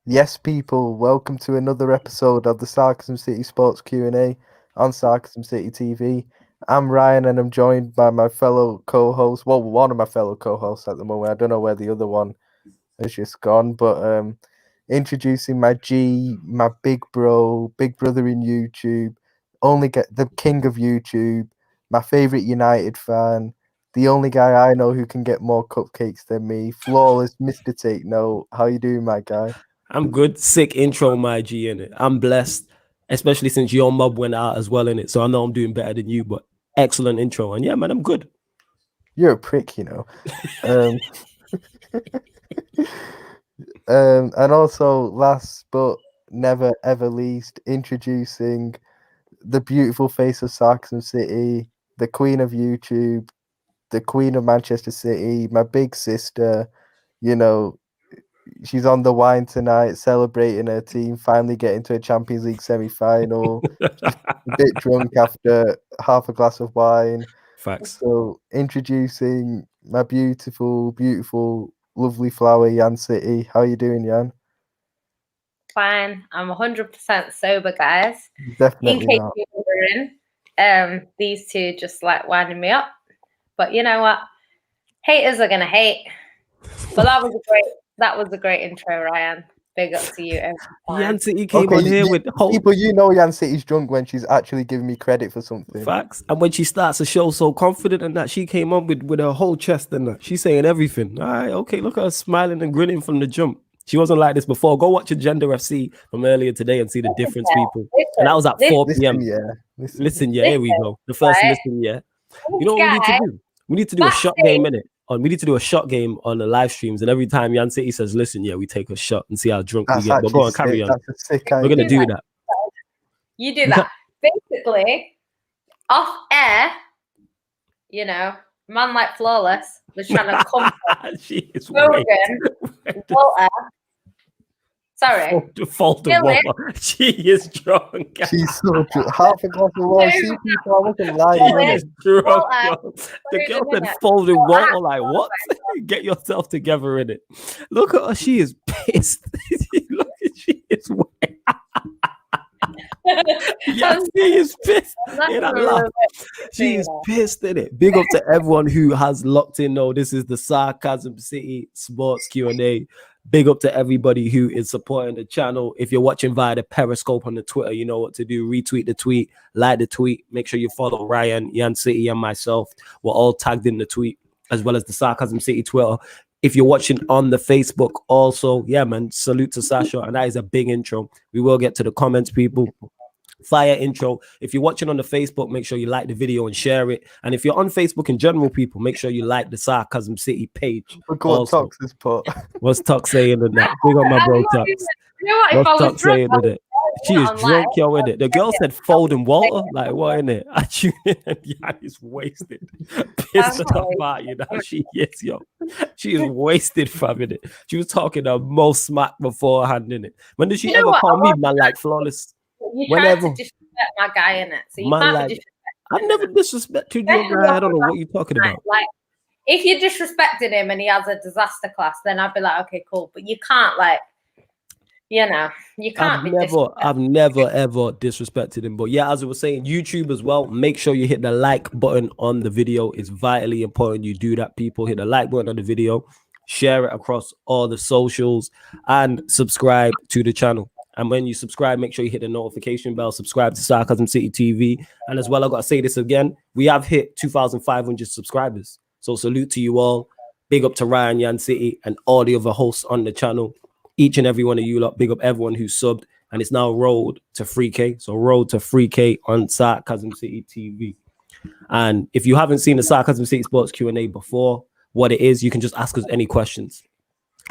Yes, people, welcome to another episode of the Sarcasm City Sports Q&A on Sarcasm City TV. I'm Ryan and I'm joined by my fellow co-host, well, one of my fellow co-hosts at the moment. I don't know where the other one has just gone, but introducing my G, my big bro, big brother in YouTube, only get the king of YouTube, my favorite United fan, the only guy I know who can get more cupcakes than me, flawless Mr. Take Note. How you doing, my guy? I'm good. Sick intro, my G, in it. I'm blessed, especially since your mob went out as well in it. So I know I'm doing better than you, but excellent intro. And yeah, man, I'm good. You're a prick, you know. And also, last but never ever least, introducing the beautiful face of Sarcasm City, the queen of YouTube, the queen of Manchester City, my big sister. You know, she's on the wine tonight, celebrating her team finally getting to a Champions League semi-final. She's a bit drunk after half a glass of wine. Facts. So introducing my beautiful, beautiful, lovely flower, Yan City. How you doing, Yan? Fine. I'm 100% sober, guys. Definitely In case not. you're wondering, these two just like winding me up. But you know what? Haters are gonna hate. But that was a great intro, Ryan. Big up to you. Yan City came on here with hope. People, you know Yan City's drunk when she's actually giving me credit for something. Facts. And when she starts a show so confident and that, she came on with her whole chest and that. She's saying everything. All right, okay, look at her smiling and grinning from the jump. She wasn't like this before. Go watch Agenda FC from earlier today and see the difference, people. And that was at 4 p.m. Listen, here we go. The first listen, yeah. You know what we need to do? We need to do a shot game, innit? We need to do a shot game on the live streams, and every time Yan City says, listen, yeah, we take a shot and see how drunk we get. But go on, carry on. We're going to do that. You do that. Basically, off air, you know, man like Flawless was trying to come she is Walter. Sorry. Foden Walter. She is drunk. She's so drunk. Half a glass of wine. See, people, I wasn't lying. Drunk, the girl said Foden Walter. Like, what? Get yourself together in it. Look at her. She is pissed. Look at she is wet. Yeah, she is pissed. She is pissed in it. Big up to everyone who has locked in. No, this is the Sarcasm City Sports Q&A. Big up to everybody who is supporting the channel. If you're watching via the Periscope on the Twitter, you know what to do. Retweet the tweet, like the tweet. Make sure you follow Ryan, Yan City, and myself. We're all tagged in the tweet, as well as the Sarcasm City Twitter. If you're watching on the Facebook also, yeah, man, salute to Sasha. And that is a big intro. We will get to the comments, people. Fire intro. If you're watching on the Facebook, make sure you like the video and share it. And if you're on Facebook in general, people, make sure you like the Sarcasm City page. What's Tox saying in that? Big on my bro Tox. You know what? What's Tox saying in it? She is drunk, yo, in it. The girl said Foden Walter. Like, what in it? I tune in and Yan is wasted. Pissed about you now. She is, yo. She is wasted from it. She was talking the most smack beforehand, in it. When did she ever call me, man, like Flawless? You tried to disrespect my guy in it, so you can't disrespect. I've never disrespected your guy. I don't know what you're talking about. Like, if you disrespected him and he has a disaster class, then I'd be like, okay, cool. But you can't, like, you know, you can't. I've never ever disrespected him. But yeah, as I was saying, YouTube as well. Make sure you hit the like button on the video. It's vitally important you do that. People, hit the like button on the video, share it across all the socials, and subscribe to the channel. And when you subscribe, make sure you hit the notification bell, subscribe to Sarcasm City TV. And as well, I got to say this again, we have hit 2,500 subscribers. So salute to you all. Big up to Ryan, Yan City, and all the other hosts on the channel. Each and every one of you lot, big up everyone who subbed. And it's now road to 3K. So road to 3K on Sarcasm City TV. And if you haven't seen the Sarcasm City Sports Q&A before, what it is, you can just ask us any questions.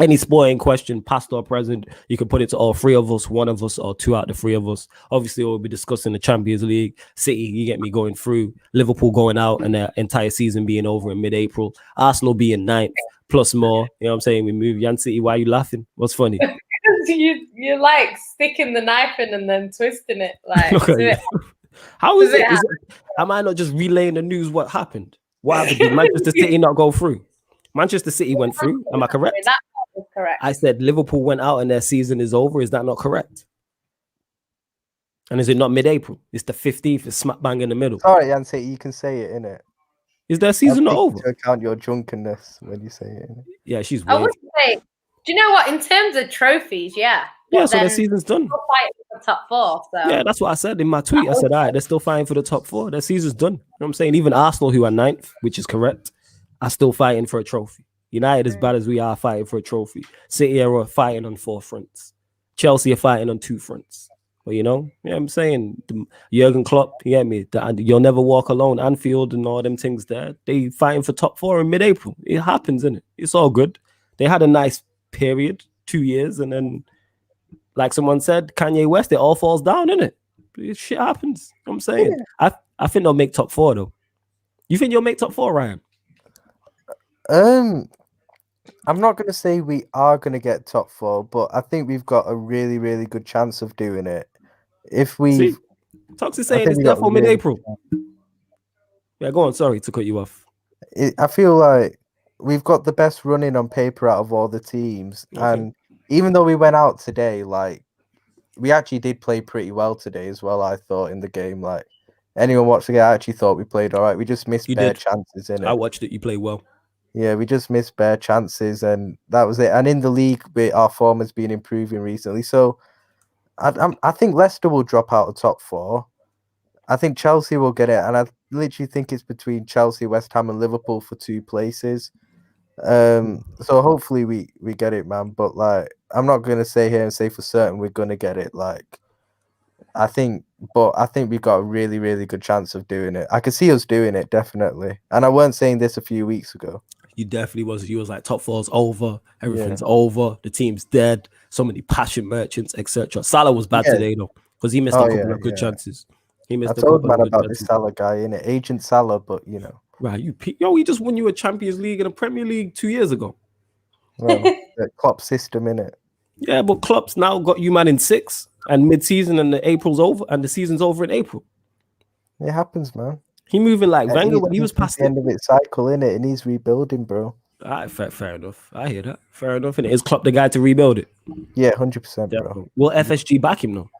Any sporting question, past or present, you can put it to all three of us, one of us, or two out of the three of us. Obviously, we'll be discussing the Champions League, City, you get me, going through, Liverpool going out and the entire season being over in mid-April, Arsenal being 9th, plus more. You know what I'm saying? We move. Yan City, why are you laughing? What's funny? you like sticking the knife in and then twisting it. Like, how is it? Am I not just relaying the news? What happened? What happened? Did Manchester City not go through? Manchester City went through. Am I correct? is correct. I said Liverpool went out and their season is over. Is that not correct? And is it not mid-April? It's the 15th. It's smack bang in the middle. Sorry, Yancy, you can say it, innit? Is their season not over? To account your drunkenness when you say it, innit? Yeah, she's I way. would say, do you know what? In terms of trophies, yeah. Yeah, so their season's done. Still fighting for the top 4. So. Yeah, that's what I said in my tweet. I said, all right, they're still fighting for the top 4. Their season's done. You know what I'm saying? Even Arsenal, who are 9th, which is correct, are still fighting for a trophy. United, as bad as we are, fighting for a trophy. City are fighting on 4 fronts. Chelsea are fighting on 2 fronts. But, you know I'm saying? Jurgen Klopp, you get me? You'll never walk alone. Anfield and all them things there. They fighting for top 4 in mid-April. It happens, innit? It's all good. They had a nice period, 2 years, and then, like someone said, Kanye West, it all falls down, innit? Shit happens. You know what I'm saying? Yeah. I think they'll make top 4, though. You think you'll make top 4, Ryan? I'm not going to say we are going to get top 4, but I think we've got a really, really good chance of doing it. If we... Toxic saying it's there for mid-April. Yeah, go on. Sorry to cut you off. I feel like we've got the best running on paper out of all the teams. Okay. And even though we went out today, like, we actually did play pretty well today as well, I thought, in the game. Like, anyone watched the game, I actually thought we played all right. We just missed bare chances in it. I watched it. You played well. Yeah, we just missed bare chances, and that was it. And in the league, our form has been improving recently. So I think Leicester will drop out of top 4. I think Chelsea will get it, and I literally think it's between Chelsea, West Ham, and Liverpool for 2 places. So hopefully we get it, man. But like, I'm not gonna say here and say for certain we're gonna get it. Like, I think we've got a really, really good chance of doing it. I can see us doing it, definitely. And I weren't saying this a few weeks ago. You definitely was. You was like, top 4's over, everything's over, the team's dead, so many passion merchants, etc. Salah was bad today though, because he missed a couple of good chances. He missed. I told man about this Salah guy, innit? Agent Salah, but you know. Right, he just won you a Champions League and a Premier League 2 years ago. Well, the Klopp system, innit? Yeah, but Klopp's now got you man in 6th and mid-season, and the April's over and the season's over in April. It happens, man. He moving like Wenger when he was past the end of its cycle, innit? It needs rebuilding, bro. All right, fair enough. I hear that. Fair enough. And is Klopp the guy to rebuild it? Yeah, 100%, bro. Will FSG back him though?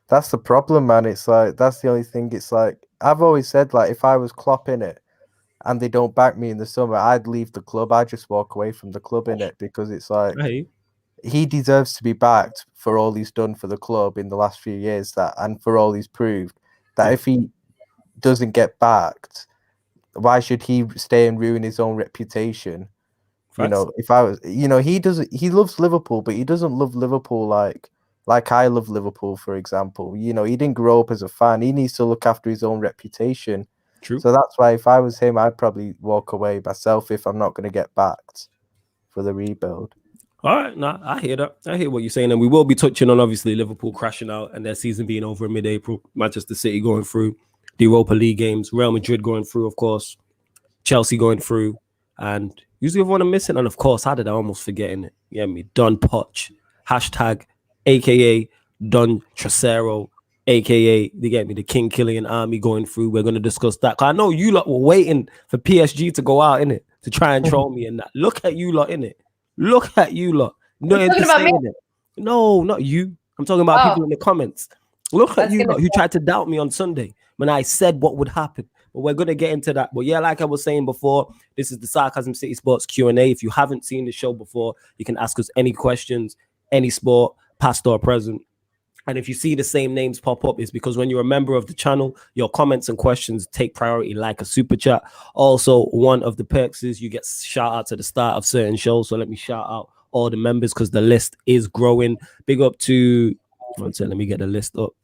That's the problem, man. It's like, that's the only thing. It's like, I've always said, like, if I was Klopp in it and they don't back me in the summer, I'd leave the club. I'd just walk away from the club in it, because it's like, he deserves to be backed for all he's done for the club in the last few years, and for all he's proved. That if he doesn't get backed, why should he stay and ruin his own reputation? Facts. You know, if I was, you know, he loves Liverpool, but he doesn't love Liverpool like I love Liverpool, for example. You know, he didn't grow up as a fan. He needs to look after his own reputation. True. So that's why if I was him, I'd probably walk away myself if I'm not going to get backed for the rebuild. All right, nah, I hear that. I hear what you're saying, and we will be touching on obviously Liverpool crashing out and their season being over in mid-April. Manchester City going through the Europa League games, Real Madrid going through, of course, Chelsea going through, and usually everyone I'm missing. And of course, how did I almost forgetting it? Yeah, me Don Poch, hashtag, aka Don Trasero, aka they get me the King Killian Army going through. We're going to discuss that. I know you lot were waiting for PSG to go out in it to try and troll me and that. Look at you lot in it. Look at you lot. No, not you. I'm talking about people in the comments. Look at you lot who tried to doubt me on Sunday when I said what would happen. But we're going to get into that. But yeah, like I was saying before, this is the Sarcasm City Sports Q&A. If you haven't seen the show before, you can ask us any questions, any sport, past or present. And if you see the same names pop up, it's because when you're a member of the channel, your comments and questions take priority like a super chat. Also, one of the perks is you get shout out at the start of certain shows. So let me shout out all the members because the list is growing. Big up to, let me get the list up.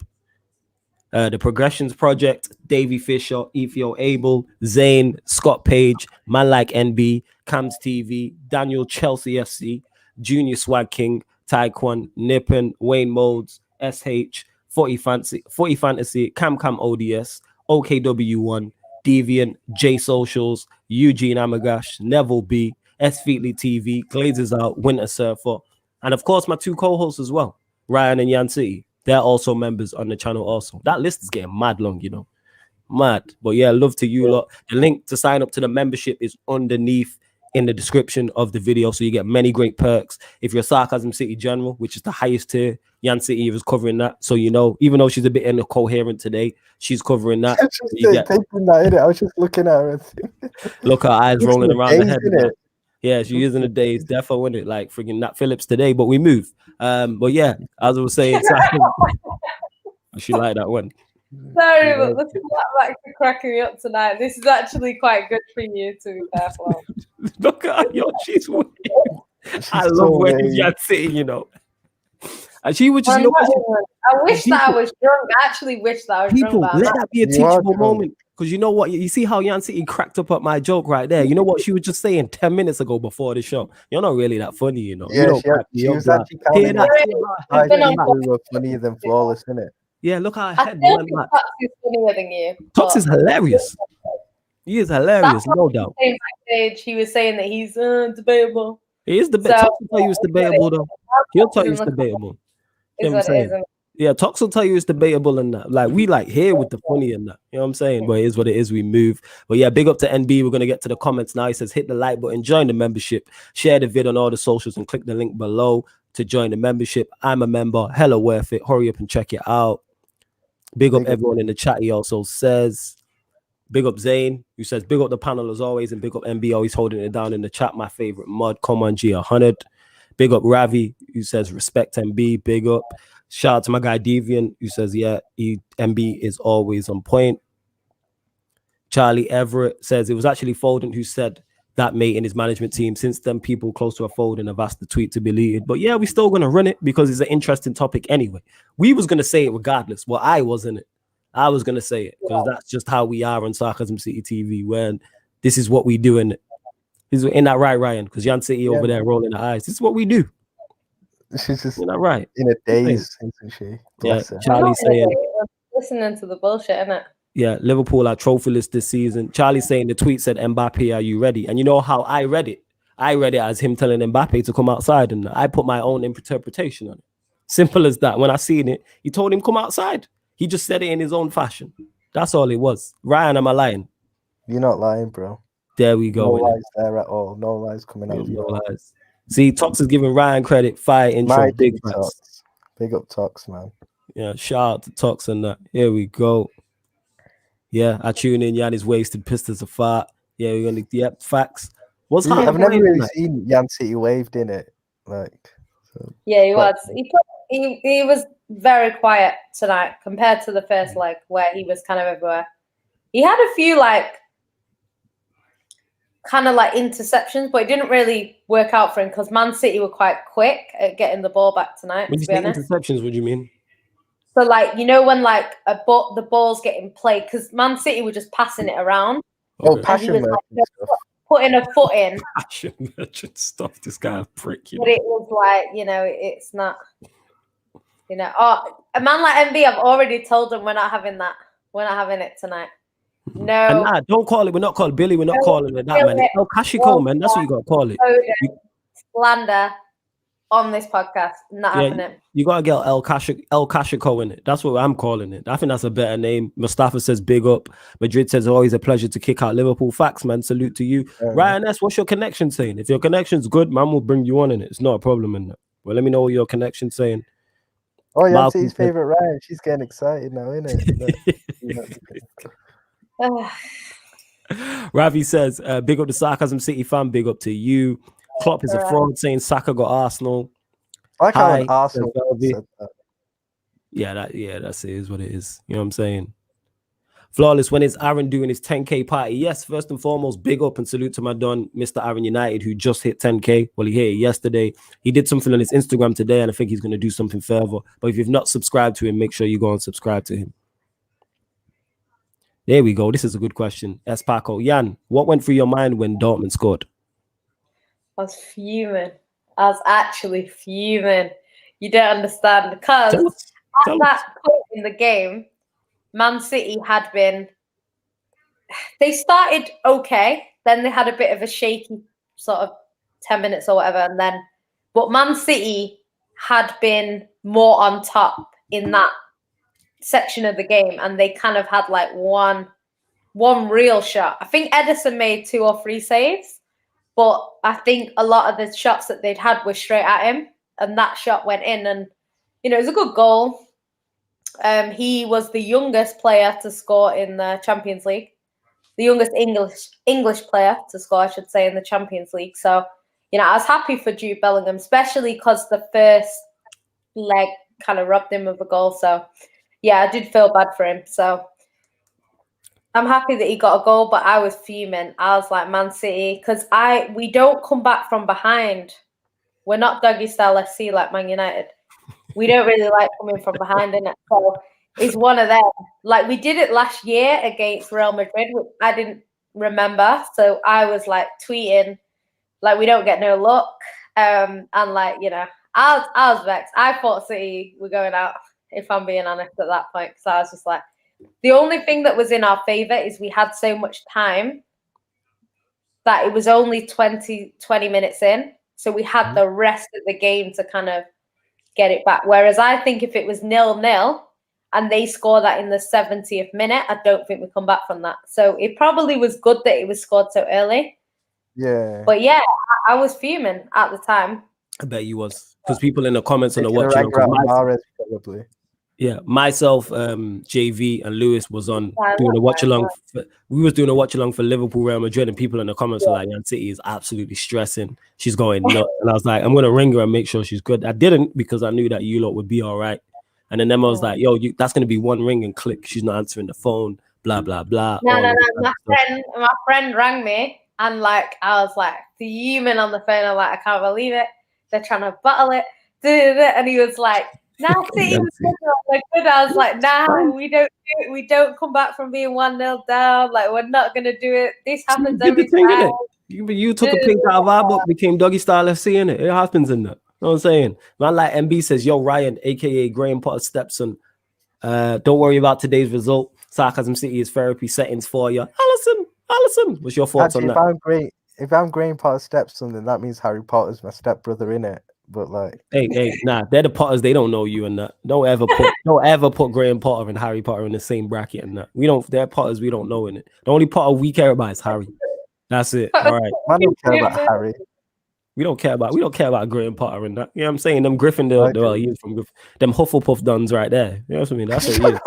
The Progressions Project, Davey Fisher, Ethio Abel, Zane, Scott Page, Man Like NB, Cams TV, Daniel Chelsea FC, Junior Swag King, Taekwon, Nippon, Wayne Modes, SH, 40 Fantasy, Cam ODS, OKW1, Deviant, J Socials, Eugene Amagash, Neville B, S Feetly TV, Glazes Out, Winter Surfer, and of course my 2 co-hosts as well, Ryan and Yancy. They're also members on the channel also. That list is getting mad long, you know. Mad. But yeah, love to you lot. The link to sign up to the membership is underneath in the description of the video, so you get many great perks. If you're a Sarcasm City General, which is the highest tier, Yan City is covering that. So you know, even though she's a bit incoherent today, she's covering that. Taking that in it. I was just looking at her. Look, her eyes rolling around the head. It? Yeah, she is in the days, defo in it, like freaking Nat Phillips today. But we move. But yeah, as I was saying, she like that one. Sorry, but look at that actually cracking me up tonight. This is actually quite good for you, to be careful. Look at her, yo, she's weird. I love when Yan City, you know. And she was just. I wish that I was drunk. I actually wish that I was drunk. Let that be a teachable moment. Because you know what? You see how Yan City cracked up at my joke right there. You know what she was just saying 10 minutes ago before the show? You're not really that funny, you know. Yeah, she was actually kind of funnier than Flawless, isn't it? Yeah, look how I still think Tux is funnier than you. Tux is hilarious. He is hilarious, no doubt. Backstage, he was saying that he's debatable. He is debatable. Tux will tell you it's debatable, though. He'll tell you it's debatable. You know what I'm saying? Yeah, Tox will tell you it's debatable and that. Like, we like here with the funny and that. You know what I'm saying? But it is what it is. We move. But yeah, big up to NB. We're going to get to the comments now. He says, hit the like button, join the membership, share the vid on all the socials, and click the link below to join the membership. I'm a member. Hella worth it. Hurry up and check it out. Big up everyone in the chat. He also says, big up Zane, who says, big up the panel as always, and big up MB, always holding it down in the chat. My favorite mod. Come on, G100. Big up Ravi, who says, respect MB. Big up. Shout out to my guy Deviant, who says, yeah, MB is always on point. Charlie Everett says, it was actually Foden who said that, mate, in his management team. Since then, people close to a Foden have asked the tweet to be deleted. But yeah, we're still going to run it because it's an interesting topic anyway. We was going to say it regardless. Well, I wasn't it. I was going to say it because that's just how we are on Sarcasm City TV, when this is what we do. In that right, Ryan? Because Yan City over there rolling her eyes. This is what we do. She's just right in a daze, isn't she? Bless her. Charlie saying, listening to the bullshit, innit? Yeah, Liverpool are trophyless this season. Charlie saying the tweet said, Mbappe, are you ready? And you know how I read it? I read it as him telling Mbappe to come outside, and I put my own interpretation on it. Simple as that. When I seen it, he told him come outside. He just said it in his own fashion. That's all it was. Ryan, am I lying? You're not lying, bro. There we go. No lies there at all. No lies coming out of no lies. See, Tox is giving Ryan credit. Fire intro. Big Tox. Big up Tox, man. Yeah, shout out to Tox and that. Here we go. Yeah, I tune in. Yan is wasted, pissed as a fart. Yeah, we're gonna. Yep, facts. What's happening? I've never really seen Yan City waved in it. Like, so. Yeah, he was. He was very quiet tonight compared to the first leg where he was kind of everywhere. He had a few kind of interceptions, but it didn't really work out for him because Man City were quite quick at getting the ball back tonight. When you say interceptions, what do you mean? So, when the ball's getting played, because Man City were just passing it around. Oh, passion merchant stuff. Putting a foot in. Passion merchant stuff. This guy a prick. But it was it's not. A man like MB, I've already told him we're not having that. We're not having it tonight. No. And don't call it. We're not calling Billy. We're not calling it that, man. It's El Kashiko, man. That's what you got to call it. Slander on this podcast. Not having it. You got to get El Kashiko in it. That's what I'm calling it. I think that's a better name. Mustafa says big up. Madrid says always a pleasure to kick out Liverpool. Facts, man. Salute to you. Ryan S., what's your connection saying? If your connection's good, man, we'll bring you on in it. It's not a problem in that. Well, let me know what your connection's saying. Oh, yeah, his favorite Ryan. She's getting excited now, isn't it? Ravi says, big up the Sarcasm City fan, big up to you. Klopp is a fraud, saying Saka got Arsenal. I like how Arsenal said that. That's it, is what it is. You know what I'm saying? Flawless, when is Aaron doing his 10K party? Yes, first and foremost, big up and salute to my don, Mr. Aaron United, who just hit 10K. Well, he hit it yesterday. He did something on his Instagram today, and I think he's going to do something further. But if you've not subscribed to him, make sure you go and subscribe to him. There we go. This is a good question. S. Paco. Yan, what went through your mind when Dortmund scored? I was fuming. I was actually fuming. You don't understand. Because at that point in the game, Man City they started okay. Then they had a bit of a shaky sort of 10 minutes or whatever. But Man City had been more on top in that section of the game. And they kind of had one real shot. I think Edison made 2 or 3 saves. but I think a lot of the shots that they'd had were straight at him, and that shot went in, and it was a good goal. He was the youngest player to score in the Champions League, the youngest English player to score, I should say, in the Champions League. So, I was happy for Jude Bellingham, especially because the first leg kind of robbed him of a goal. So, yeah, I did feel bad for him. So, I'm happy that he got a goal, but I was fuming. I was like, Man City, because we don't come back from behind. We're not doggy style FC like Man United. We don't really like coming from behind in it. So it's one of them. Like, we did it last year against Real Madrid, which I didn't remember. So I was like tweeting, like, we don't get no luck. And like, I was vexed. I thought City were going out, if I'm being honest, at that point. So I was just like, the only thing that was in our favour is we had so much time that it was only 20 minutes in. So we had the rest of the game to kind of get it back. Whereas I think if it was 0-0 and they score that in the 70th minute, I don't think we come back from that. So it probably was good that it was scored so early. Yeah. But yeah, I was fuming at the time. I bet you was, because people in the comments on the watch probably. Yeah, myself, JV, and Lewis was on doing a watch along. We was doing a watch along for Liverpool, Real Madrid, and people in the comments were like, "Man City is absolutely stressing. She's going nuts." And I was like, "I'm gonna ring her and make sure she's good." I didn't, because I knew that you lot would be all right. And then Emma was like, "Yo, that's gonna be one ring and click. She's not answering the phone. Blah blah blah." No. My friend rang me, and like I was like fuming on the phone. I'm like, I can't believe it. They're trying to bottle it. And he was like, "Nah, City was good." I was like, "Nah, we don't come back from being 1-0 down. Like, we're not gonna do it. This happens every time." You took a pink out of our book, became doggy style FC in it. It happens in that. You know what I'm saying? Man, like MB says, "Yo, Ryan, aka Graham Potter's stepson. Don't worry about today's result. Sarcasm City is therapy settings for you." Allison, what's your thoughts on that? If I'm Graham Potter's stepson, then that means Harry Potter's my stepbrother in it. But like, hey, nah, they're the Potters. They don't know you and that. Don't ever put Graham Potter and Harry Potter in the same bracket and that. They're Potters. We don't know in it. The only Potter we care about is Harry. That's it. All right. I don't care about Harry. We don't care about Graham Potter and that. You know what I'm saying? Them Gryffindor, he is from them Hufflepuff duns right there. You know what I mean? That's what he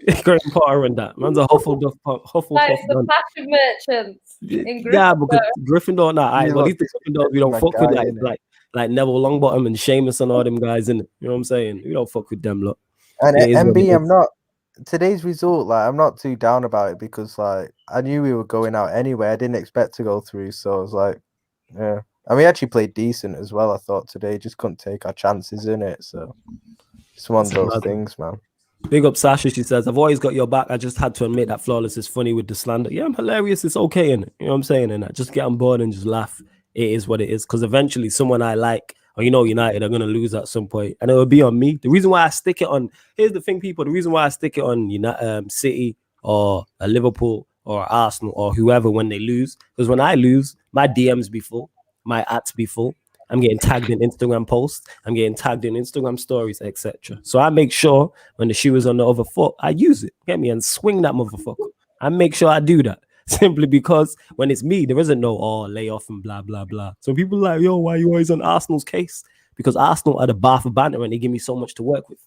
is. Graham Potter and that. Man's a Hufflepuff like the dun. fashion merchants in Gryffindor. Yeah, because Gryffindor, well, these Gryffindors we don't fuck with that. Like Neville Longbottom and Seamus and all them guys, in it. You know what I'm saying? We don't fuck with them, look. And MB, I'm not today's result. Like, I'm not too down about it because, like, I knew we were going out anyway. I didn't expect to go through, so I was like, yeah. And we actually played decent as well. I thought today, just couldn't take our chances in it. So it's one of those things, man. Big up Sasha. She says, "I've always got your back. I just had to admit that Flawless is funny with the slander." Yeah, I'm hilarious. It's okay, innit? You know what I'm saying? And just get on board and just laugh. It is what it is, because eventually someone I like, or United are going to lose at some point, and it will be on me. The reason why I stick it on, here's the thing, people, the reason why I stick it on City or Liverpool or Arsenal or whoever when they lose, because when I lose, my DMs be full, my ads be full, I'm getting tagged in Instagram posts, I'm getting tagged in Instagram stories, etc. So I make sure when the shoe is on the other foot, I use it, get me, and swing that motherfucker. I make sure I do that. Simply because when it's me, there isn't no lay off and blah blah blah. So people are like, "Yo, why are you always on Arsenal's case?" Because Arsenal are the bar for banter and they give me so much to work with.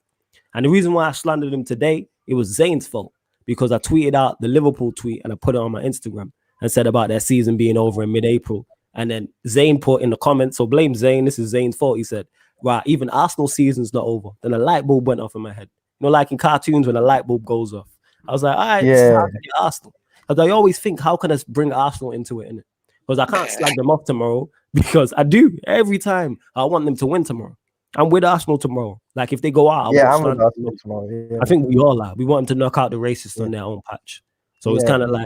And the reason why I slandered them today, it was Zane's fault, because I tweeted out the Liverpool tweet and I put it on my Instagram and said about their season being over in mid-April. And then Zane put in the comments, so blame Zane, this is Zane's fault. He said, "Right, even Arsenal season's not over." Then a light bulb went off in my head. Like in cartoons when a light bulb goes off. I was like, all right, yeah, Arsenal. Because I always think, how can I bring Arsenal into it? Because I can't slag them off tomorrow, because I do every time. I want them to win tomorrow. I'm with Arsenal tomorrow. Like, if they go out, I'm with Arsenal tomorrow. Yeah. I think we all are. We want them to knock out the racists on their own patch. So it's kind of like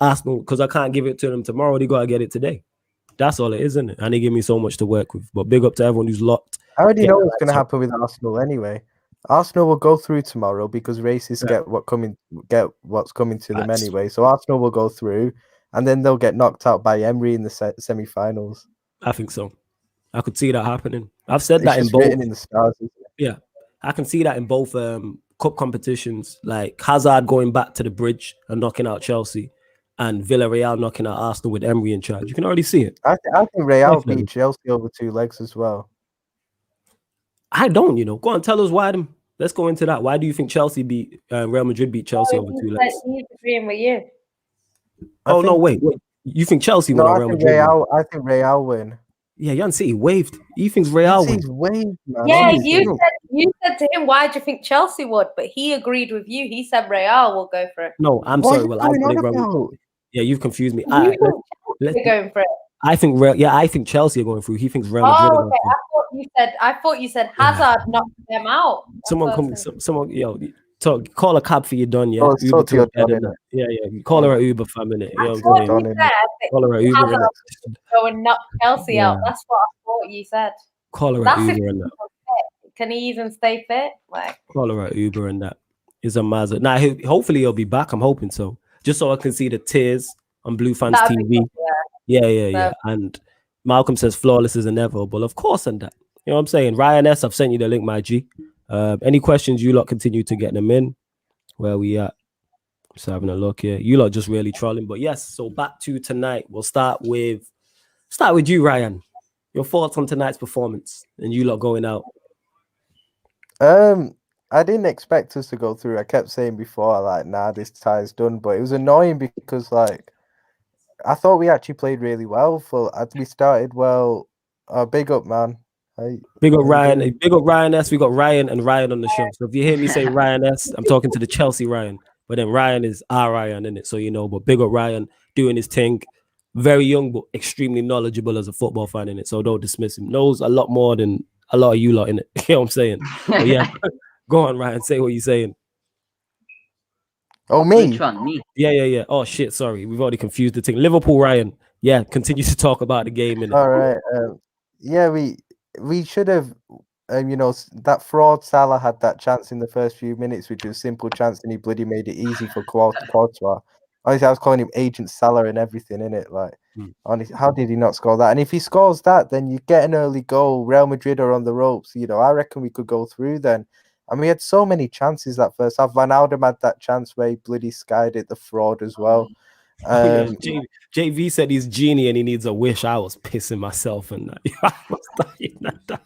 Arsenal, because I can't give it to them tomorrow. They got to get it today. That's all it is, isn't it? And they give me so much to work with. But big up to everyone who's locked. I already know what's going to happen with Arsenal anyway. Arsenal will go through tomorrow because racists get what's coming to them anyway. So Arsenal will go through, and then they'll get knocked out by Emery in the semi-finals. I think so. I could see that happening. I've said that in both. In the stars, isn't it? Yeah, I can see that in both cup competitions. Like Hazard going back to the bridge and knocking out Chelsea, and Villarreal knocking out Arsenal with Emery in charge. You can already see it. I think Real Definitely. beat Chelsea over 2 legs as well. I don't, Go on, tell us why. Let's go into that. Why do you think Chelsea beat Real Madrid beat Chelsea over 2 legs? He's agreeing with you. Oh, no, wait. You think Chelsea win or Real Madrid? I think Real win. Yeah, Man City waved. He thinks Real win. Waved, man. Yeah, you said to him, why do you think Chelsea would? But he agreed with you. He said Real will go for it. No, I'm What sorry. are you Well, I going got on it wrong. about? Yeah, you've confused me. You think Chelsea are going for it. I think Chelsea are going through. He thinks Real Madrid are going through. I thought you said Hazard knocked them out. Call a cab for your done, yeah. Oh, Uber to your a bed, done, yeah. Call her an Uber for a minute. You know I what I'm thought saying? you said Call her an Uber. Hazard go and knock Chelsea out. That's what I thought you said. Call her an Uber and that. Can he even stay fit? Like, call her an Uber and that. Is a Mazda. Now, hopefully he'll be back. I'm hoping so. Just so I can see the tears on Blue Fans TV. Yeah. And Malcolm says flawless is inevitable. Of course, and that. You know what I'm saying? Ryan S, I've sent you the link, my G. Any questions, you lot continue to get them in. Where we at? Just having a look here. You lot just really trolling. But yes, so back to tonight. We'll start with you, Ryan. Your thoughts on tonight's performance and you lot going out. I didn't expect us to go through. I kept saying before, like, nah, this tie's done. But it was annoying because, like, I thought we actually played really well. We started well. Big up, man. Big up Ryan. Big up Ryan S. We got Ryan and Ryan on the show. So if you hear me say Ryan S, I'm talking to the Chelsea Ryan. But then Ryan is our Ryan, in it. So But big up Ryan doing his thing. Very young, but extremely knowledgeable as a football fan, in it. So don't dismiss him. Knows a lot more than a lot of you lot, in it. You know what I'm saying? But yeah, go on, Ryan. Say what you're saying. Oh, me? Which one? Me? Yeah. Oh shit, sorry. We've already confused the thing. Liverpool, Ryan. Yeah, continue to talk about the game, innit? All right. Yeah, we should have. That fraud Salah had that chance in the first few minutes, which was a simple chance, and he bloody made it easy for Courtois. Honestly, I was calling him Agent Salah and everything, innit? Like, honestly, how did he not score that? And if he scores that, then you get an early goal. Real Madrid are on the ropes. I reckon we could go through then. And we had so many chances that first half. Van Alden had that chance where he bloody skied it, the fraud as well. JV said he's genie and he needs a wish. I was pissing myself and I was dying at that.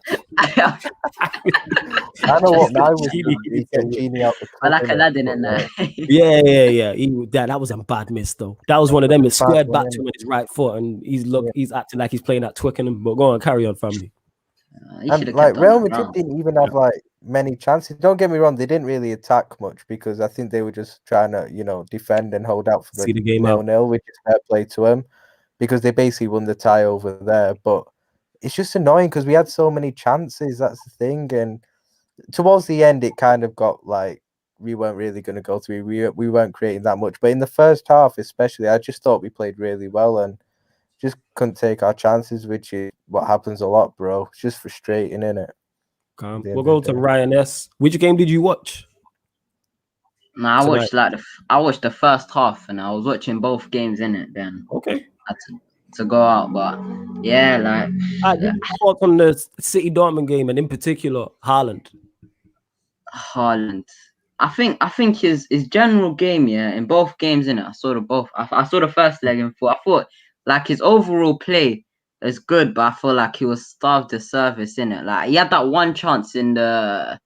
I know what my wish would be. Get Genie out the club, I like Aladdin and that. Yeah. That was a bad miss though. That was one of them. It squared back to him with his right foot and he's acting like he's playing at Twickenham. But go on, carry on, family. And like Real Madrid didn't even have like many chances. Don't get me wrong, they didn't really attack much because I think they were just trying to, defend and hold out for the game 0-0, which is fair play to them because they basically won the tie over there. But it's just annoying because we had so many chances. That's the thing. And towards the end, it kind of got like we weren't really going to go through. We weren't creating that much. But in the first half, especially, I just thought we played really well and just couldn't take our chances, which is what happens a lot, bro. It's just frustrating, innit? We'll go to Ryan S. Which game did you watch? No, I watched the first half, and I was watching both games in it. Then okay, I had to go out, but yeah, like thoughts on the City Dortmund game, and in particular Haaland. I think his general game, in both games in it. I saw the first leg and I thought like his overall play is good, but I feel like he was starved of service in it. Like he had that one chance in the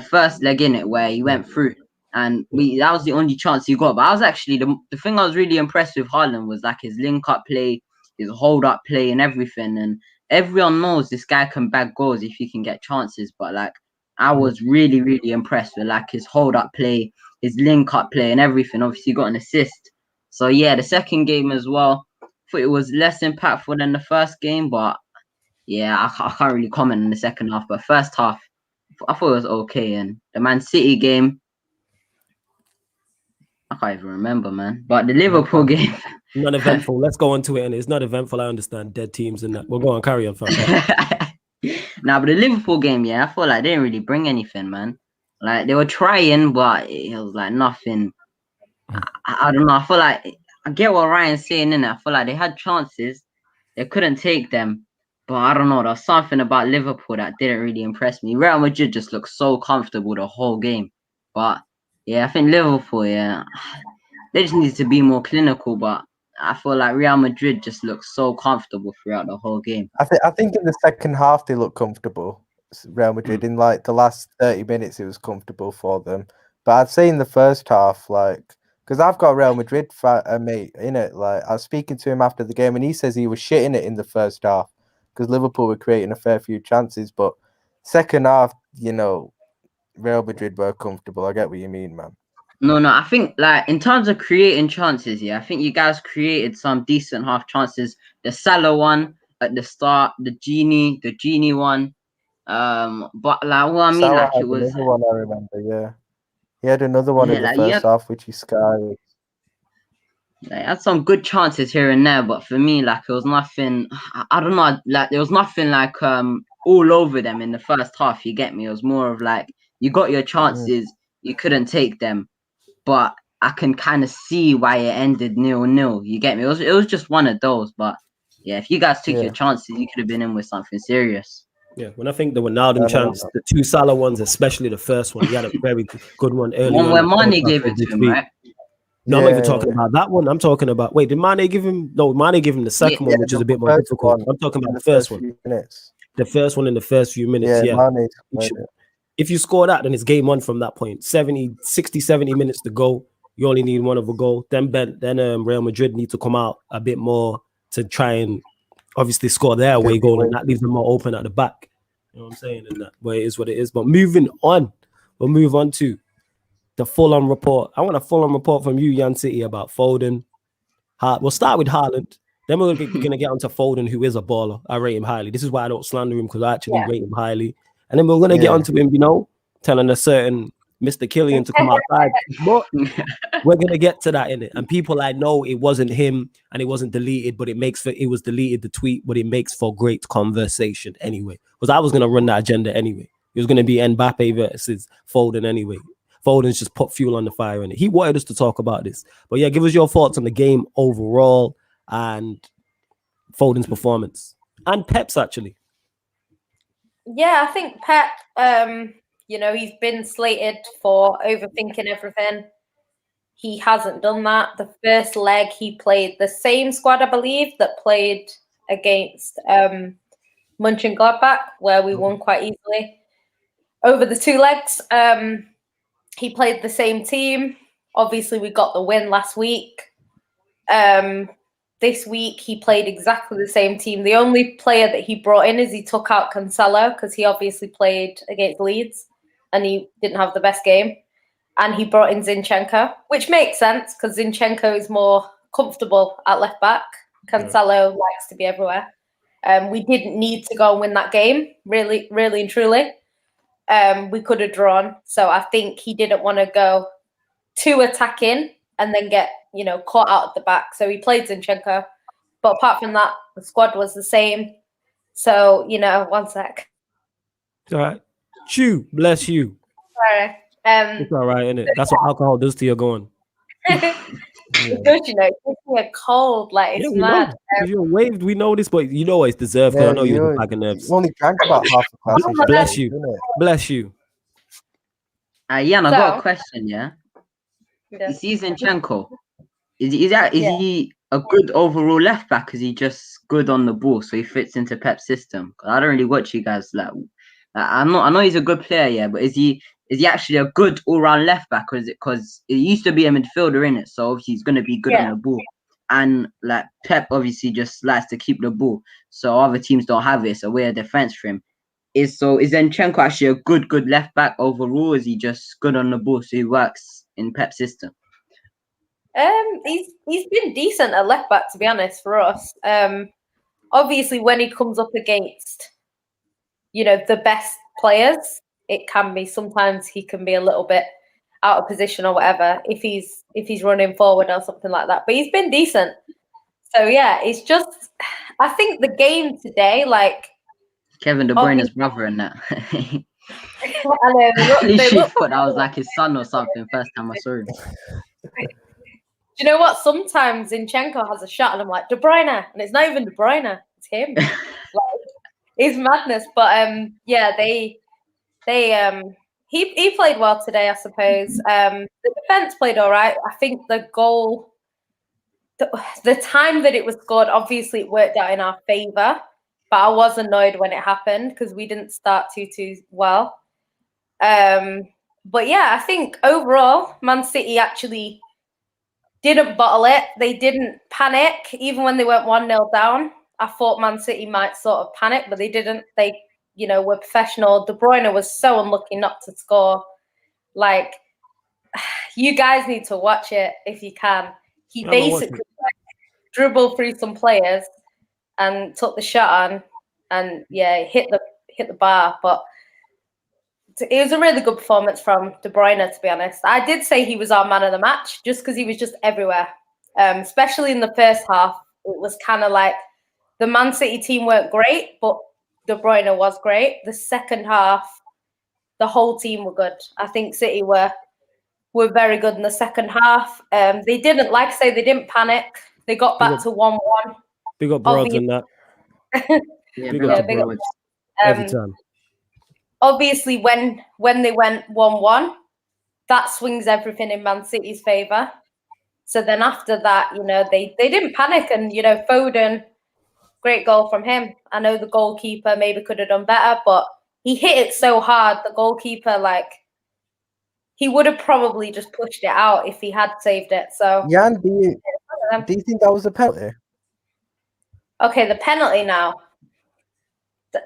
first leg in it where he went through, and that was the only chance he got. But I was actually the thing I was really impressed with Haaland was like his link up play, his hold up play, and everything. And everyone knows this guy can bag goals if he can get chances, but like I was really, really impressed with like his hold up play, his link up play, and everything. Obviously, he got an assist. So yeah, the second game as well, I thought it was less impactful than the first game, but yeah, I can't really comment on the second half. But first half, I thought it was okay. And the Man City game, I can't even remember, man. But the Liverpool game, not eventful. Let's go into it, and it's not eventful. I understand dead teams and that. We'll go on, carry on, fam. Nah, but the Liverpool game, I feel like they didn't really bring anything, man. Like they were trying, but it was like nothing. I don't know. I feel like I get what Ryan's saying in it. I feel like they had chances, they couldn't take them. But I don't know. There's something about Liverpool that didn't really impress me. Real Madrid just looked so comfortable the whole game. But yeah, I think Liverpool, they just need to be more clinical. But I feel like Real Madrid just looks so comfortable throughout the whole game. I think in the second half they look comfortable. Real Madrid in like the last 30 minutes it was comfortable for them. But I'd say in the first half, like, because I've got a Real Madrid mate in it. Like, I was speaking to him after the game, and he says he was shitting it in the first half because Liverpool were creating a fair few chances. But second half, you know, Real Madrid were comfortable. I get what you mean, man. No, I think like in terms of creating chances, yeah, I think you guys created some decent half chances. The Salah one at the start, the genie one. But like what I mean, Salah like had it was another one, I remember. Yeah, he had another one in the like first half, which he skied. Like, had some good chances here and there, but for me, like it was nothing. I don't know. Like there was nothing like all over them in the first half. You get me? It was more of like you got your chances, you couldn't take them, but I can kind of see why it ended 0-0. You get me? It was just one of those. But yeah, if you guys took your chances, you could have been in with something serious. Yeah, when I think the Ronaldo chance, the two Salah ones, especially the first one, he had a very good one early One on. where Mane gave it to him, right? No, I'm not even talking about that one. I'm talking about Did Mane give him? No, Mane gave him the second one, which is a bit more difficult. I'm talking about the first one. The first one in the first few minutes. Yeah. If you score that, then it's game on from that point. 60, 70 minutes to go. You only need one of a goal. Then Real Madrid need to come out a bit more to try and obviously score their away goal, and that leaves them more open at the back. You know what I'm saying? And that, but it is what it is. But moving on, we'll move on to the full-on report. I want a full-on report from you, Yan City, about Foden. We'll start with Haaland. Then we're going to get onto Foden, who is a baller. I rate him highly. This is why I don't slander him, because I actually rate him highly. And then we're going to get onto him, telling a certain Mr. Killian to come outside. But we're going to get to that in it. And people, I know it wasn't him and it wasn't deleted, but it was deleted, the tweet, but it makes for great conversation anyway. Because I was going to run that agenda anyway. It was going to be Mbappe versus Foden anyway. Foden's just put fuel on the fire in it. He wanted us to talk about this. But yeah, give us your thoughts on the game overall and Foden's performance. And Pep's, actually. Yeah, I think Pep, he's been slated for overthinking everything. He hasn't done that. The first leg, he played the same squad, I believe, that played against Mönchengladbach, where we won quite easily. Over the two legs, he played the same team. Obviously, we got the win last week. This week, he played exactly the same team. The only player that he brought in is he took out Cancelo, because he obviously played against Leeds and he didn't have the best game. And he brought in Zinchenko, which makes sense because Zinchenko is more comfortable at left back. Cancelo likes to be everywhere. We didn't need to go and win that game, really, really and truly. We could have drawn. So I think he didn't want to go too attacking and then get, caught out at the back. So he played Zinchenko. But apart from that, the squad was the same. So, one sec. All right. Chew, bless you. Sorry. It's all right, isn't it? That's what alcohol does to your going. It does, it gives me a cold. Like, it's mad. You're waved, we know this, but it's deserved. I know you're a bag of nerves. You only drank about half a glass. Bless you. Bless you. Jan, I got a question, yeah? You see Zinchenko. Is he a good overall left back? Is he just good on the ball, so he fits into Pep's system? I don't really watch you guys like. I know he's a good player, yeah, but is he actually a good all-round left back? Or is it because it used to be a midfielder in it, so obviously he's going to be good on the ball. And like Pep obviously just likes to keep the ball, so other teams don't have it. It's a way of defense for him. Is Zinchenko actually a good left back overall? Or is he just good on the ball, so he works in Pep's system? He's been decent at left back, to be honest, for us. Obviously, when he comes up against, the best players, it can be sometimes he can be a little bit out of position or whatever if he's running forward or something like that. But he's been decent. So yeah, it's just I think the game today, like Kevin De Bruyne's brother and that. I know. Thought I was like his son or something first time I saw him. Do you know what? Sometimes Zinchenko has a shot and I'm like, De Bruyne, and it's not even De Bruyne, it's him. It's madness. But he's he played well today, I suppose. The defense played all right. I think the goal, the time that it was scored, obviously it worked out in our favour. But I was annoyed when it happened because we didn't start too well. But yeah, I think overall, Man City actually didn't bottle it. They didn't panic, even when they went 1-0 down. I thought Man City might sort of panic, but they didn't. They, were professional. De Bruyne was so unlucky not to score. Like, you guys need to watch it if you can. He basically dribbled through some players and took the shot on, and hit the bar. But it was a really good performance from De Bruyne, to be honest. I did say he was our man of the match just because he was just everywhere. Especially in the first half, it was kind of like the Man City team weren't great, but De Bruyne was great. The second half, the whole team were good. I think City were very good in the second half. They didn't, like I say, they didn't panic. They got back to 1-1. Big up Broads in that. Big up Broads. Every time. Obviously, when they went 1-1, that swings everything in Man City's favour. So then after that, they didn't panic. And, Foden, great goal from him. I know the goalkeeper maybe could have done better, but he hit it so hard. The goalkeeper, he would have probably just pushed it out if he had saved it. So, Jan, do you think that was a penalty? Okay, the penalty now.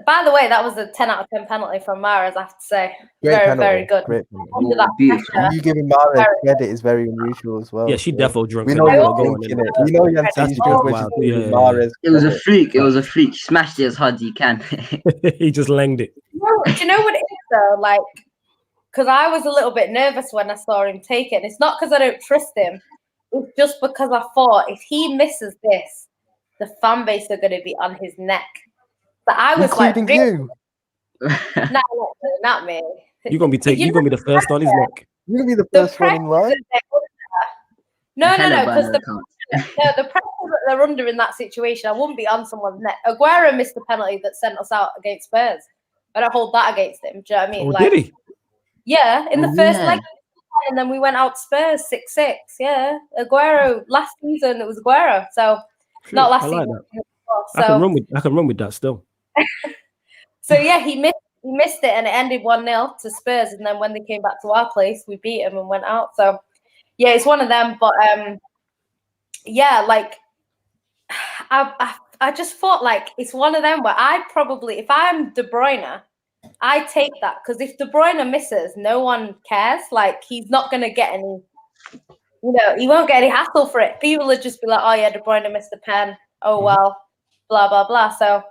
By the way, that was a 10 out of 10 penalty from Mahrez, I have to say. Very good. Great Under that pressure. You giving Mahrez credit is very unusual as well. Yeah, she definitely drunk. We know you're thinking it. We know Jan's good, but Mahrez. It was a freak. It was a freak. He smashed it as hard as he can. He just langed it. Do you know what it is, though? Because I was a little bit nervous when I saw him take it. And it's not because I don't trust him. It's just because I thought if he misses this, the fan base are going to be on his neck. But I was including you. No, not me. You're gonna be the first on his neck. You're gonna be the first one in line. No, because the pressure that they're under in that situation, I wouldn't be on someone's neck. Aguero missed the penalty that sent us out against Spurs. I don't hold that against him. Do you know what I mean? Did he? Yeah, in the first leg, and then we went out Spurs 6-6. Yeah, Aguero last season it was Aguero, so not last season. I can run with that still. So yeah, he missed it, and it ended 1-0 to Spurs. And then when they came back to our place, we beat him and went out. So yeah, it's one of them. But I just thought it's one of them where I probably, if I'm De Bruyne, I take that because if De Bruyne misses, no one cares. He's not going to get any, he won't get any hassle for it. People would just be like, oh yeah, De Bruyne missed the pen. Oh well, blah blah blah. So.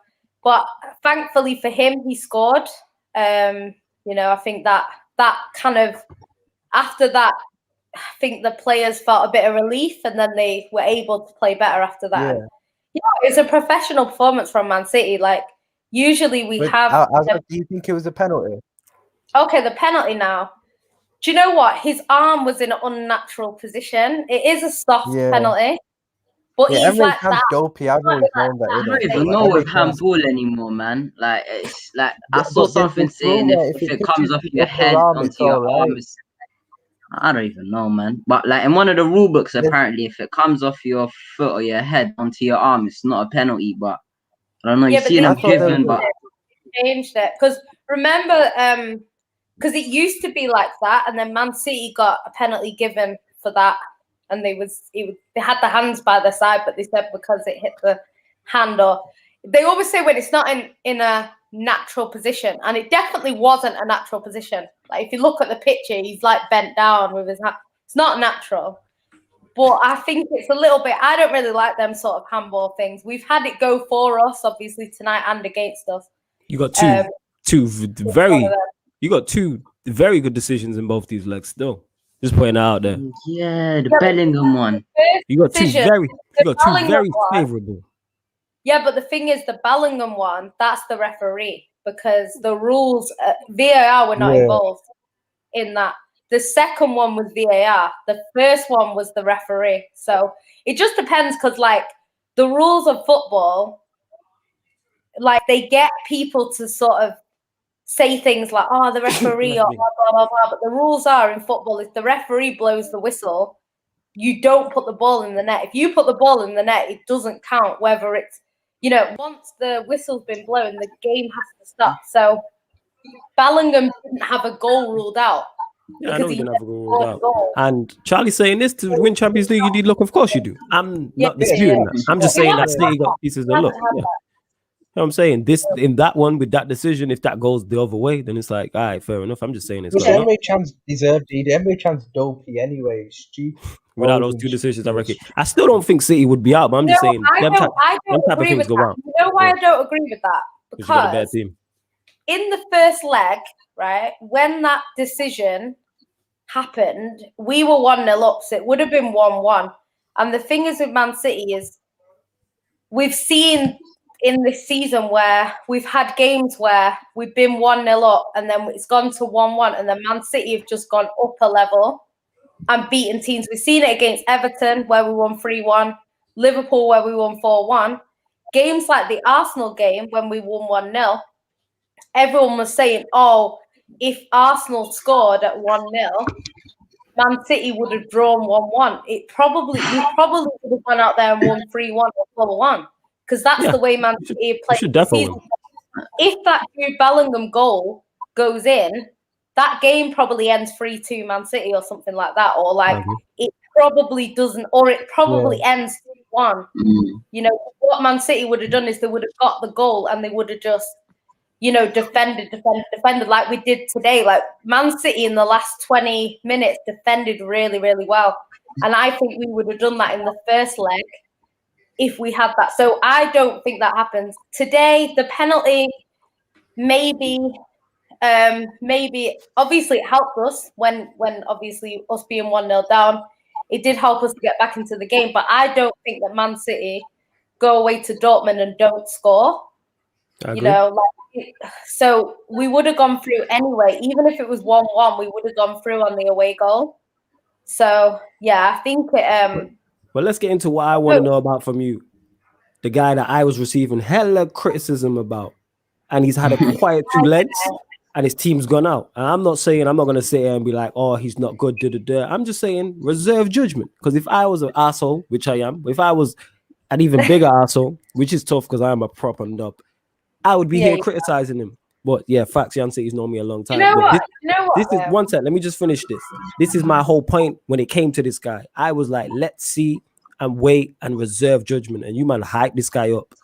But thankfully for him, he scored. I think that kind of after that, I think the players felt a bit of relief, and then they were able to play better after that. Yeah, it's a professional performance from Man City. Usually we have. Do you think it was a penalty? Okay, the penalty now. Do you know what? His arm was in an unnatural position. It is a soft penalty. But he's like that. Dopey. I've always known that. I don't even know with handball anymore, man. It's I saw something saying if it comes off your head onto your arm, I don't even know, man. But in one of the rule books, apparently, if it comes off your foot or your head onto your arm, it's not a penalty. But I don't know. You see them given, but changed it because remember, because it used to be like that, and then Man City got a penalty given for that. And they had the hands by their side, but they said because it hit the hand, or they always say when it's not in a natural position, and it definitely wasn't a natural position. If you look at the picture, he's bent down with his hand. It's not natural, but I think it's a little bit. I don't really like them sort of handball things. We've had it go for us, obviously tonight and against us. You got two very good decisions in both these legs still. Just putting it out there. Yeah, the Bellingham one. You got two very favourable. Yeah, but the thing is, the Bellingham one, that's the referee because the rules, VAR were not involved in that. The second one was VAR. The first one was the referee. So it just depends because, the rules of football, they get people to sort of say things like, "Oh, the referee," or blah blah blah blah. But the rules are in football: if the referee blows the whistle, you don't put the ball in the net. If you put the ball in the net, it doesn't count. Whether it's, once the whistle's been blown, the game has to stop. So Bellingham didn't have a goal ruled out. Yeah, I know he didn't have a goal ruled out. And Charlie's saying this to win Champions League, you need luck. Of course you do. I'm not disputing that. I'm just saying that City got pieces of luck. Yeah. You know what I'm saying? In that one, with that decision, if that goes the other way, then it's like, all right, fair enough. I'm just saying it's Emre Can's deserved it. Emre Can's dopey anyway. It's stupid. Without those two decisions, I reckon. I still don't think City would be out, but I'm just saying I don't agree with that. You know why I don't agree with that? Because you got a better team. In the first leg, right, when that decision happened, we were 1-0 up, so it would have been 1-1. And the thing is with Man City is we've seen in this season where we've had games where we've been 1-0 up and then it's gone to 1-1 and then Man City have just gone up a level and beaten teams. We've seen it against Everton where we won 3-1, Liverpool where we won 4-1. Games like the Arsenal game when we won 1-0, everyone was saying, oh, if Arsenal scored at 1-0, Man City would have drawn 1-1. We probably would have gone out there and won 3-1 or 4-1 because that's the way Man City have played the season. If that Jude Bellingham goal goes in, that game probably ends 3-2 Man City or something like that, or like it probably doesn't, or it probably ends 1. What Man City would have done is they would have got the goal and they would have just defended like we did today. Like Man City in the last 20 minutes defended really, really well. And I think we would have done that in the first leg if we had that. So I don't think that happens. Today, the penalty, maybe obviously it helped us when obviously us being 1-0 down, it did help us to get back into the game. But I don't think that Man City go away to Dortmund and don't score. So we would have gone through anyway. Even if it was 1-1, we would have gone through on the away goal. So yeah, I think it. But let's get into what I want to know about from you, the guy that I was receiving hella criticism about, and he's had a quiet 2 legs, and his team's gone out. And I'm not going to sit here and be like, oh, he's not good. I'm just saying reserve judgment. Because if I was an asshole, which I am, if I was an even bigger asshole, which is tough because I'm a prop and up, I would be here criticizing him. But yeah, facts, Jan City's known me a long time. This is one sec. Let me just finish this. This is my whole point when it came to this guy. I was like, let's see and wait and reserve judgment. And you man hype this guy up.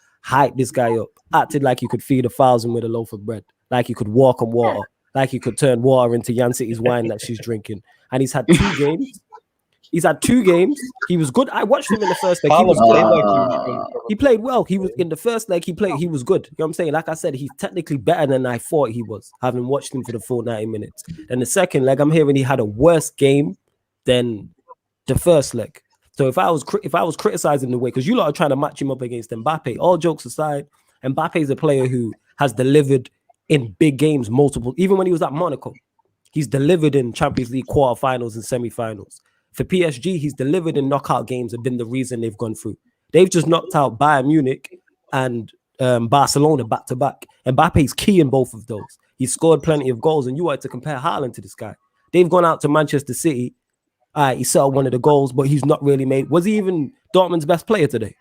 Acted like you could feed 1,000 with a loaf of bread. Like you could walk on water. Like you could turn water into Jan City's wine that she's drinking. And he's had 2 games. He was good. I watched him in the first leg. He played well. He was in the first leg. He was good. You know what I'm saying? Like I said, he's technically better than I thought he was, having watched him for the full 90 minutes. Then the second leg, I'm hearing he had a worse game than the first leg. So if I was criticizing the way, because you lot are trying to match him up against Mbappe, all jokes aside, Mbappe is a player who has delivered in big games, multiple. Even when he was at Monaco, he's delivered in Champions League quarterfinals and semifinals. For PSG, he's delivered in knockout games and been the reason they've gone through. They've just knocked out Bayern Munich and Barcelona back to back. Mbappe's key in both of those. He's scored plenty of goals, and you wanted to compare Haaland to this guy. They've gone out to Manchester City. He set up one of the goals, but he's not really made. Was he even Dortmund's best player today?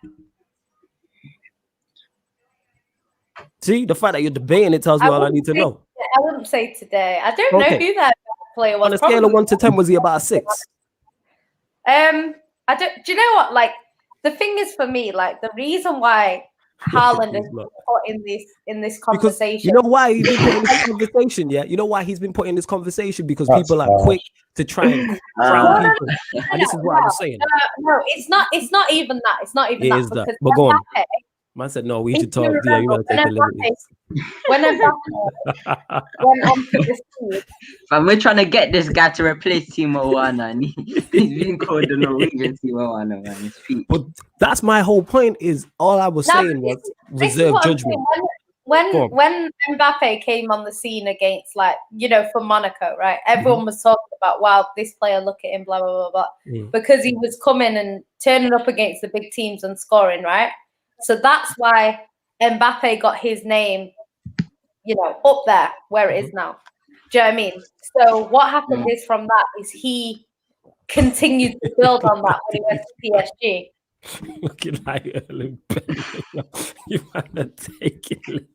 See, the fact that you're debating it tells me all I need to know. I wouldn't say today. I don't know who that player was. On a scale of 1 to 10, was he about a 6? I don't. Do you know what? Like the thing is for me, like the reason why Haaland is put in this conversation. Because you know why he's been put in this conversation? Yeah, you know why he's been put in this conversation because people are quick to try and crown people. And this is what I was saying. No, it's not. It's not even that. It's not even that. Because but go on. Man said no. We should talk. Yeah, you gotta take a liberty. When Mbappe went on to this team, but we're trying to get this guy to replace Timo Werner, and he's being called the Norwegian Timo Werner, man. But that's my whole point. Is all I was saying was reserve judgment. When Mbappe came on the scene against, for Monaco, right? Everyone was talking about, wow, this player, look at him, blah blah blah blah, because he was coming and turning up against the big teams and scoring, right? So that's why Mbappe got his name up there where it is now. Do you know what I mean? So what happened is from that is he continued to build on that when he went to PSG. Looking like Erling Bellerin. You want to take it.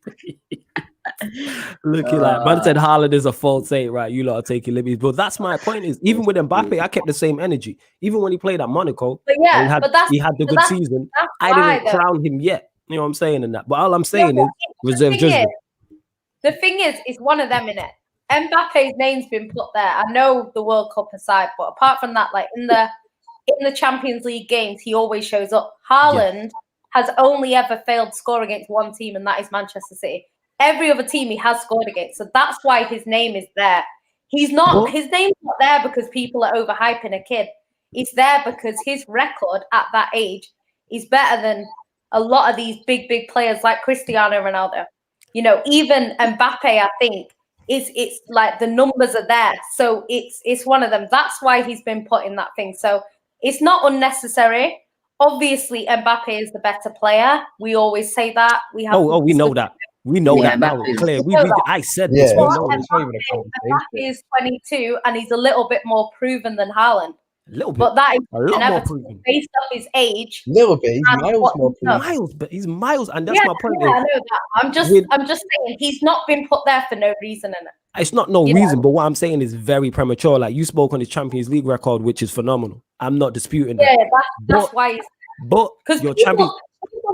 Looking like man said Haaland is a false eight, right? You lot are taking liberties. But that's my point is even with Mbappe, I kept the same energy. Even when he played at Monaco, But he had the good season. I didn't crown him yet. You know what I'm saying in that. But all I'm saying is reserve judgment. The thing is one of them in it. Mbappe's name's been put there. I know the World Cup aside, but apart from that, like in the Champions League games, he always shows up. Haaland has only ever failed to score against one team, and that is Manchester City. Every other team he has scored against, so that's why his name is there. His name's not there because people are overhyping a kid. It's there because his record at that age is better than a lot of these big players like Cristiano Ronaldo. Even Mbappe, I think, it's like the numbers are there. So it's one of them. That's why he's been put in that thing. So it's not unnecessary. Obviously, Mbappe is the better player. We always say that. We know that. We know that now. Clear. I said this. Mbappe is 22 and he's a little bit more proven than Haaland. A little bit. But that is a lot more proven. Based off his age. A little bit. He's miles more proven. He's miles, and that's my point. Yeah, I know that. I'm just saying he's not been put there for no reason. It's not no reason, but what I'm saying is very premature. Like you spoke on his Champions League record, which is phenomenal. I'm not disputing that. Yeah, that's why. But because people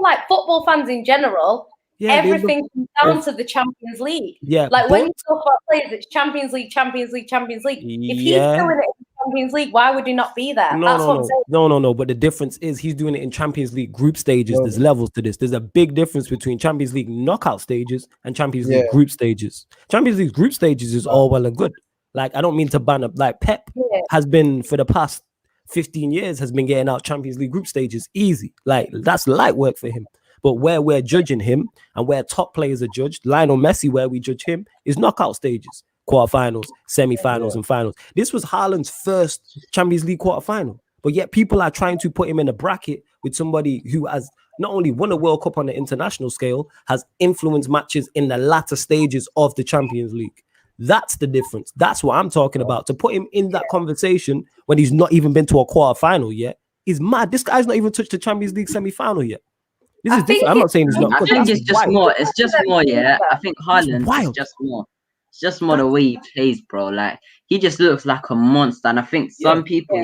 like football fans in general, everything comes down to the Champions League. Yeah, like when you talk about players, it's Champions League. If he's doing it in Champions League, why would he not be there? No. But the difference is he's doing it in Champions League group stages. There's levels to this. There's a big difference between Champions League knockout stages and Champions League group stages. Champions League group stages is all well and good. Like I don't mean to ban up. Like Pep has been for the past 15 years has been getting out Champions League group stages easy. Like that's light work for him. But where we're judging him and where top players are judged, Lionel Messi, where we judge him, is knockout stages, quarterfinals, semi-finals, and finals. This was Haaland's first Champions League quarterfinal. But yet people are trying to put him in a bracket with somebody who has not only won a World Cup on the international scale, has influenced matches in the latter stages of the Champions League. That's the difference. That's what I'm talking about. To put him in that conversation when he's not even been to a quarterfinal yet is mad. This guy's not even touched the Champions League semi-final yet. This is different. I'm not saying he's not good. I think it's just more. It's just more, yeah. I think Haaland is just more. It's just more the way he plays, bro. Like he just looks like a monster. And I think some people,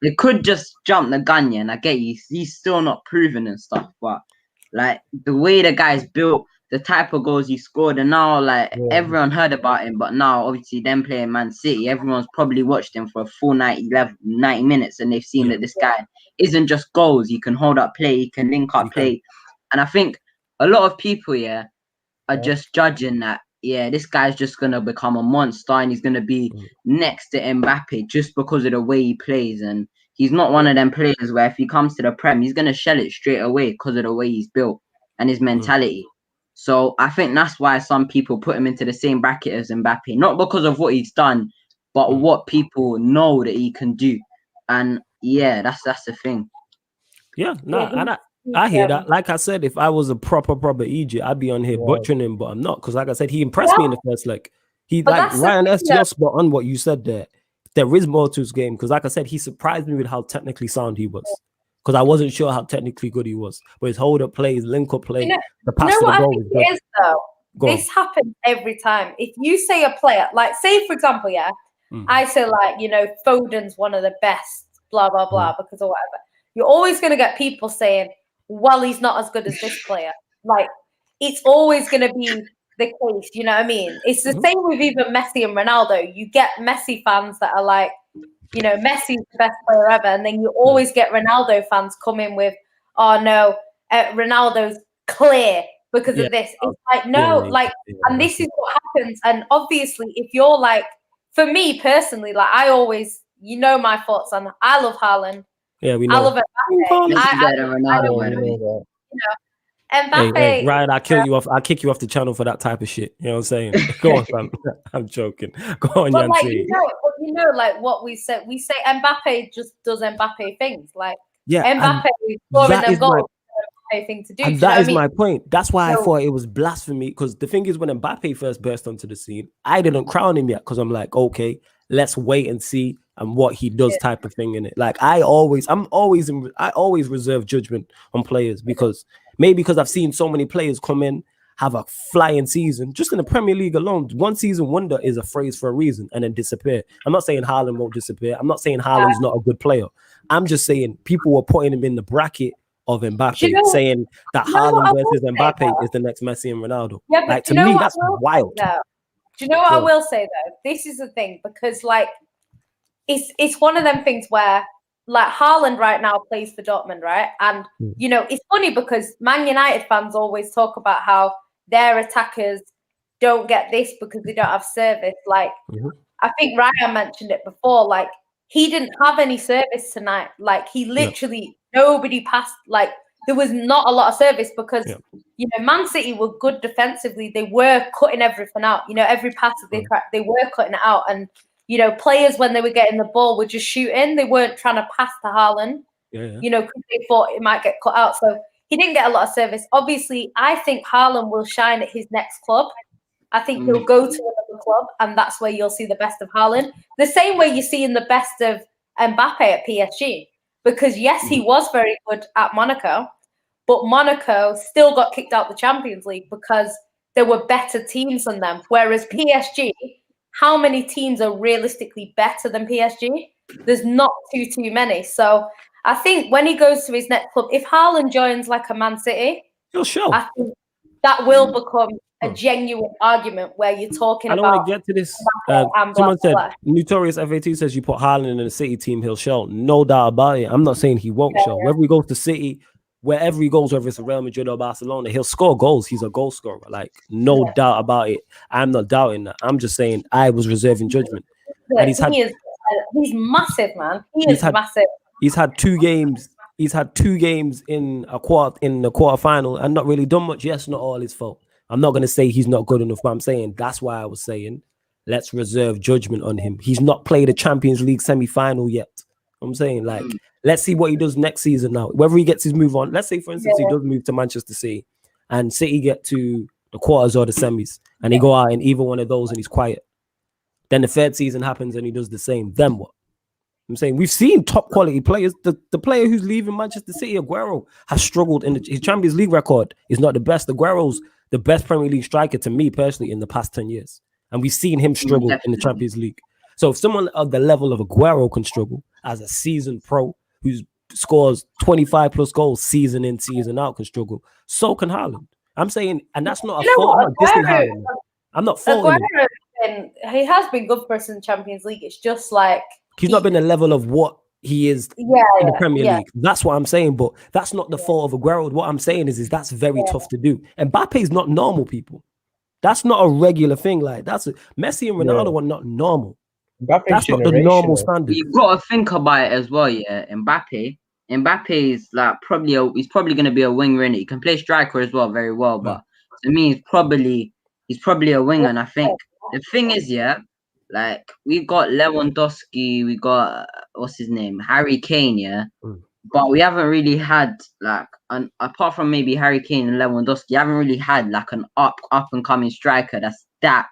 they could just jump the gun, and I get you. He's still not proven and stuff, but like the way the guy's built, the type of goals he scored, and now everyone heard about him, but now obviously them playing Man City, everyone's probably watched him for a full 90 minutes, and they've seen that this guy isn't just goals. He can hold up play, he can link up play. And I think a lot of people, are just judging that, this guy's just going to become a monster and he's going to be next to Mbappe just because of the way he plays. And he's not one of them players where if he comes to the Prem, he's going to shell it straight away because of the way he's built and his mentality. So I think that's why some people put him into the same bracket as Mbappe, not because of what he's done, but what people know that he can do. And that's the thing. I hear that. Like I said, if I was a proper Egypt, I'd be on here butchering him, but I'm not, because like I said, he impressed me in the first leg. Ryan S. Just spot on what you said there. There is more to his game, because like I said, he surprised me with how technically sound he was. Because I wasn't sure how technically good he was. But his hold-up play, his link-up play, the pass to the goal was good. Is, though? This happens every time. If you say a player, like say for example, I say like, Foden's one of the best, blah, blah, blah, because of whatever. You're always going to get people saying, well, he's not as good as this player. Like, it's always going to be the case, you know what I mean? It's the same with even Messi and Ronaldo. You get Messi fans that are like, Messi's the best player ever. And then you always get Ronaldo fans come in with, oh, no, Ronaldo's clear because of this. It's like, no, and this is what happens. And obviously, if you're like, for me personally, like I always, my thoughts on, I love Haaland. Yeah, we know. I love it. Mbappe. Hey, Ryan, I'll kill you off. I'll kick you off the channel for that type of shit. You know what I'm saying? Go on, fam. I'm joking. Go on, but Yancy. Like what we say Mbappe just does Mbappe things. Like Mbappe is scoring them goals. Mbappe thing to do. And that is my point. That's why I thought it was blasphemy. Because the thing is, when Mbappe first burst onto the scene, I didn't crown him yet because I'm like, okay, let's wait and see and what he does, type of thing in it. Like I always reserve judgment on players because I've seen so many players come in, have a flying season just in the Premier League alone. One season wonder is a phrase for a reason and then disappear. I'm not saying Haaland won't disappear. I'm not saying Haaland's not a good player. I'm just saying people were putting him in the bracket of Mbappe, saying that Haaland versus Mbappe is the next Messi and Ronaldo. Yeah, but like to me, that's wild. Do you know what I will say though? This is the thing, because like it's one of them things where like Haaland right now plays for Dortmund, right? And you know, it's funny because Man United fans always talk about how their attackers don't get this because they don't have service. Like I think Ryan mentioned it before, like he didn't have any service tonight. Like he literally nobody passed. Like there was not a lot of service because you know Man City were good defensively. They were cutting everything out. You know, every pass that they cracked, they were cutting it out. And you know, players when they were getting the ball were just shooting. They weren't trying to pass to Haaland. You know, because they thought it might get cut out. So he didn't get a lot of service. Obviously, I think Haaland will shine at his next club. I think he'll go to another club, and that's where you'll see the best of Haaland. The same way you're seeing the best of Mbappe at PSG. Because, yes, he was very good at Monaco, but Monaco still got kicked out the Champions League because there were better teams than them. Whereas PSG, how many teams are realistically better than PSG? There's not too many. So I think when he goes to his next club, if Haaland joins like a Man City, he'll show. I think that will become a genuine argument where you're talking about. I don't want to get to this. Someone said, Notorious FAT says you put Haaland in the City team, he'll show. No doubt about it. I'm not saying he won't show. Wherever he goes to City, wherever he goes, whether it's Real Madrid or Barcelona, he'll score goals. He's a goal scorer. Like, no doubt about it. I'm not doubting that. I'm just saying I was reserving judgment. And he's massive, man. He is massive. He's had 2 games. He's had 2 games in the quarterfinal and not really done much. Yes, not all his fault. I'm not going to say he's not good enough, but I'm saying that's why I was saying let's reserve judgment on him. He's not played a Champions League semi-final yet. I'm saying, like, let's see what he does next season now. Whether he gets his move on. Let's say, for instance, he does move to Manchester City and City get to the quarters or the semis and he go out in either one of those and he's quiet. Then the 3rd season happens and he does the same. Then what? I'm saying we've seen top quality players. The player who's leaving Manchester City, Aguero, has struggled in his Champions League record is not the best. Aguero's the best Premier League striker to me personally in the past 10 years. And we've seen him struggle in the Champions League. So if someone of the level of Aguero can struggle as a seasoned pro who scores 25 plus goals season in, season out can struggle, so can Haaland. I'm saying, and that's not a fault. I'm not dissing Haaland. I'm not faulting him. He has been good for us in the Champions League. It's just like he's not been the level of what he is in the Premier League. That's what I'm saying, but that's not the fault of Aguero. What I'm saying is that's very tough to do. And Mbappe is not normal, people. That's not a regular thing. Like Messi and Ronaldo are not normal. That's not the normal standard. You've got to think about it as well, yeah. Mbappe is like he's probably going to be a winger in it. He can play striker as well very well, but to me, he's probably a winger. And I think the thing is, like we got Lewandowski, we got what's his name, Harry Kane, but we haven't really had like apart from maybe Harry Kane and Lewandowski, you haven't really had like an up and coming striker that's that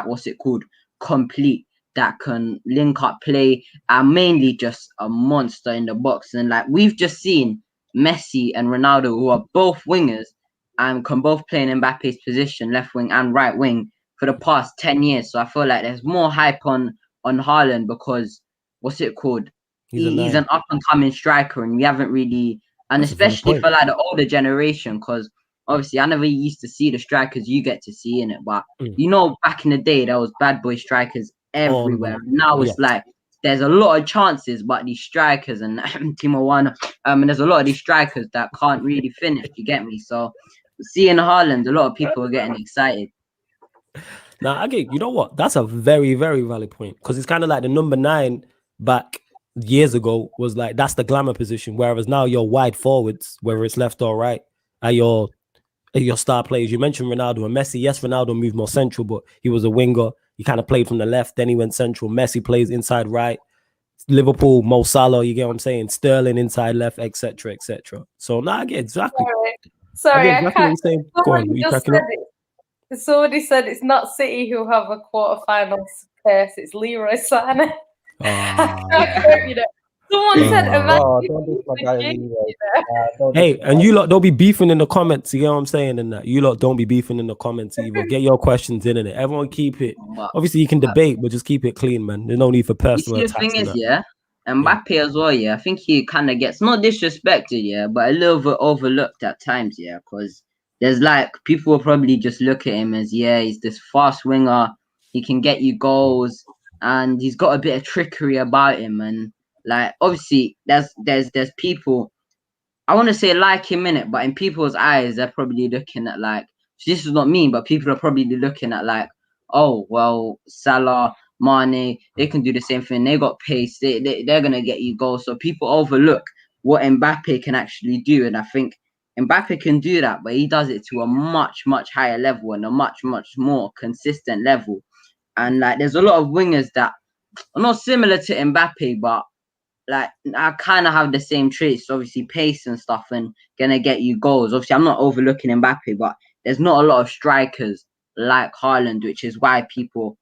what's it called, complete, that can link up play and mainly just a monster in the box. And like we've just seen Messi and Ronaldo, who are both wingers and can both play in Mbappe's position, left wing and right wing, for the past 10 years. So I feel like there's more hype on Haaland because what's it called? He's an up and coming striker, and we haven't really, and especially for like the older generation, because obviously I never used to see the strikers you get to see in it, but you know, back in the day there was bad boy strikers everywhere. Now it's like there's a lot of chances, but these strikers and Timo Werner, and there's a lot of these strikers that can't really finish. You get me? So seeing Haaland, a lot of people are getting excited. Now, again, you know what? That's a very, very valid point, because it's kind of like the number 9 back years ago was like that's the glamour position, whereas now your wide forwards, whether it's left or right, are your star players. You mentioned Ronaldo and Messi. Yes, Ronaldo moved more central, but he was a winger. He kind of played from the left, then he went central. Messi plays inside right. Liverpool, Mo Salah, you get what I'm saying? Sterling inside left, etc., etc. So now I get exactly. Sorry, I exactly what can't. you're saying. Go on, Somebody were you just cracking said up? it. Somebody said it's not City who have a quarterfinals curse, it's Leroy Sané. You know, someone said Oh, imagine don't do my the guy game, Leroy. you know. Don't do Hey, my and guy. you lot don't be beefing in the comments. You get what I'm saying? And that you lot don't be beefing in the comments either. Get your questions in it. Everyone keep it. But Obviously, you can debate, but just keep it clean, man. There's no need for you personal see, the attacks thing and is, that. yeah, Mbappe as well, yeah. I think he kind of gets not disrespected, yeah, but a little bit overlooked at times, yeah, because there's like people will probably just look at him as, yeah, he's this fast winger, he can get you goals, and he's got a bit of trickery about him, and like obviously there's people I want to say like him in it, but in people's eyes, they're probably looking at like this is not me, but people are probably looking at like, oh well, Salah, Mane, they can do the same thing. They got pace. They're gonna get you goals. So people overlook what Mbappe can actually do, and I think Mbappe can do that, but he does it to a much higher level and a much more consistent level. And like, there's a lot of wingers that are not similar to Mbappe, but like I kind of have the same traits, obviously pace and stuff, and gonna get you goals. Obviously, I'm not overlooking Mbappe, but there's not a lot of strikers like Haaland, which is why people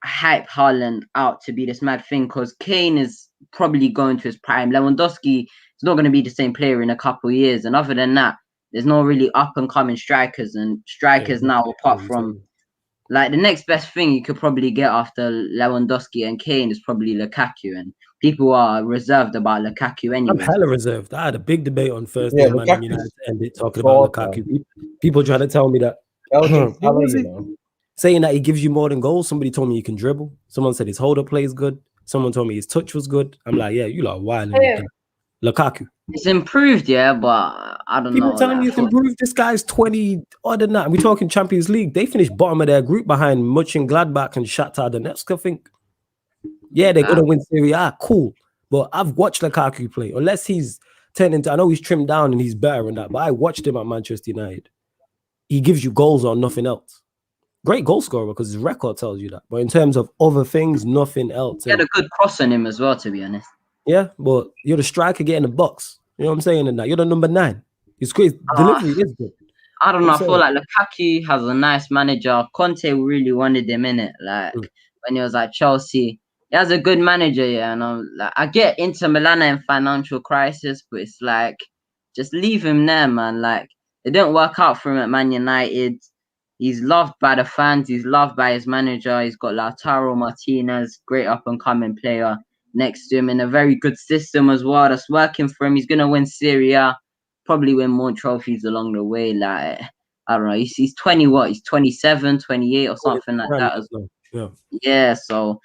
hype Haaland out to be this mad thing. Because Kane is probably going to his prime. Lewandowski is not going to be the same player in a couple of years, and other than that, there's no really up and coming strikers now apart from. Like the next best thing you could probably get after Lewandowski and Kane is probably Lukaku, and people are reserved about Lukaku I'm anyway. hella reserved. I had a big debate on Thursday, Yeah, man, and Lukaku's United ended talking fraud, about Lukaku. People trying to tell me that Belgian what was Salah, you it? know. Saying that he gives you more than goals. Somebody told me he can dribble. Someone said his hold-up play is good. Someone told me his touch was good. I'm like, yeah, you lot are wild. Lukaku. It's improved, yeah, but I don't People know. telling Like, me it's improved. This guy's 20 other than that. We're talking Champions League. They finished bottom of their group behind Mönchengladbach and Shakhtar Donetsk, I think. Yeah, they're gonna win Serie A. Cool. But I've watched Lukaku play. Unless he's turned into, I know he's trimmed down and he's better than that, but I watched him at Manchester United. He gives you goals on nothing else. Great goal scorer because his record tells you that. But in terms of other things, nothing else. he had a good cross on him as well, to be honest. Yeah, but you're the striker getting the box. You know what I'm saying? And that you're the number 9. His delivery is good. I don't know. I feel like Lukaku has a nice manager. Conte really wanted him in it. Like when he was at Chelsea, he has a good manager. Yeah, and like, I get Inter Milan in financial crisis, but it's like just leave him there, man. Like it didn't work out for him at Man United. He's loved by the fans. He's loved by his manager. He's got Lautaro Martinez, great up and coming player next to him in a very good system as well. That's working for him. He's gonna win Serie A. Probably win more trophies along the way. Like, I don't know. He's 20, what? He's 27, 28 or something like that as well. Yeah, so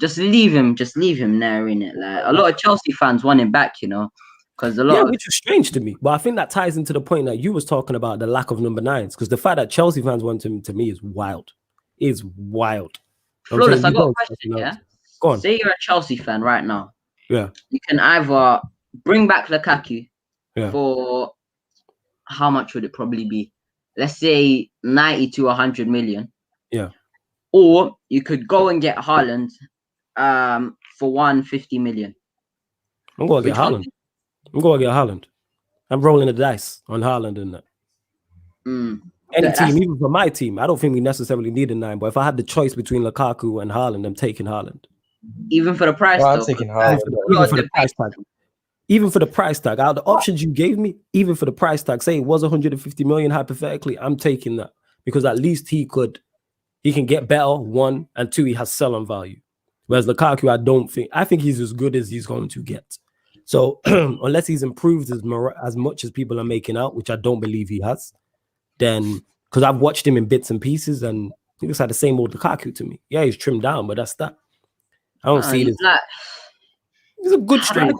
just leave him. Just leave him there, innit? Like, a lot of Chelsea fans want him back, you know? Because a lot which is strange to me. But I think that ties into the point that you was talking about, the lack of number 9s. Because the fact that Chelsea fans want him, to me, is wild. Is wild. Flawless, I got a question, yeah? Go on. Say you're a Chelsea fan right now. Yeah. You can either bring back Lukaku for how much would it probably be? Let's say 90 to 100 million. Yeah. Or you could go and get Haaland for 150 million. I'm going to get Haaland. I'm rolling the dice on Haaland and that. Any team, even for my team, I don't think we necessarily need a 9. But if I had the choice between Lukaku and Haaland, I'm taking Haaland. Even for the price, though. I'm taking Haaland. Even for the price tag. Even for the price tag, out of the options you gave me, even for the price tag, say it was 150 million hypothetically, I'm taking that because at least he can get better, 1, and 2, he has sell-on value. Whereas Lukaku, I think he's as good as he's going to get. So unless he's improved as much as people are making out, which I don't believe he has, then because I've watched him in bits and pieces and he looks like the same old Lukaku to me. Yeah, he's trimmed down, but that's that. I don't see this. He's a good striker.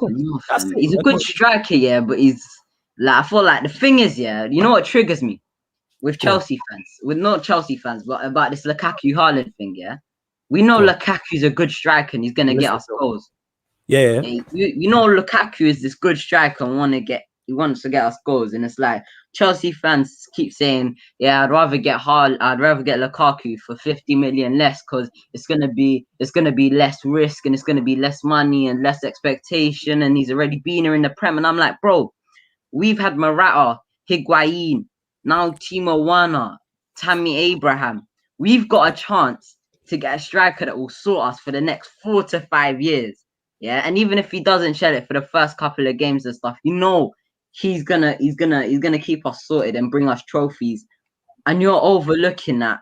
He's a good striker, yeah, but he's like, I feel like the thing is, yeah, you know what triggers me with Chelsea fans, with not Chelsea fans, but about this Lukaku Haaland thing, yeah. We know Lukaku's a good striker and he's gonna get us goals. Yeah. You know Lukaku is this good striker and want to get He wants to get us goals, and it's like Chelsea fans keep saying, "Yeah, I'd rather get Lukaku for 50 million less because it's gonna be less risk and it's gonna be less money and less expectation, and he's already been here in the Prem." And I'm like, bro, we've had Morata, Higuain, now Timo Werner, Tammy Abraham. We've got a chance to get a striker that will sort us for the next 4 to 5 years. Yeah, and even if he doesn't shell it for the first couple of games and stuff, he's gonna keep us sorted and bring us trophies. And you're overlooking that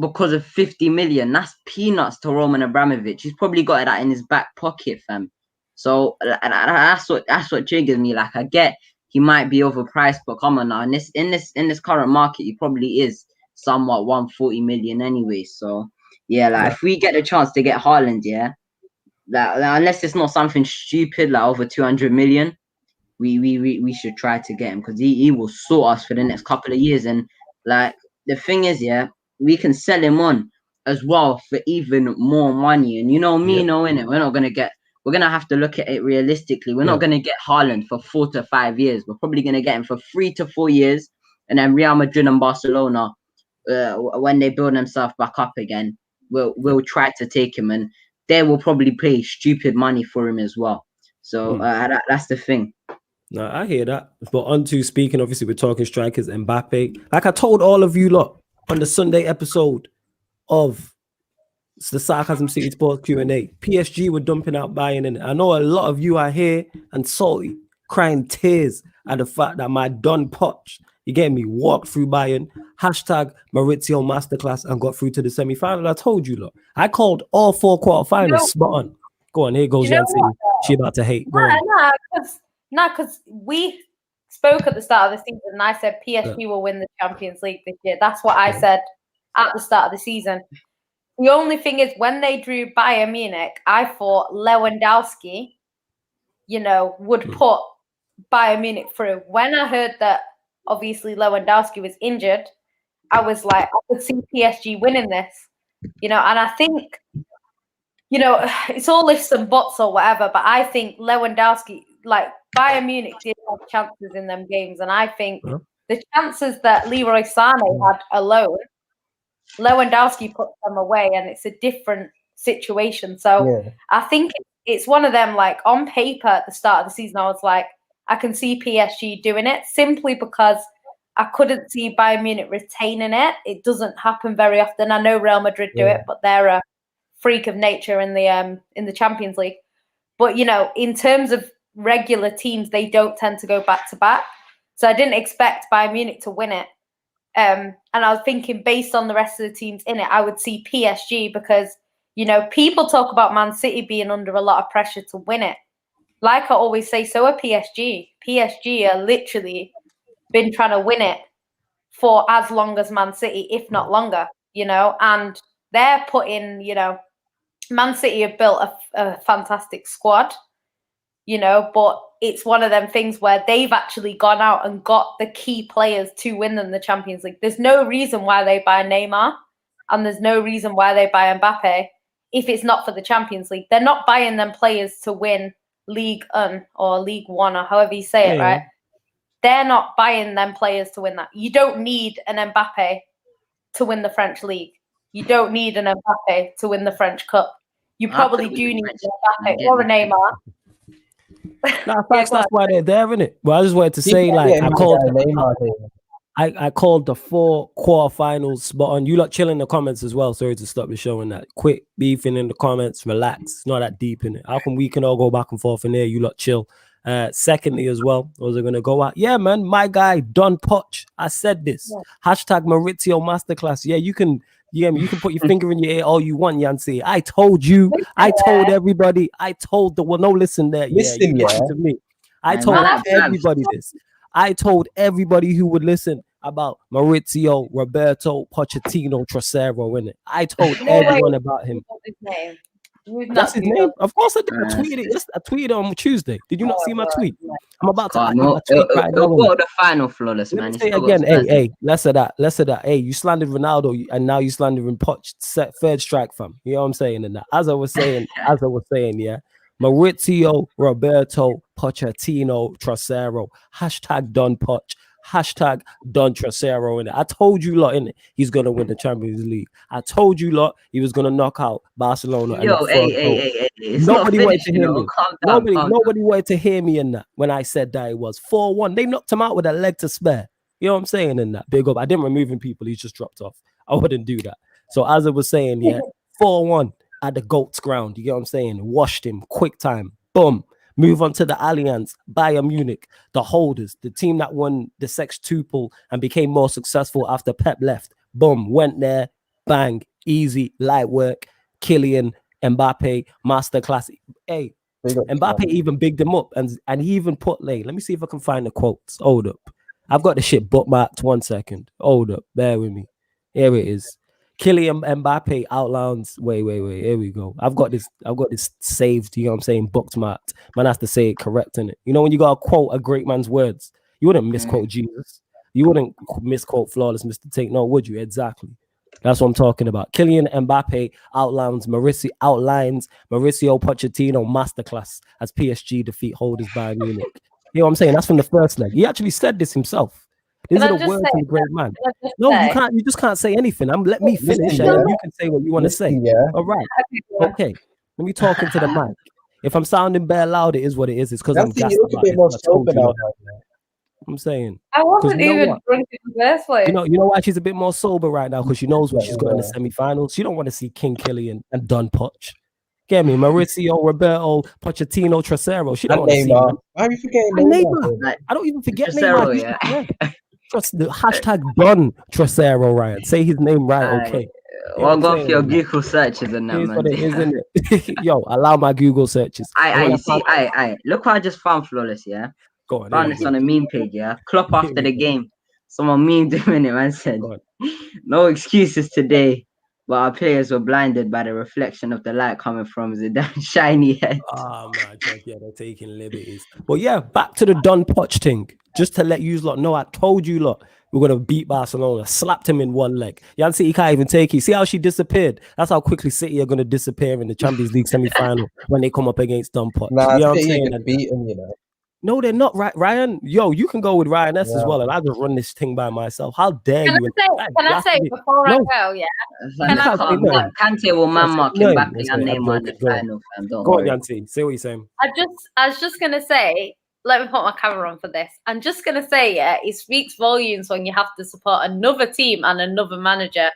because of 50 million. That's peanuts to Roman Abramovich. He's probably got that in his back pocket, fam. So that's what triggers me. Like, I get he might be overpriced, but come on now, in this current market, he probably is somewhat 140 million anyway. So yeah, like if we get a chance to get Haaland, yeah, that unless it's not something stupid like over 200 million, we should try to get him because he will sort us for the next couple of years. And like the thing is, yeah, we can sell him on as well for even more money. And knowing it, we're gonna have to look at it realistically. We're not gonna get Haaland for 4 to 5 years. We're probably gonna get him for 3 to 4 years, and then Real Madrid and Barcelona, when they build themselves back up again, will try to take him, and they will probably pay stupid money for him as well. So that's the thing. No, I hear that. But on to speaking, obviously, we're talking strikers, Mbappe. Like I told all of you lot on the Sunday episode of the Sarcasm City Sports Q&A, PSG were dumping out Bayern in it. I know a lot of you are here and salty, crying tears at the fact that my Don Poch, you get me, walked through Bayern, hashtag Maurizio Masterclass, and got through to the semi-final. I told you, lot. I called all 4 quarterfinals spot on. Go on, here goes Yancy. She about to hate. Because we spoke at the start of the season and I said PSG will win the Champions League this year. That's what I said at the start of the season. The only thing is when they drew Bayern Munich, I thought Lewandowski, would put Bayern Munich through. When I heard that obviously Lewandowski was injured, I was like, I could see PSG winning this, and I think, it's all ifs and buts or whatever, but I think Lewandowski, like Bayern Munich did have chances in them games, and I think the chances that Leroy Sané had alone, Lewandowski put them away, and it's a different situation. So I think it's one of them, like on paper at the start of the season, I was like, I can see PSG doing it simply because I couldn't see Bayern Munich retaining it. It doesn't happen very often. I know Real Madrid do it, but they're a freak of nature in the Champions League. But, in terms of regular teams, they don't tend to go back to back. So I didn't expect Bayern Munich to win it. And I was thinking based on the rest of the teams in it, I would see PSG because, people talk about Man City being under a lot of pressure to win it. Like I always say, so are PSG. PSG are literally been trying to win it for as long as Man City, if not longer, and they're putting, Man City have built a fantastic squad, but it's one of them things where they've actually gone out and got the key players to win them the Champions League. There's no reason why they buy Neymar and there's no reason why they buy Mbappe if it's not for the Champions League. They're not buying them players to win League 1 or League 1 or however you say it, right? They're not buying them players to win that. You don't need an Mbappe to win the French league. You don't need an Mbappe to win the French Cup. You probably do need an Mbappe or a Neymar. That's why they're there, isn't it? Well, I just wanted to say, I called the 4 quarterfinals spot on. You lot chill in the comments as well. Sorry to stop the show and that. Quick beefing in the comments. Relax. It's not that deep in it. How come we can all go back and forth in there? You lot chill. Secondly, as well, was it going to go out? Yeah, man, my guy Don Poch. I said this. Hashtag Maurizio Masterclass. Yeah, you can put your finger in your ear all you want, Yancy. I told you. I told everybody. I told listen there. Listen to me. I told everybody this. I told everybody who would listen about Maurizio Roberto Pochettino Trocero in it. I told everyone about him. That's his name. Of course I did. I tweeted on Tuesday. Did you not see my tweet? I'm about to tweet right now. Go the final, flawless, man. Say again, hey, less of that. Hey, you slandered Ronaldo and now you slandering Poch, third strike fam. You know what I'm saying? And that, as I was saying, yeah. Maurizio Roberto Pochettino Trasero. Hashtag done Poch. Hashtag done Trasero in it. I told you lot in it. He's gonna win the Champions League. I told you lot he was gonna knock out Barcelona. Yo, and hey. It's nobody not wanted finished, to hear me. Calm down. Nobody wanted to hear me in that when I said that it was 4-1. They knocked him out with a leg to spare. You know what I'm saying in that? Big up. I didn't remove him, people. He's just dropped off. I wouldn't do that. So as I was saying, 4-1 at the GOAT's ground. You get what I'm saying? Washed him, quick time. Boom. Move on to the Allianz, Bayern Munich, the holders, the team that won the sextuple and became more successful after Pep left. Boom. Went there. Bang. Easy. Light work. Kylian Mbappe, masterclass. Hey, Mbappe even bigged him up and he even put let me see if I can find the quotes. Hold up. I've got the shit bookmarked. 1 second. Hold up. Bear with me. Here it is. Kylian Mbappe outlines. Wait. Here we go. I've got this saved. You know what I'm saying? Bookmarked. Man has to say it correct in it. You know when you gotta quote a great man's words, you wouldn't misquote Jesus. You wouldn't misquote flawless Mr. Take. No, would you? Exactly. That's what I'm talking about. Kylian Mbappe outlines Mauricio Pochettino masterclass as PSG defeat holders Bayern Munich. You know what I'm saying? That's from the first leg. He actually said this himself. These are the words of the great man. No, you can't. You just can't say anything. Let me finish, and then you can say what you want to say. Yeah. All right. Okay. Let me talk into the mic. If I'm sounding bare loud, it is what it is. It's because I'm gassed about it. I'm saying. I wasn't even drunk in the first place. You know why she's a bit more sober right now? Because she knows what she's got in the semi-finals. She don't want to see King Kylian and Don Poch. Get me? Mauricio Roberto Pochettino Trasero. She don't want to see him. Why are you forgetting Neymar? I don't even forget Neymar. Yeah. Trust the hashtag Don Trasero, Ryan. Say his name right, okay. Well, go for your Google searches and that, man. What it is, isn't it? Yo, allow my Google searches. Look what I just found, flawless, yeah? Go on. Found this on a meme page, yeah? Klopp after the game. Someone memed him in it, man, said, no excuses today, but our players were blinded by the reflection of the light coming from Zidane's shiny head. Oh, my God, yeah, they're taking liberties. But yeah, back to the Don Poch thing. Just to let you lot know, I told you lot we're going to beat Barcelona. Slapped him in one leg. Jan City can't even take it. See how she disappeared? That's how quickly City are going to disappear in the Champions League semi-final when they come up against Don Poch. Nah, you know what I'm saying? Beat him, you know. No, they're not, right, Ryan. Yo, you can go with Ryan S as well, and I'll just run this thing by myself. How dare you? Can I say before I go, yeah? Kante will man mark Mbappe and Neymar in the final. Go on, Yanti. Say what you're saying. I was just gonna say, let me put my camera on for this. I'm just gonna say, yeah, it speaks volumes when you have to support another team and another manager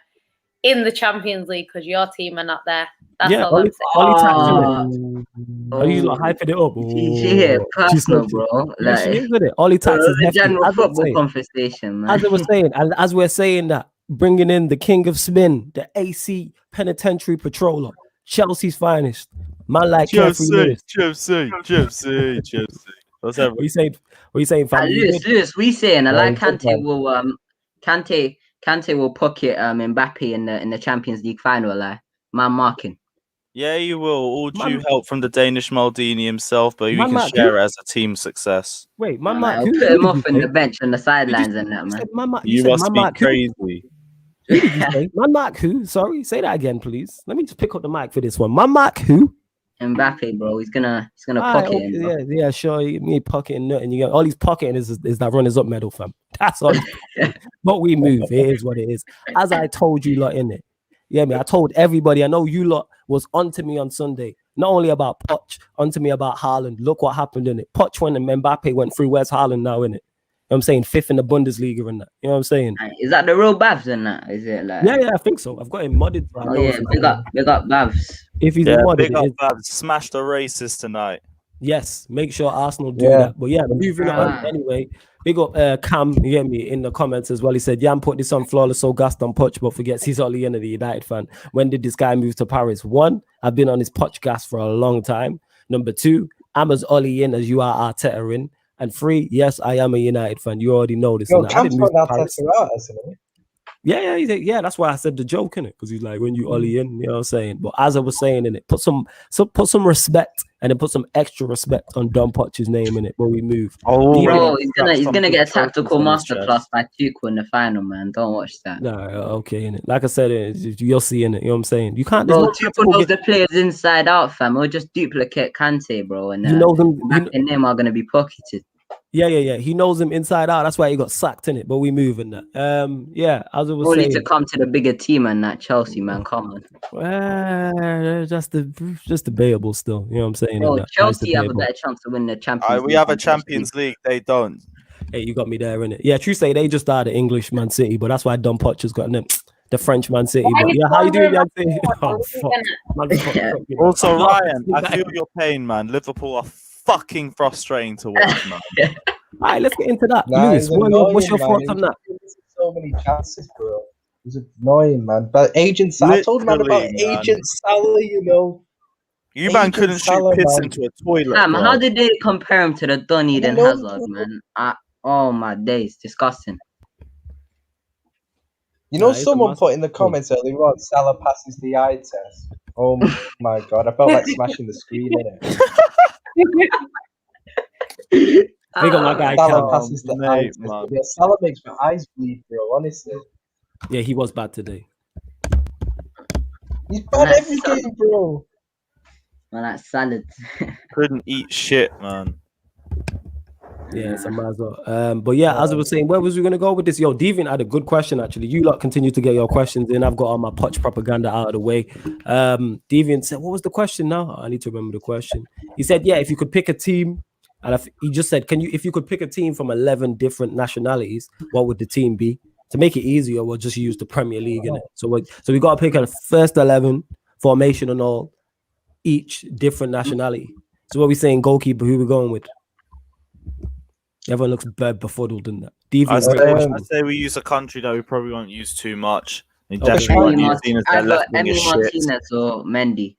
in the Champions League because your team are not there. That's all I'm saying. Are you like hyping it up? She personal, bro. Like, she is with it. Ollie Tax is hefty. General football conversation, man. As I was saying, and as we're saying that, bringing in the king of spin, the AC penitentiary patroller, Chelsea's finest, man like Chelsea. What's that? What you saying, family? Lewis, we saying I like Kante will Kante will pocket Mbappe in the Champions League final, like man marking. Yeah, you will. All due help from the Danish Maldini himself, but we can share it as a team success. Wait, man, I'll put him off in the bench on the sidelines and that, man. You must be crazy. Who did you say? Man mark who? Sorry, say that again, please. Let me just pick up the mic for this one. Man mark who? Mbappe, bro. He's gonna pocket him. Bro. Yeah, sure. Me pocketing nothing. You got all he's pocketing is that runners-up medal, fam. That's all. But we move. It is what it is. As I told you lot in it. Yeah, I told everybody. I know you lot was onto me on Sunday. Not only about Poch, onto me about Haaland. Look what happened in it. Poch went and Mbappe went through. Where's Haaland now in it? You know what I'm saying? 5th in the Bundesliga and that. You know what I'm saying? Is that the real Babs in that? Is it like? Yeah, I think so. I've got him modded. Oh yeah, we got Babs. If he's modded, big up Babs. Smash the racists tonight. Yes, make sure Arsenal do that. But yeah, moving on anyway. Big up Cam, you get me, in the comments as well. He said, Jan put this on flawless, so gassed on Poch, but forgets he's only in the United fan. When did this guy move to Paris? 1, I've been on his Poch gas for a long time. Number 2, I'm as Ollie in as you are Arteta in. And 3, yes, I am a United fan. You already know this. Cam's got Arteta out, isn't it? Yeah, that's why I said the joke in it, because he's like, when you Ollie in, you know what I'm saying. But as I was saying in it, put some respect and then put some extra respect on Don Poch's name in it when we move. Oh, Bro, he's gonna get a tactical masterclass by Tuchel in the final, man. Don't watch that. Nah, okay, innit. Like I said, you're seeing it. You know what I'm saying? You can't. Bro, Tuchel knows the players inside out, fam. He'll just duplicate Kante, bro, and he knows them. back in them are gonna be pocketed. Yeah. He knows him inside out. That's why he got sacked in it. But we move in that. Yeah, as I was Only saying, to come to the bigger team and that Chelsea, man. Come on. just debatable still. You know what I'm saying? Bro, Chelsea have a better chance to win the Champions League. We have a Champions League. They don't. Hey, you got me there, innit? Yeah, true say they just are the English Man City, but that's why Don Poch has got them. The French Man City. But yeah, how you doing, Man City? Oh, fuck. Also, Ryan, I feel your pain, man. Liverpool are fucking frustrating to watch, man. All right, let's get into that. Lewis, what's your thoughts on that? So many chances, bro. It was annoying, man. But Agent Salah, I told man about Agent Salah, you know. You man couldn't shoot piss into a toilet. How did they compare him to the Dunedin Hazard, man? Oh my days, disgusting. You know, someone put in the comments earlier on, Salah passes the eye test. Oh my god, I felt like smashing the screen in it. Big on my guy, Salah passes the eye test. Yeah, Salah makes my eyes bleed, bro, honestly. Yeah, he was bad today. He's bad every game, bro. Man, that salad. Couldn't eat shit, man. Yeah, it's a might as well. But yeah, as I was saying, where was we gonna go with this? Yo, Deviant had a good question actually. You lot continue to get your questions in. I've got all my Poch propaganda out of the way. Deviant said, "What was the question now?" I need to remember the question. He said, "Yeah, if you could pick a team," and he just said, if you could pick a team from 11 different nationalities, what would the team be? To make it easier, we'll just use the Premier League in it. So we got to pick a first 11 formation and all, each different nationality. So what we saying, goalkeeper? Who we going with? Everyone looks befuddled in that. I say we use a country that we probably won't use too much. Definitely Martinez or Mendy.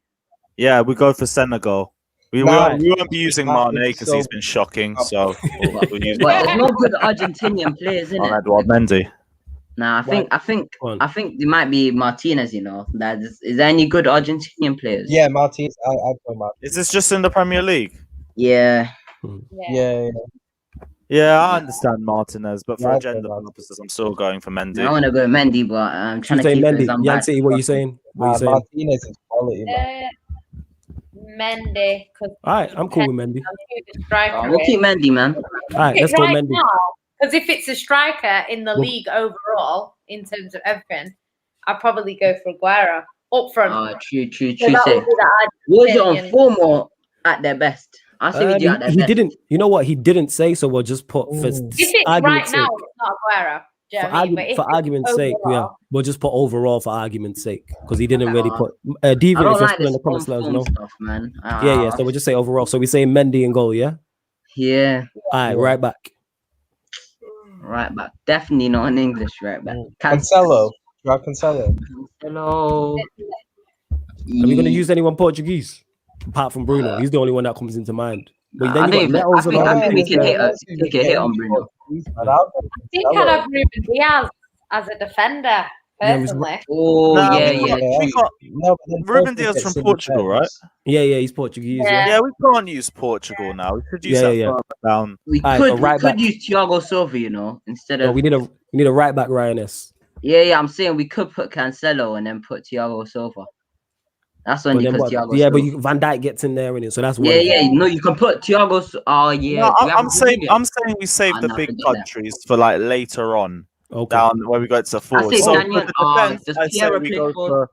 Yeah, we go for Senegal. We won't be using Mane because he's been shocking. So we'll use. But there's no good Argentinian players in it. Edouard Mendy. Nah, I think there might be Martinez. You know, is there any good Argentinian players? Yeah, Martinez. I go Martinez. Is this just in the Premier League? Yeah. Yeah, I understand Martinez, but for agenda purposes, I'm still going for Mendy. I want to go Mendy, but I'm trying to keep Mendy. Yancy, what are you saying? Martinez is quality. Mendy. All right, I'm cool with Mendy. We'll keep Mendy, man. All right, let's go Mendy. Because if it's a striker in the league overall, in terms of everything, I'd probably go for Aguero up front. Oh, true. Was it on form or at their best? I say we do at their best. Didn't. You know what? He didn't say, so we'll just put for if it's right now, it's not Aguero. For argument's sake, we'll just put overall for argument's sake because he didn't really put. Deviant, if you're still in the comments, let us know. Man. Yeah. So we'll just say overall. So we say Mendy and goal, yeah. Yeah. All right, right back. Right back. Definitely not an English right back. Cancelo. Are we going to use anyone Portuguese apart from Bruno? He's the only one that comes into mind. But I think we can take a hit on Bruno. I think I'd have Ruben Diaz as a defender, personally. Ruben Diaz from Portugal, right? Yeah, he's Portuguese. Yeah, we can't use Portugal now. We could use that down. We could use Thiago Silva, you know, instead of. We need a right back, Ryan S. Yeah, I'm saying we could put Cancelo and then put Thiago Silva. That's only because Thiago. Yeah, but Van Dijk gets in there, innit? So that's one. No, you can put Thiago. Oh yeah. No, I'm saying we save the big countries for like later on. Okay. Down where we go to forward. So for the defense, I say we go for,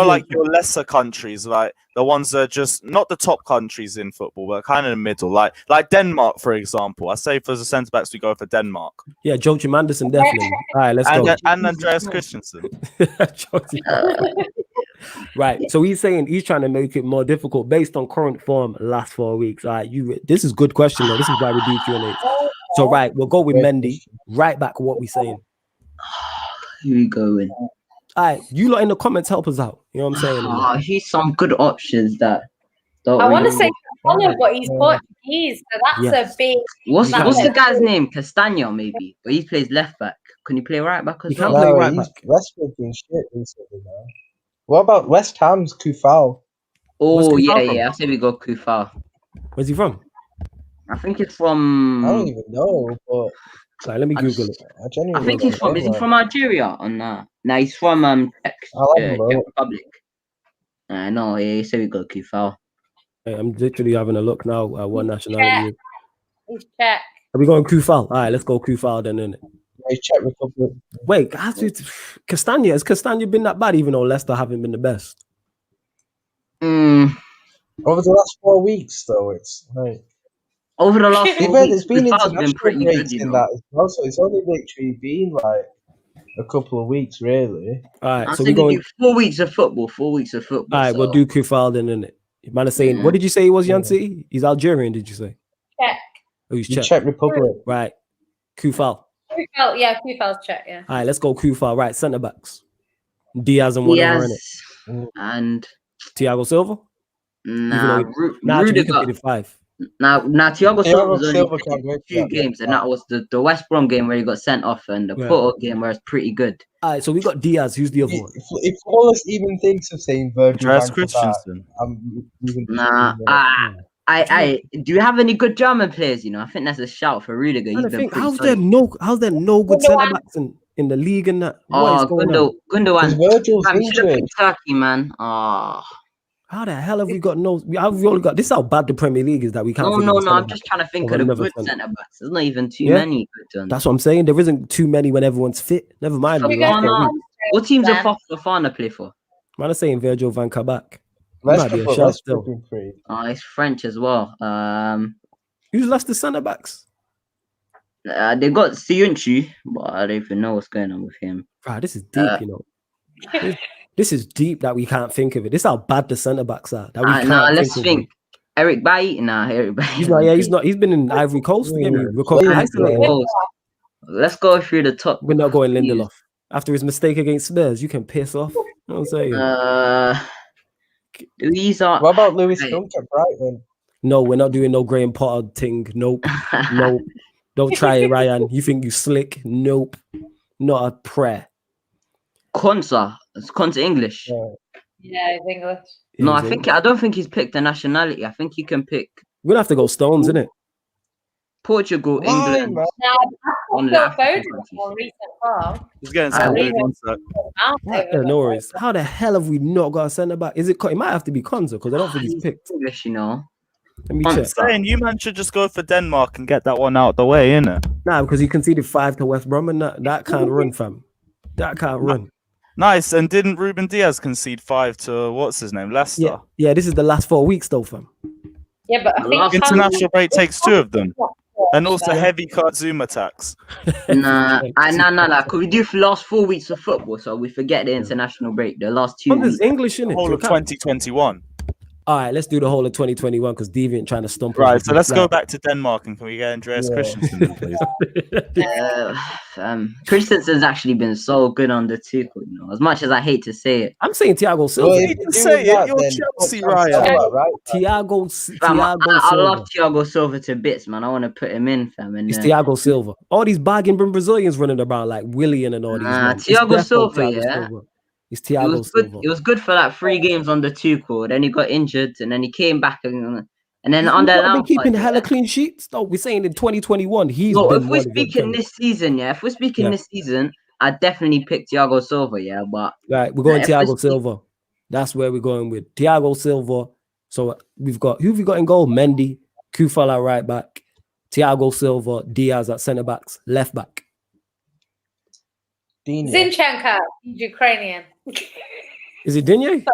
like your lesser countries, like the ones that are just not the top countries in football, but kind of in the middle, like Denmark, for example. I say for the centre backs, we go for Denmark. Yeah, Joachim Andersen, definitely. All right, let's go. And Andreas Christensen. Right, so he's trying to make it more difficult based on current form last 4 weeks. All right, this is a good question though. This is why we do Q&A. So right, we'll go with Mendy. Right back, what we saying? Who we going? All right, you lot in the comments help us out. You know what I'm saying? He's some good options that. I want to say Holland, but he's Portuguese, so that's a big. What's the guy's name? Castagno, maybe, but he plays left back. Can he play right back as well? He can't play right back. Westwood been shit recently, man. What about West Ham's Kufal? Oh yeah, Kufal from? yeah. I say we go Kufal. Where's he from? I think it's from. I don't even know, but Like, let me I Google just- it. I genuinely I think he's don't from. Is he know. from Algeria or nah? Nah, he's from Czech, I'll have a Czech look. Republic. I know. Yeah, so we go Kufal. Hey, I'm literally having a look now at what nationality. Is. He's Czech. Are we going Kufal? All right, let's go Kufal then. Innit? Czech Republic. Wait, Castagna, has Castagna been that bad? Even though Leicester haven't been the best. Over the last 4 weeks, though, it's like Over the last 4 weeks, there's been Kufal's international pretty breaks good, you in know. that as well, so it's only literally been like a couple of weeks, really. All right, I so said we're we going. do 4 weeks of football. 4 weeks of football. All right, so. we'll do Kufal then, innit? Man is saying, Yeah. what did you say he was, Yeah. Yancy? He's Algerian, did you say? Czech. Oh, he's The Czech. Czech Republic. Right. Kufal. Kufal, yeah, Kufal's Czech, yeah. All right, let's go Kufal. Right, centre backs. Diaz and whatever in it. Diaz and Thiago Silva. nah, Nah, we Rudiger. conceded 5. Now Thiago Silva was only Silva played can't go for two that, games, yeah. and that was the West Brom game where he got sent off, and the Yeah. Porto game where it's pretty good. All right, so we got Diaz. Who's the other one? If Wallace even thinks of saying Virgil Andreas van der Vaart, Christensen. I'm even Nah, I do you have any good German players? You know, I think that's a shout for Rudiger. He's I been think pretty how's solid. there no good centre backs in the league and that? What is going on? Because Gundogan. Virgil's Man, you should have injured. picked Turkey, man. Oh. How the hell have we got no? Have we only got this? Is how bad the Premier League is that we can't. No. figure I'm just trying to think Over of the another good centre. centre backs. There's not even too Yeah. many good ones. That's what I'm saying. There isn't too many when everyone's fit. Never mind. So we the go last to 4 weeks. What teams then. are Fofana play for? Man, I'm saying Virgil van Kabak. He might be a shout still. been free. Oh, he's French as well. Who's Leicester centre backs? They got Siunchu, but I don't even know what's going on with him. Right, this is deep, you know. This is deep that we can't think of it. This is how bad the centre backs are. That we can't Nah, let's of think. it. Eric Bailly? Nah, Eric Bailly. He's not. Yeah, he's not. He's been in Ivory Coast. Yeah, We're called yeah. isolated. Oh, let's go through the top. We're not going Lindelof after his mistake against Spurs. You can piss off. You know what I'm saying? These are. What about Lewis Dunk at Brighton? No, we're not doing no Graham Potter thing. Nope. Nope. Don't try it, Ryan. You think you slick? Nope. Not a prayer. Konsa. It's Konsa English. Yeah, he's English. No, I don't think he's picked a nationality. I think you can pick We're gonna have to go Stones, innit? Portugal, Why, England. man? Now, On I the feel African Foden countries. more recent form. He's getting I some believe good it. insight. Yeah, no worries. How the hell have we not got a centre back? Is it? It might have to be Konza because I don't think he's picked. English, you know. Let me I'm check. Saying you man should just go for Denmark and get that one out the way, innit? Nah, because he conceded 5 to West Brom and that can't run, fam. That can't run. Nice. And didn't Ruben Diaz concede 5 to what's his name, Leicester? Yeah, yeah. This is the last 4 weeks, though, fam. Yeah, but I think International break takes 2 of them, and also heavy card Zoom attacks. Nah. Could we do for last 4 weeks of football so we forget the international break? The last 2 Konza's weeks. English, innit? Whole of 2021. All right, let's do the whole of 2021 because Deviant trying to stump us Right, with so this let's go flag. back to Denmark and can we get Andreas Yeah. Christensen, in, please? Christensen's actually been so good on the Tuchel, you know. As much as I hate to say it, I'm saying Thiago Silva. Well, You if can you say do it, that, you're then Chelsea, put Ryan. Cancelo, right? Thiago fam, I Silva. love Thiago Silva to bits, man. I want to put him in, fam. And, It's Thiago Silva. All these bargain bin Brazilians running around like Willian and all these. Man. It's Thiago defo Silva, Thiago yeah. Silva. It's It Thiago was good. Silva. It was good for like 3 games on the Tuchel. Then he got injured, and then he came back, and then He's on the not been Lampard, keeping yeah. hella clean sheets. No, we're saying in 2021 he's No, been if we're one of the speaking best. this season, yeah. If we're speaking Yeah. this season, I definitely pick Thiago Silva, yeah. But Right, we're going if we're Thiago Silva. That's where we're going with Thiago Silva. So we've got who have we got in goal? Mendy, Kufal at right back, Thiago Silva, Diaz at centre backs, left back. Digne. Zinchenko, he's Ukrainian. Is it Digne?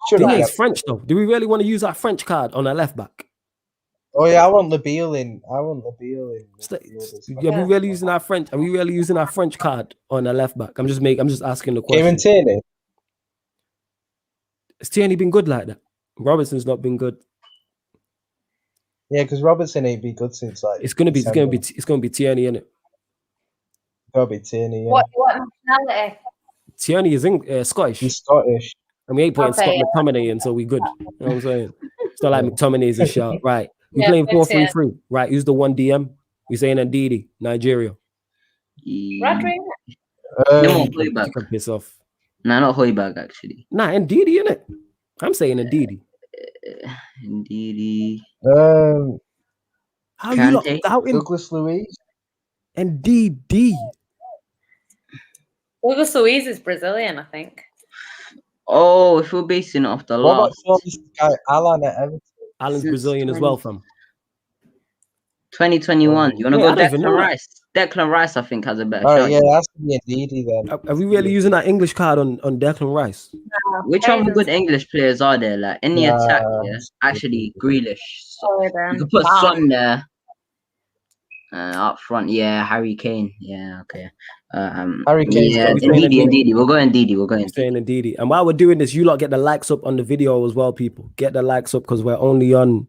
Should have Digne is kept- French though. Do we really want to use our French card on our left back? Oh yeah, I want Labille in. Yeah, we really using our French? Are we really using our French card on our left back? I'm just asking the Kieran question. Tierney. Has Tierney been good like that? Robertson's not been good. Yeah, because Robertson ain't been good since like. It's gonna be December. Tierney, innit? Gotta be Tierney. Yeah. What nationality? Tierney is Scottish. He's Scottish. And we ain't putting Okay, Scott yeah. McTominay in, so we good. You know what I'm saying? It's not like McTominay is a shout. Right. We're Yeah, playing that's it. 4-3-3. Right. Who's the one DM? We saying Ndidi, Nigeria. Rodri? No, You Højbjerg. can piss off. Nah, not Højbjerg actually. Nah, Ndidi, innit? I'm saying Ndidi. Indeed. How you lot Kante? doubting Douglas Luiz. NDD? Douglas Luiz is Brazilian, I think. Oh, if we're basing it off the What about last for this guy Alan at Everton? Alan's Since Brazilian as well, fam. 2021. You want to Yeah, I go don't even know Declan that. Rice? Declan Rice, I think, has a better All shot. right, yeah, it has to be Ndidi then. Are we really using that English card on Declan Rice? Which other good English players are there? Like any attack, yeah? Actually, Grealish. You could put Son there. Up front, yeah, Harry Kane. Yeah, okay. Harry Kane's yeah, got Ndidi. We'll go Ndidi. We'll go Ndidi. Saying Ndidi. And while we're doing this, you lot get the likes up on the video as well, people. Get the likes up because we're only on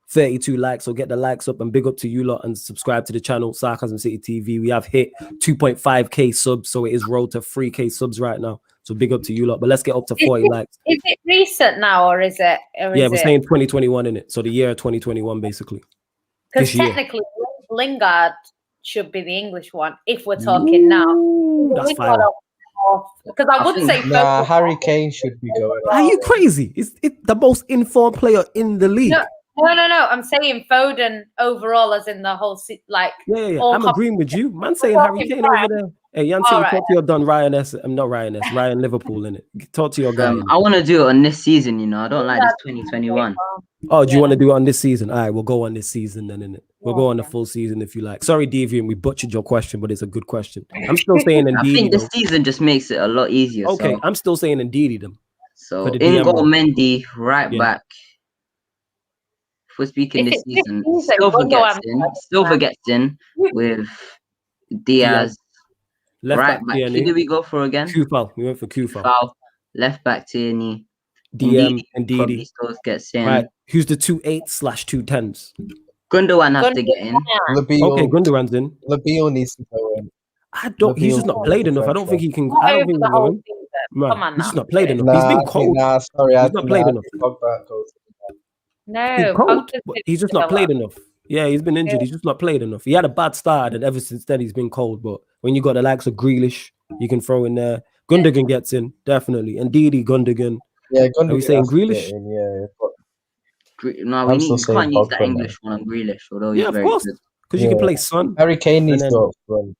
32 likes. So get the likes up and big up to you lot and subscribe to the channel, Sarcasm City TV. We have hit 2.5k subs, so it is road to 3k subs right now. So big up to you lot. But let's get up to 40 likes. Is it recent now, or is it? Yeah, we're saying 2021 in it. So the year 2021, basically. Because technically, Lingard should be the English one if we're talking now. That's fine. Because I would say Harry Kane should be going. Are you crazy? It's the most informed player in the league. No. I'm saying Foden overall, as in the whole Yeah. I'm agreeing with you. Man saying Harry Kane over there. Hey, Jan, talk to your done Ryan S. I'm not Ryan S. Ryan Liverpool in it. Talk to your guy. I want to do it on this season. You know, I don't like this 2021. Oh, do you want to do it on this season? All right, we'll go on this season then, innit? We'll go on the full season if you like. Sorry, Deviant, we butchered your question, but it's a good question. I'm still saying Ndidi. I think this season just makes it a lot easier. Okay, so. I'm still saying Ndidi them. So in goal, Mendy, right back. If we're speaking this season, Silva gets in with Diaz. Left right back, back. Who did we go for again? Kufal. We went for Kufal. Left back, Tierney. DM and Ndidi still gets in. Right. Who's the 2/8/2 10s? Gundogan has to get in. Okay, Gundogan's in. Labille needs to go in. He's just not played enough. I don't think he can. I don't think he's going. Come on, he's just not played enough. He's been cold. Sorry, he's not played enough. No, he's cold, but he's just not played enough. Yeah, he's been injured. He's just not played enough. He had a bad start, and ever since then he's been cold. But when you got the likes of Grealish, you can throw in there. Gundogan gets in definitely, and Ndidi, Gundogan. Yeah, Gundogan. Are we saying Grealish? No, we can't use that English one on Grealish, although he's very good. Because you can play Son. Harry Kane needs to go up front.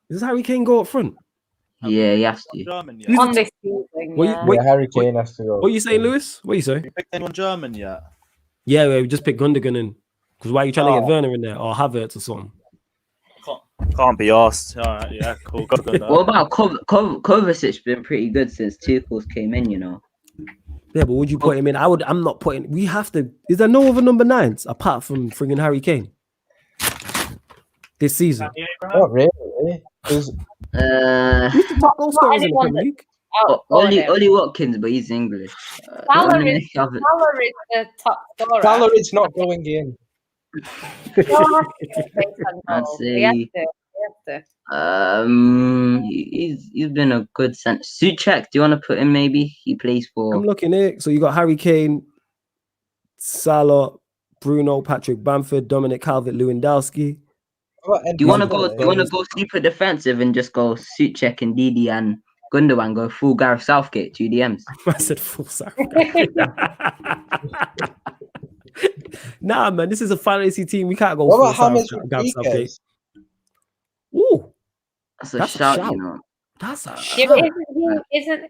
Does Harry Kane go up front? Yeah, he has to. On this season, Harry Kane has to go. What are you saying, Lewis? What are you saying? You picked anyone German yet? Yeah, we just picked Gundogan in. Because why are you trying to get Werner in there or Havertz or something? Can't be asked. All right, yeah, cool. What about Kovacic? Been pretty good since Tuchel came in, you know. Yeah, but would you put him in? I'm not putting. We have to. Is there no other number 9s apart from friggin' Harry Kane this season? Not really. Who's the top goal scorers in the Premier League? Ollie Watkins, but he's English. Salah is the top scorer. Salah is not going in. I'd say. He's been a good sense. Souček, do you want to put him? Maybe he plays for. I'm looking at it. So you got Harry Kane, Salah, Bruno, Patrick Bamford, Dominic Calvert-Lewandowski. Do you want to go? Do you want to go super defensive and just go Souček and Ndidi and Gundogan? Go full Gareth Southgate 2 DMs. I said full Southgate. Nah, man, this is a fantasy team. We can't go full Southgate. Ooh, that's a shout, you know. That's a shout. Isn't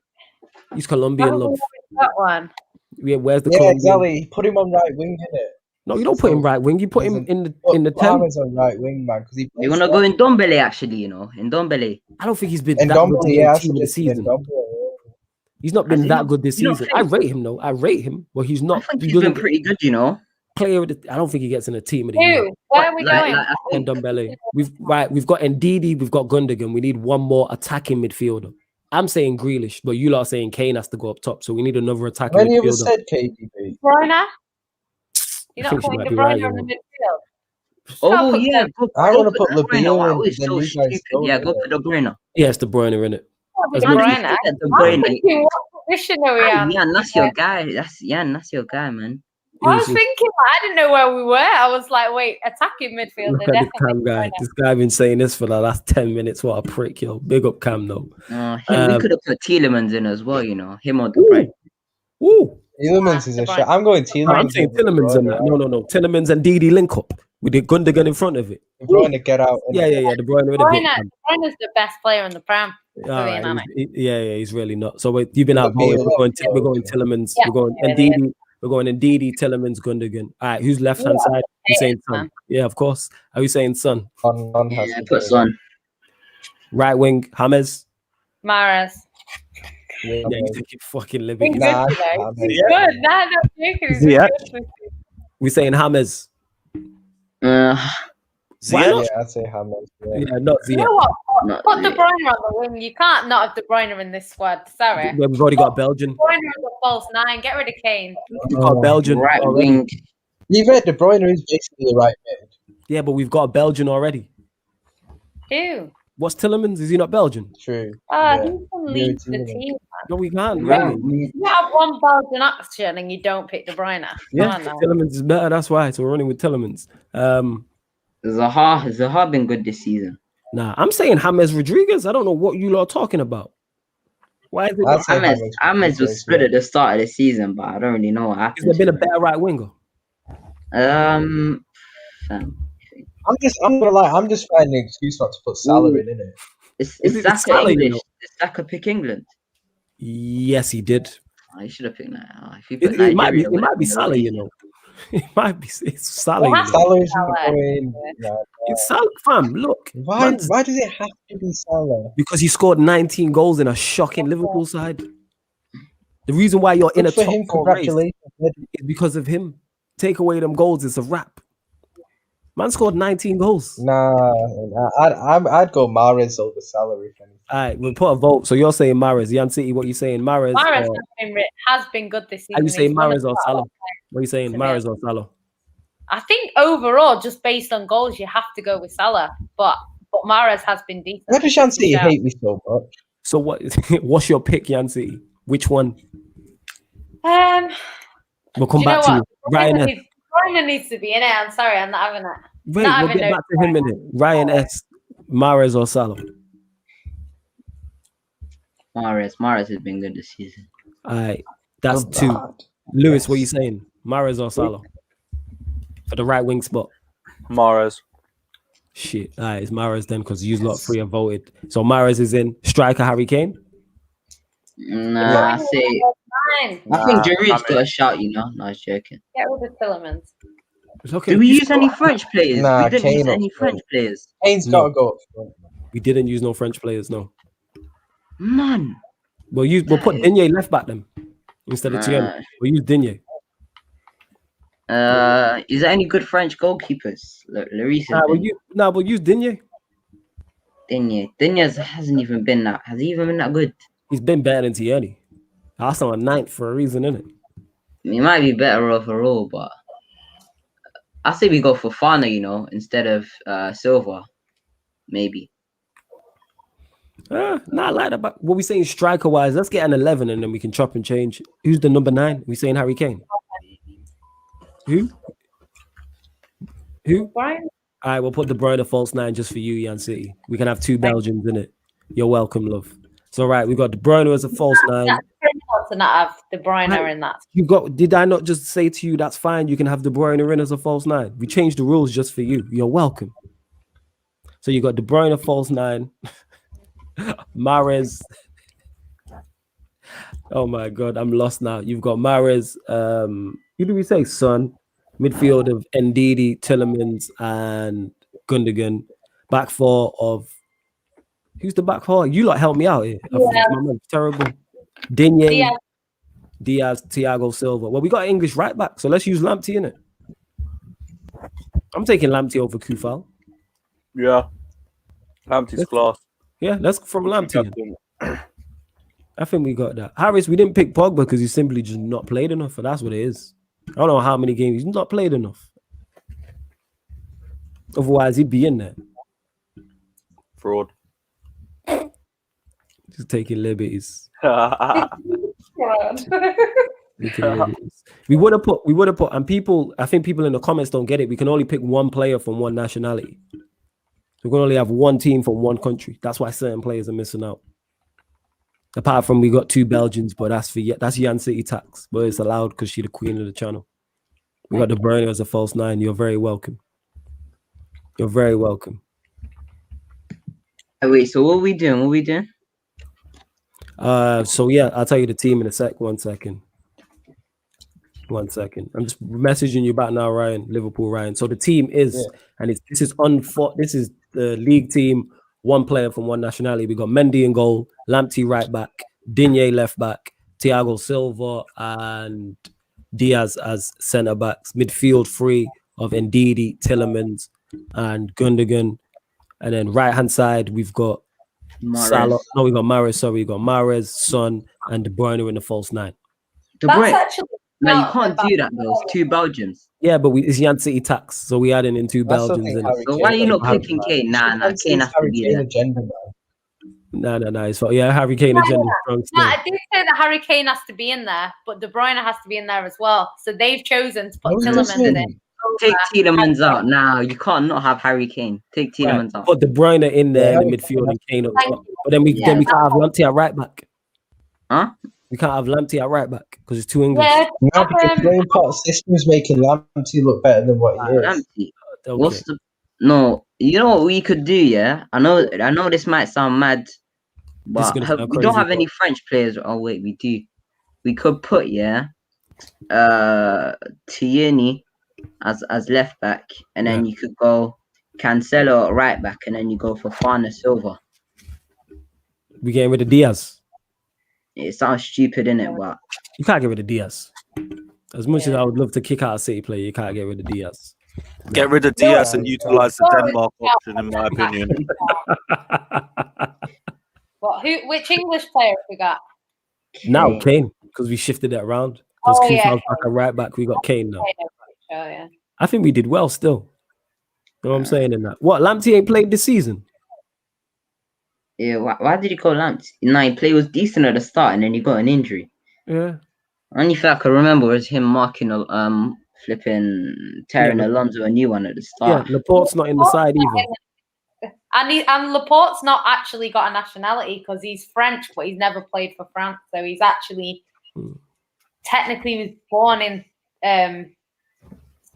he's Colombian, love. That one. Yeah, where's the Colombian? Exactly. Put him on right wing, innit? No, you don't put him right wing. You put him in the 10. on right wing, man. Because you wanna go in Ndombele, actually, you know, in Ndombele. I don't think he's been that good team this season. He's not been that good this season. I rate him though. I rate him, but he's not. He's been pretty good, you know. Player, I don't think he gets in a team of the year. Where are we going? And Ndombele. We've got Ndidi, we've got Gundogan. We need one more attacking midfielder. I'm saying Grealish, but you lot are saying Kane has to go up top. So we need another attacking midfielder. When you ever said KDB? Bruyne? You're not putting De Bruyne on the midfield. Oh yeah, I want to put Labille in. Yeah, go for De Bruyne. Yeah, it's De Bruyne in it. De Bruyne. What position are we on? Yeah, that's your guy. That's your guy, man. I was thinking, I didn't know where we were. I was like, wait, attacking midfielder. Look at this Cam guy. This guy been saying this for the last 10 minutes. What a prick, yo. Big up Cam, though. We could have put Tielemans in as well, you know. Him or De Bruyne. Ooh. Tielemans is a shot. I'm going Tielemans. I'm saying Tielemans and that. No. Tielemans and Didi link up with the Gundogan in front of it. De Bruyne get out. Yeah. De Bruyne with a bit. De Bruyne is the best player in the Prem. He's really not. So you've been outvoted. We're going Tielemans. Yeah, we're going Ndidi, Tielemans, Gundogan. All right, who's left hand side? You saying Son? Yeah, of course. Are you saying Son? Yeah, put Son. Right wing, James. Mahrez. Yeah, you think you're fucking living. He's good. Nah, we're saying James. Ziyech? Yeah, I'd say James. Yeah, not Ziyech. You know what? Put De Bruyne on the wing. You can't not have De Bruyne in this squad. Sorry. We've already got Belgian. De Bruyne is a false nine. Get rid of Kane. We've got Belgian. Right wing. De Bruyne is basically a right mid. Yeah, but we've got a Belgian already. Who? What's Tielemans? Is he not Belgian? True. He can lead the team. No, we can't. You have one Belgian action and you don't pick De Bruyne. Yeah, Tielemans is better. That's why. So we're running with Tielemans. Zaha been good this season. Nah, I'm saying James Rodriguez. I don't know what you lot are talking about. Why is it? James was good at the start of the season, but I don't really know what happened. Has there been a better right winger? I'm gonna lie. I'm just finding an excuse not to put Salah in it. Is Saka English? Did Saka pick England? Yes, he did. Oh, he should have picked that. If he It might be Salah, you know. It might be. It's Salah. Salah is going. It's Salah, fam. Look. Why does it have to be Salah? Because he scored 19 goals in a shocking Liverpool side. The reason why you're in a top four race is because of him. Take away them goals, it's a wrap. Man scored 19 goals. Nah, I'd go Mahrez over Salah. All right, we'll put a vote. So you're saying Mahrez. Yan City, what are you saying? Mahrez has been good this season. Are you saying Mahrez or Salah? What are you saying, Mahrez or Salah? I think overall, just based on goals, you have to go with Salah. But Mahrez has been decent. Why does Yan City hate me so much? So what's your pick, Yan City? Which one? We'll come back to you. Ryan needs to be in it. I'm sorry, I'm not having it. Wait, we'll get back to him in it. Ryan S. Mahrez or Salah? Mahrez has been good this season. All right, that's two. Lewis, what are you saying? Mahrez or Salah? For the right wing spot. Mahrez. Shit. All right, it's Mahrez then because you lot three have voted. So Mahrez is in. Striker Harry Kane? Nah, I think Giroud's got a shout, you know. No, I was joking. Get rid of Tielemans. Okay. Do we use any French players? Nah, we didn't use any French players. Kane's got to go up front. We didn't use no French players, no. Man. We'll put Digne left back then instead of Thiago. We'll use Digne. Is there any good French goalkeepers? Lloris. We'll use Digne. Digne hasn't even been that. Has he even been that good? He's been better than Tierney. Arsenal are 9th for a reason, isn't it? He might be better overall, but I say we go for Fana, you know, instead of Silva, maybe. Not like that. But what we saying striker wise, let's get an 11 and then we can chop and change. Who's the number 9? We saying Harry Kane. Who? Brian? All right, we'll put De Bruyne false 9 just for you, Yan City. We can have 2 Belgians in it. You're welcome, love. So right, we got De Bruyne as a false 9. That's criminal to not have De Bruyne in that. Did I not just say to you that's fine? You can have De Bruyne in as a false 9. We changed the rules just for you. You're welcome. So you got De Bruyne false 9. Mahrez. Oh my god, I'm lost now. You've got Mahrez. Who do we say? Son. Midfield of Ndidi, Tielemans, and Gundogan. Back 4 of who's the back 4? You lot help me out here. Yeah. Terrible. Digne, Diaz, Thiago Silva. Well, we got an English right back, so let's use Lamptey in it. I'm taking Lamptey over Kufal. Yeah. Lamptey's class. Yeah, let's go from Lamptey. I think we got that. Harris, we didn't pick Pogba because he's simply just not played enough, and that's what it is. I don't know how many games he's not played enough. Otherwise, he'd be in there. Fraud. Just taking liberties. We would have put, and people, I think people in the comments don't get it. We can only pick one player from one nationality. We can only have one team from one country. That's why certain players are missing out. Apart from we got 2 Belgians, but that's Jan City tax, but it's allowed because she's the queen of the channel. We got De Bruyne as a false 9. You're very welcome. You're very welcome. Wait, so what are we doing? What are we doing? So yeah, I'll tell you the team in a sec. 1 second. 1 second. I'm just messaging you back now, Ryan. Liverpool, Ryan. So the team is, and this is the league team. 1 player from 1 nationality. We got Mendy in goal, Lamptey right back, Digne left back, Thiago Silva and Diaz as centre backs. Midfield 3 of Ndidi, Tillemans, and Gundogan. And then right hand side we've got Salah. No, we got Mahrez. Sorry, we got Mahrez, Son, and De Bruyne in the false 9. De Bruyne. No, you can't do that. Those 2 Belgians. Yeah, but it's Jan City tax, so we adding in 2 Belgians. So why are you not picking Kane? Nah, Kane has to be there. No. It's Harry Kane agenda. No, I did say that Harry Kane has to be in there, but De Bruyne has to be in there as well. So they've chosen to put Tillemans in it. Take Tillemans out. Nah, you can't not have Harry Kane. Take Tillemans out. Put De Bruyne in there in the midfield and Kane up top. But then we can't have Lamptey at right back. Huh? We can't have Lamptey at right back because it's too English. Yeah, no, because Graham Potter's system's making Lamptey look better than what he is. Lamptey. Okay. What's the no? You know what we could do? Yeah, I know this might sound mad, but we don't have any French players. Oh wait, we do. We could put Tierney as left back, and then you could go Cancelo at right back, and then you go for Fana Silva. We getting rid of Diaz. It sounds stupid, innit? But you can't get rid of Diaz. As much as I would love to kick out a City player, you can't get rid of Diaz. Get rid of Diaz and utilize the Denmark option, in my opinion. Which English player have we got? Now Kane, because we shifted it around. Because Kufal's back and right back, we got Kane now. I think we did well still. You know what I'm saying in that? What, Lamptey ain't played this season? Yeah, why did he call Lamptey? No, he was decent at the start and then he got an injury. Yeah. Only thing I can remember was him marking tearing Alonso a new one at the start. Yeah, Laporte's not in the side either. And Laporte's not actually got a nationality because he's French, but he's never played for France. So he's actually technically was born in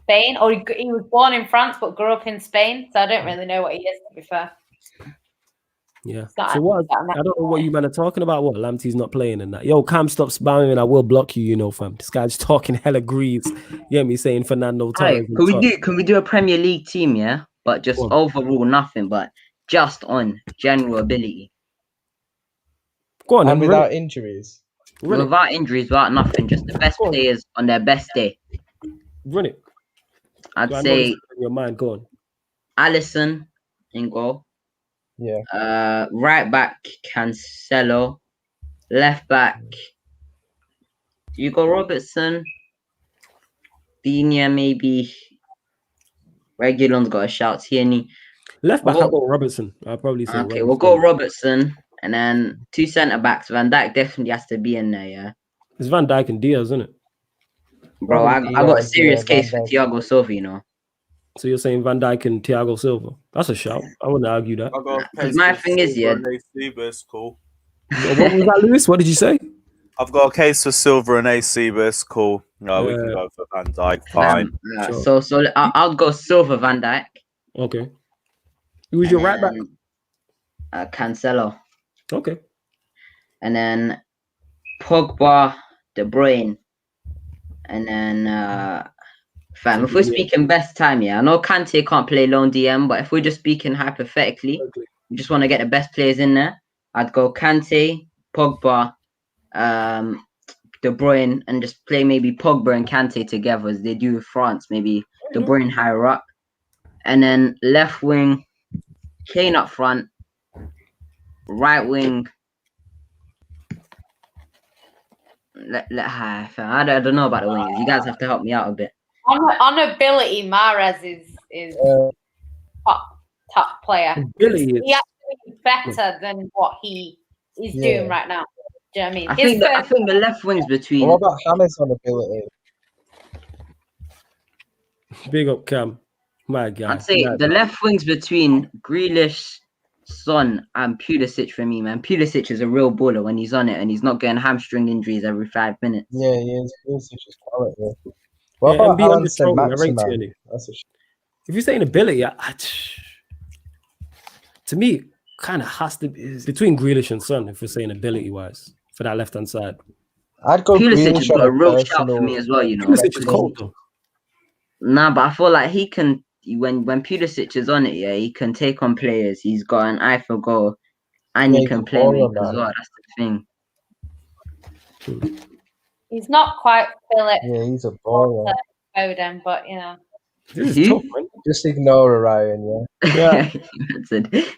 Spain, or he was born in France but grew up in Spain. So I don't really know what he is, to be fair. Yeah. So what? I don't know what you men are talking about. What, Lamptey's not playing in that? Yo, Cam, stop spamming and I will block you. You know, fam. This guy's talking hella greaves. You hear me saying Fernando Torres? Can we do a Premier League team? Yeah, but just overall nothing, but just on general ability. Go on. And without injuries. Without injuries, without nothing, just the best players on their best day. Run it. I'd say in your mind. Go on. Alisson in goal. Yeah. Right back Cancelo. Left back you go Robertson. Digne maybe. Regulon's got a shout. Tierney. Left back, I'll go Robertson. I'll probably say okay, we'll go Robertson. And then 2 centre backs. Van Dijk definitely has to be in there, yeah. It's Van Dijk and Diaz, isn't it? Bro, I got a serious case for Thiago Silva, you know. So you're saying Van Dijk and Thiago Silva? That's a shout. I wouldn't argue that. My thing is, yeah. But it's cool. What was that, Lewis? What did you say? I've got a case for Silva and AC, but it's cool. No, we can go for Van Dijk. Fine. Sure. So I'll go Silva, Van Dijk. Okay. Who's your right back? Cancelo. Okay. And then Pogba, De Bruyne. And then fam, if we're speaking best time, yeah, I know Kante can't play lone DM, but if we're just speaking hypothetically, we just want to get the best players in there. I'd go Kante, Pogba, De Bruyne, and just play maybe Pogba and Kante together as they do with France. Maybe De Bruyne higher up, and then left wing, Kane up front, right wing. I don't know about the wingers. You guys have to help me out a bit. On ability, Mahrez is top player. Ability he actually is better than what he is doing right now. Do you know what I mean? I think the left wings between. What about James on ability? Big up, Cam. My guy. I'd say the left wings between Grealish, Son and Pulisic for me, man. Pulisic is a real baller when he's on it, and he's not getting hamstring injuries every 5 minutes. Yeah, he is. Pulisic is quality. What Yeah, about MB Alan under Strong, I rate Saint-Maximin? Tierney. That's a If you're saying ability, to me, kind of has to be between Grealish and Son. If we're saying ability wise for that left hand side, I'd go Pulisic has Grealish got on a real shout personal. for me as well, you know. Pulisic is cold though. Nah, but I feel like he can when Pulisic is on it, yeah, he can take on players. He's got an eye for goal, and Yeah, he he's can a play baller, make as man. well. That's the thing. He's not quite Philip Yeah, he's a baller. Foden, but you know. This is Who? tough, man. Just ignore Orion, yeah.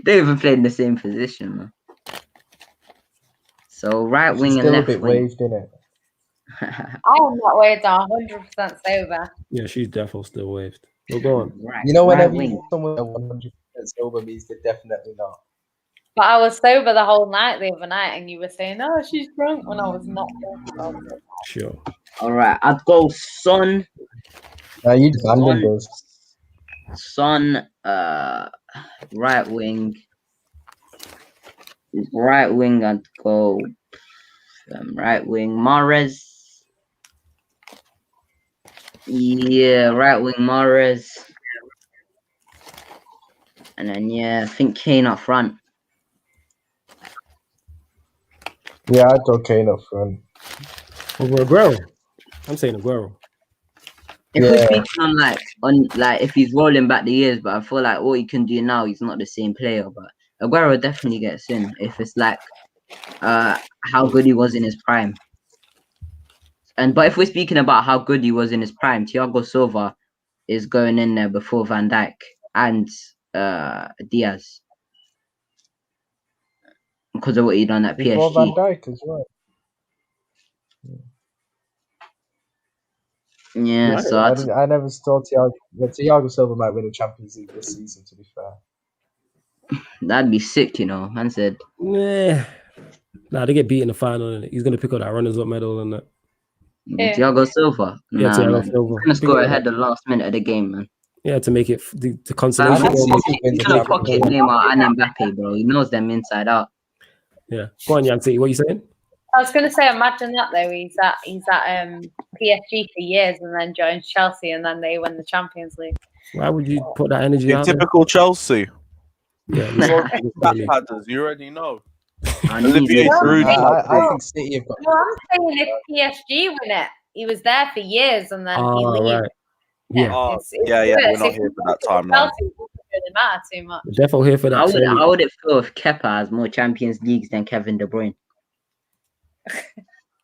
They even played in the same position, man. So right She's wing and still a left bit wing. waved in it. I am not waved on 100% sober. Yeah, she's definitely still waved. Well, go on. Right, You know, right whenever wing. you someone 100% sober means they're definitely not. But I was sober the whole night the other night, and you were saying, "Oh, she's drunk," when I was not drunk. Sure. All right, I'd go Son. Now you abandoned us. Son, right wing. Right wing, I'd go right wing. Mahrez. Yeah, right wing Mahrez. And then I think Kane up front. Yeah, I'd go Kane up front. Over Aguero. I'm saying Aguero. If we're Yeah. speaking on if he's rolling back the years, but I feel like what he can do now, he's not the same player. But Aguero definitely gets in if it's like how good he was in his prime. But if we're speaking about how good he was in his prime, Thiago Silva is going in there before Van Dijk and Diaz because of what he done at Before PSG. Van Dijk as well. Yeah, Right. so I never thought Thiago Silva might win a Champions League this season, to be fair. that'd be sick, you know. Man said, Nah, they get beat in the final, and he's gonna pick up that runners-up medal and that. Yeah. Thiago Silva. Yeah, Nah, Thiago man. Silva. He's gonna score ahead the last minute of the game, man. Yeah, to make it the consolation. I goal. think he wins He's the gonna Champions pocket League. Neymar and Mbappe, bro. He knows them inside out. Yeah, go on, Yancy. What are you saying? I was going to say, imagine that though. He's at PSG for years, and then joins Chelsea, and then they win the Champions League. Why would you put that energy You're out there? typical Chelsea. Yeah, Backpadders, you already know. I Olivier Giroud. I think City have got. No, I'm saying if PSG win it, he was there for years, and then he leaves. right. Yeah, Oh, It's yeah, good. we're not If here for that Chelsea, timeline. it doesn't really matter too much. definitely here for that. How would it feel if Kepa has more Champions Leagues than Kevin De Bruyne?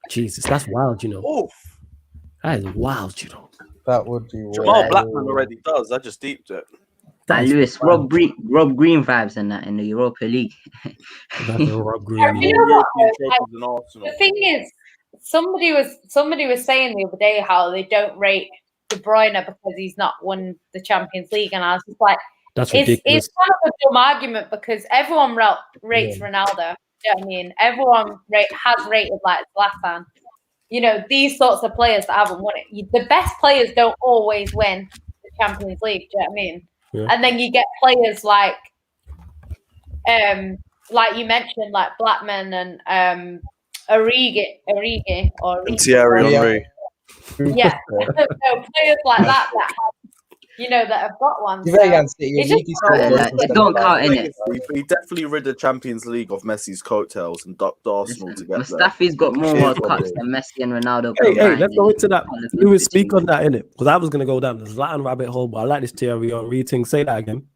Jesus, that's wild, you know. Oof. That is wild, you know. That would be Jamal wild. Blackman already does. I just deeped it. That is Lewis, Rob Green vibes in that in the Europa League. that's a Rob Green. You know what, European trophies in Arsenal. The thing is, somebody was saying the other day how they don't rate De Bruyne because he's not won the Champions League, and I was just like, That's it's ridiculous. kind of a dumb argument because everyone rates Ronaldo. You know what I mean? Everyone has rated like Zlatan. You know, these sorts of players that haven't won it. The best players don't always win the Champions League. Do you know what I mean? Yeah. And then you get players like you mentioned, like Blackman and Origi And Thierry Henry. yeah, so players like that have, that have got one. You So very City. it's just It don't count in it. He definitely rid the Champions League of Messi's coattails and ducked Arsenal to get there. Mustafi's got more World Cups than Messi and Ronaldo. Hey, combined. let's go into that. Lewis, speak on that, innit? Because I was going to go down the Zlatan rabbit hole, but I like this Thierry Henry thing. Say that again.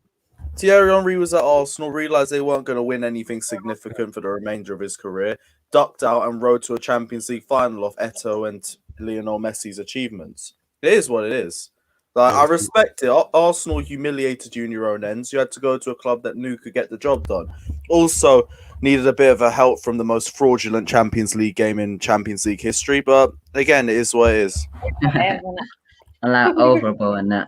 Thierry Henry was at Arsenal, realised they weren't going to win anything significant for the remainder of his career, ducked out and rode to a Champions League final off Eto'o and Lionel Messi's achievements. It is what it is. Like, I respect it. Arsenal humiliated you in your own ends. You had to go to a club that knew could get the job done. Also, needed a bit of a help from the most fraudulent Champions League game in Champions League history. But again, it is what it is. I like Overbo and that.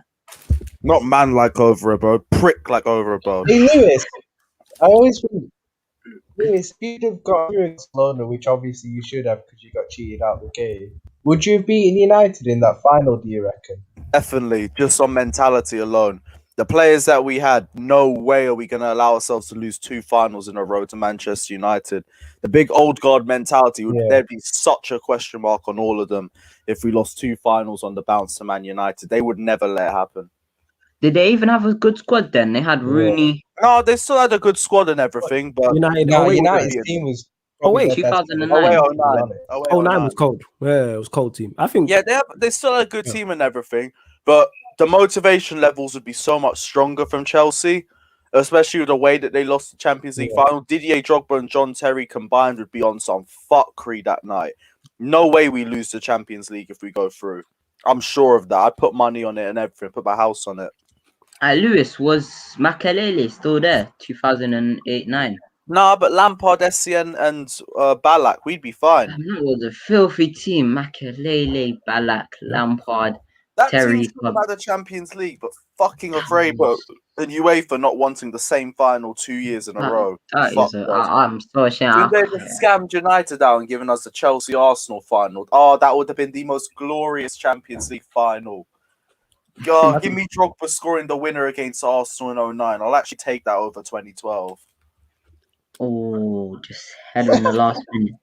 Not man like Overabo, prick like Overabo. Hey, Lewis, I always think, Lewis, you'd have got through against London, which obviously you should have because you got cheated out of the game. Would you have beaten United in that final, do you reckon? Definitely, just on mentality alone. The players that we had, no way are we going to allow ourselves to lose 2 finals in a row to Manchester United. The big old guard mentality, there'd be such a question mark on all of them if we lost 2 finals on the bounce to Man United. They would never let it happen. Did they even have a good squad then? They had Rooney. No, they still had a good squad and everything, but United's team was. Oh wait, 2009. 09 was cold. Yeah, it was cold team. I think. Yeah, they still had a good team and everything, but the motivation levels would be so much stronger from Chelsea, especially with the way that they lost the Champions League final. Didier Drogba and John Terry combined would be on some fuckery that night. No way we lose the Champions League if we go through. I'm sure of that. I'd put money on it and everything, put my house on it. Lewis, was Makelele still there? 2008-9. Nah, but Lampard, Essien, and Ballack, we'd be fine. That was a filthy team. Makelele, Ballack, Lampard, that Terry. Team's still about the Champions League, but fucking afraid, but and UEFA not wanting the same final 2 years in a row. I'm so ashamed. They scammed United out and given us the Chelsea-Arsenal final. Oh, that would have been the most glorious Champions League final. God, give me Drogba scoring the winner against Arsenal in 09. I'll actually take that over 2012. Oh, just header in the last minute.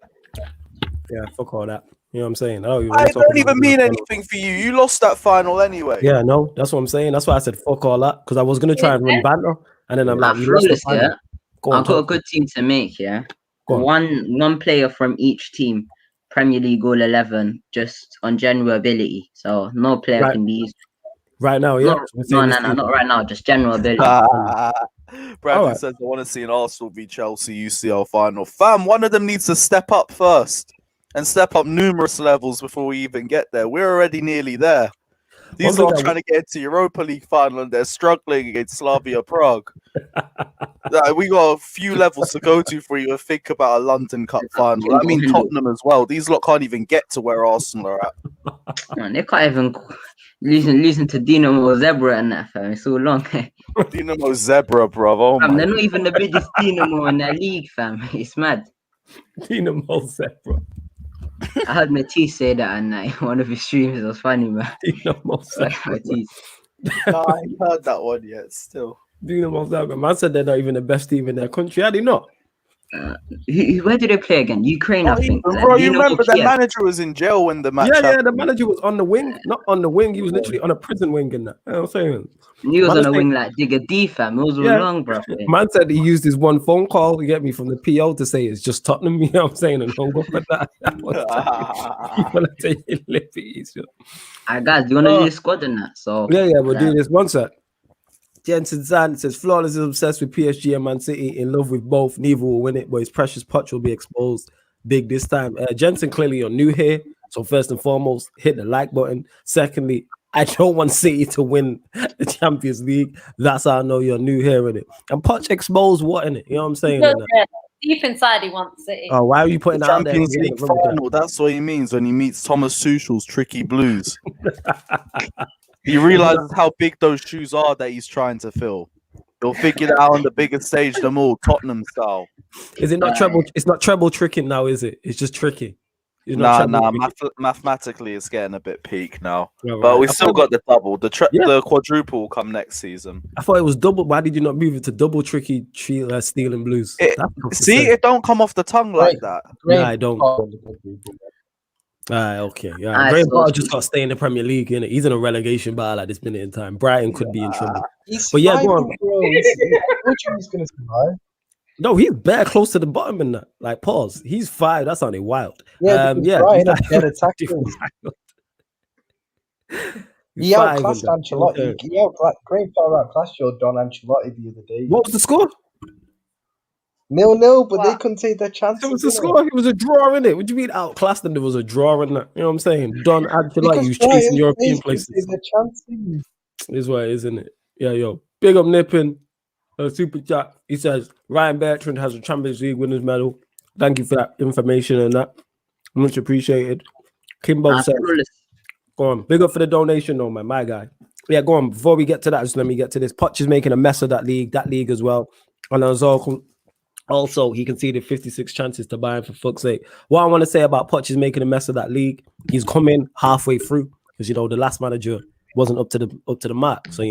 Yeah, fuck all that. You know what I'm saying? Oh, I don't even mean anything for you. You lost that final anyway. Yeah, no, that's what I'm saying. That's why I said fuck all that, because I was gonna try and run banter, and then I'm like, you lost the final. I've got a good team to make. Yeah, one player from each team. Premier League All 11, just on general ability. So no player can be used. Right now, yeah. No, not right now. Just general ability. Bradley says, I want to see an Arsenal v Chelsea UCL final. Fam, one of them needs to step up first and step up numerous levels before we even get there. We're already nearly there. These are trying to get into Europa League final and they're struggling against Slavia Prague. We got a few levels to go to before you think about a London Cup final. I mean, Tottenham as well. These lot can't even get to where Arsenal are at. Man, they can't even losing to Dinamo Zebra and that, fam. It's so long. Dinamo Zebra, bro. Oh fam, they're not even the biggest Dinamo in their league, fam. It's mad. Dinamo Zebra. I heard Matisse say that on one of his streams. It was funny, man. Dinamo Zebra. No, I ain't heard that one yet. Still, Dinamo Zebra. Man said they're not even the best team in their country. How do you not? Where did they play again? Ukraine, I think. Bro, you remember the manager was in jail when the match happened. Yeah, the manager was on the wing. Not on the wing. He was literally on a prison wing in that. You know what I'm saying? He was on a wing like Digger D, fam. It was wrong, bro. Man said he used his one phone call to get me from the PO to say it's just Tottenham. You know what I'm saying? And don't go for that. Guys, do you want to do the squad in that? So yeah, we'll do this. One sec. Jensen Zan says Flawless is obsessed with PSG and Man City, in love with both. Neither will win it, but his precious Poch will be exposed big this time. Jensen, clearly you're new here, so first and foremost, hit the like button. Secondly, I don't want City to win the Champions League. That's how I know you're new here in it. And Poch exposed what in it? You know what I'm saying? Deep inside, he wants City. Oh, why are you putting that out there? Champions League final. That's what he means when he meets Thomas Tuchel's tricky blues. He realizes how big those shoes are that he's trying to fill. He'll figure it out on the biggest stage of them all, Tottenham style. Is it not treble? It's not treble tricking now, is it? It's just tricky. Mathematically, it's getting a bit peak now. Yeah, but we've still got the double. The quadruple will come next season. I thought it was double. Why did you not move it to double tricky, steel and blues? It don't come off the tongue like that. Yeah, I don't. Okay. Yeah, Graham Potter just got to stay in the Premier League. Innit? He's in a relegation battle at this minute in time. Brighton could be in trouble. But yeah, go on. He's going to survive. No, he's bare close to the bottom in that. Like, pause. He's 5. That sounded wild. Brighton better tackles. He outclassed Ancelotti. Graham Potter outclassed your Don Ancelotti the other day. What was the score? 0-0, but they couldn't take their chances. It was a score. It was a draw in it. What do you mean outclassed them? There was a draw in that. You know what I'm saying? Don Ancelotti was chasing European places. Is what it is, isn't it? Yeah, yo. Big up Nippin. Super chat. He says Ryan Bertrand has a Champions League winners medal. Thank you for that information and that. Much appreciated. Kimbo says, go on. Big up for the donation, though, man. My guy. Yeah, go on. Before we get to that, just let me get to this. Poch is making a mess of that league as well. And also, he conceded 56 chances to Bayern, for fuck's sake. What I want to say about Poch is making a mess of that league. He's coming halfway through because, the last manager wasn't up to the mark. So,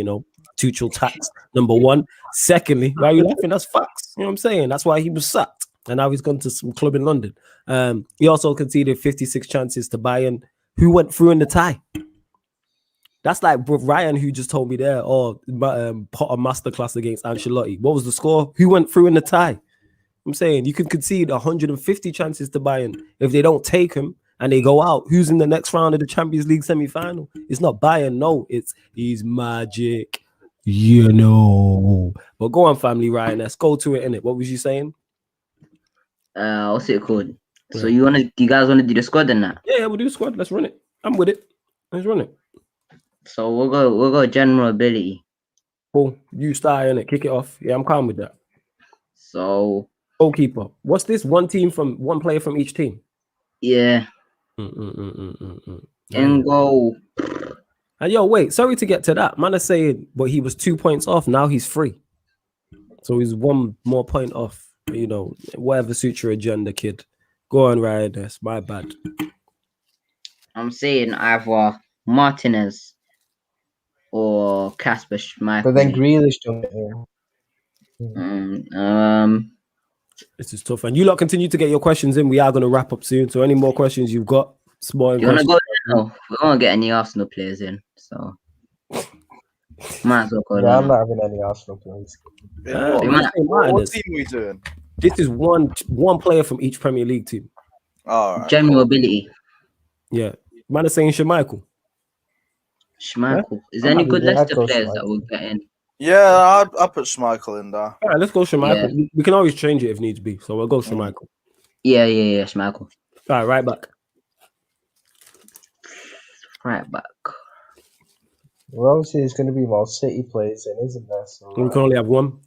Tuchel tax, number one. Secondly, why are you laughing? That's facts. You know what I'm saying? That's why he was sacked. And now he's gone to some club in London. He also conceded 56 chances to Bayern, who went through in the tie. That's like Ryan, who just told me there, Potter masterclass against Ancelotti. What was the score? Who went through in the tie? I'm saying you can concede 150 chances to Bayern. If they don't take him and they go out, who's in the next round of the Champions League semi-final? It's not Bayern, no. He's magic, you know. But go on, family, Ryan. Let's go to it, innit? What was you saying? What's it called? So you guys wanna do the squad and that? Yeah, we'll do the squad. Let's run it. I'm with it. Let's run it. So we'll go general ability. Cool. You start in it. Kick it off. Yeah, I'm calm with that. So goalkeeper. What's this? One player from each team. Yeah. And go. And yo, wait. Sorry to get to that. Man is saying, but he was 2 points off. Now he's free. So he's one more point off. You know, whatever suits your agenda, kid. Go on, Ryan. That's my bad. I'm saying either Martinez or Kasper Schmeichel. But then Grealish don't get in. This is tough. And you lot continue to get your questions in. We are going to wrap up soon. So any more questions you've got? You want to go now? We won't get any Arsenal players in. So might as well go I'm not having any Arsenal players. What team are we doing? This is one player from each Premier League team. All right. General ability. Yeah. Man is saying Schmeichel. Schmeichel. Is there any good Leicester players that will get in? Yeah, I'll put Schmeichel in there. All right, let's go Schmeichel. Yeah. We can always change it if needs be. So we'll go Schmeichel. Yeah, Schmeichel. All right, right back. Right back. Well, obviously, there's going to be more City players in, isn't there? So, we can only have one.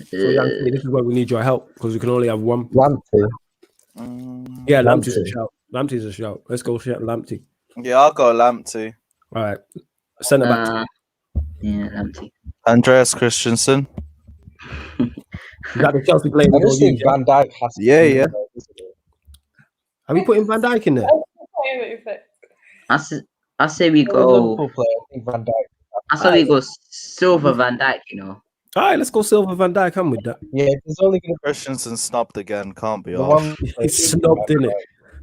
So this is where we need your help because we can only have one. Lamptey. Yeah, Lamptey's a shout. Lamptey's a shout. Let's go Lamptey. Yeah, I'll go Lamptey. All right. Centre back. Yeah, Lamptey. Andreas Christensen. You got the Chelsea playing. I just think Van Dijk has to. Yeah. Are we putting Van Dijk in there? I say we go. I think Van Dijk. I say we go Silva Van Dijk. You know. All right, let's go Silva Van Dijk. I'm with that. Yeah, there's only going to Christensen snubbed again. Can't be off. He's snubbed, innit?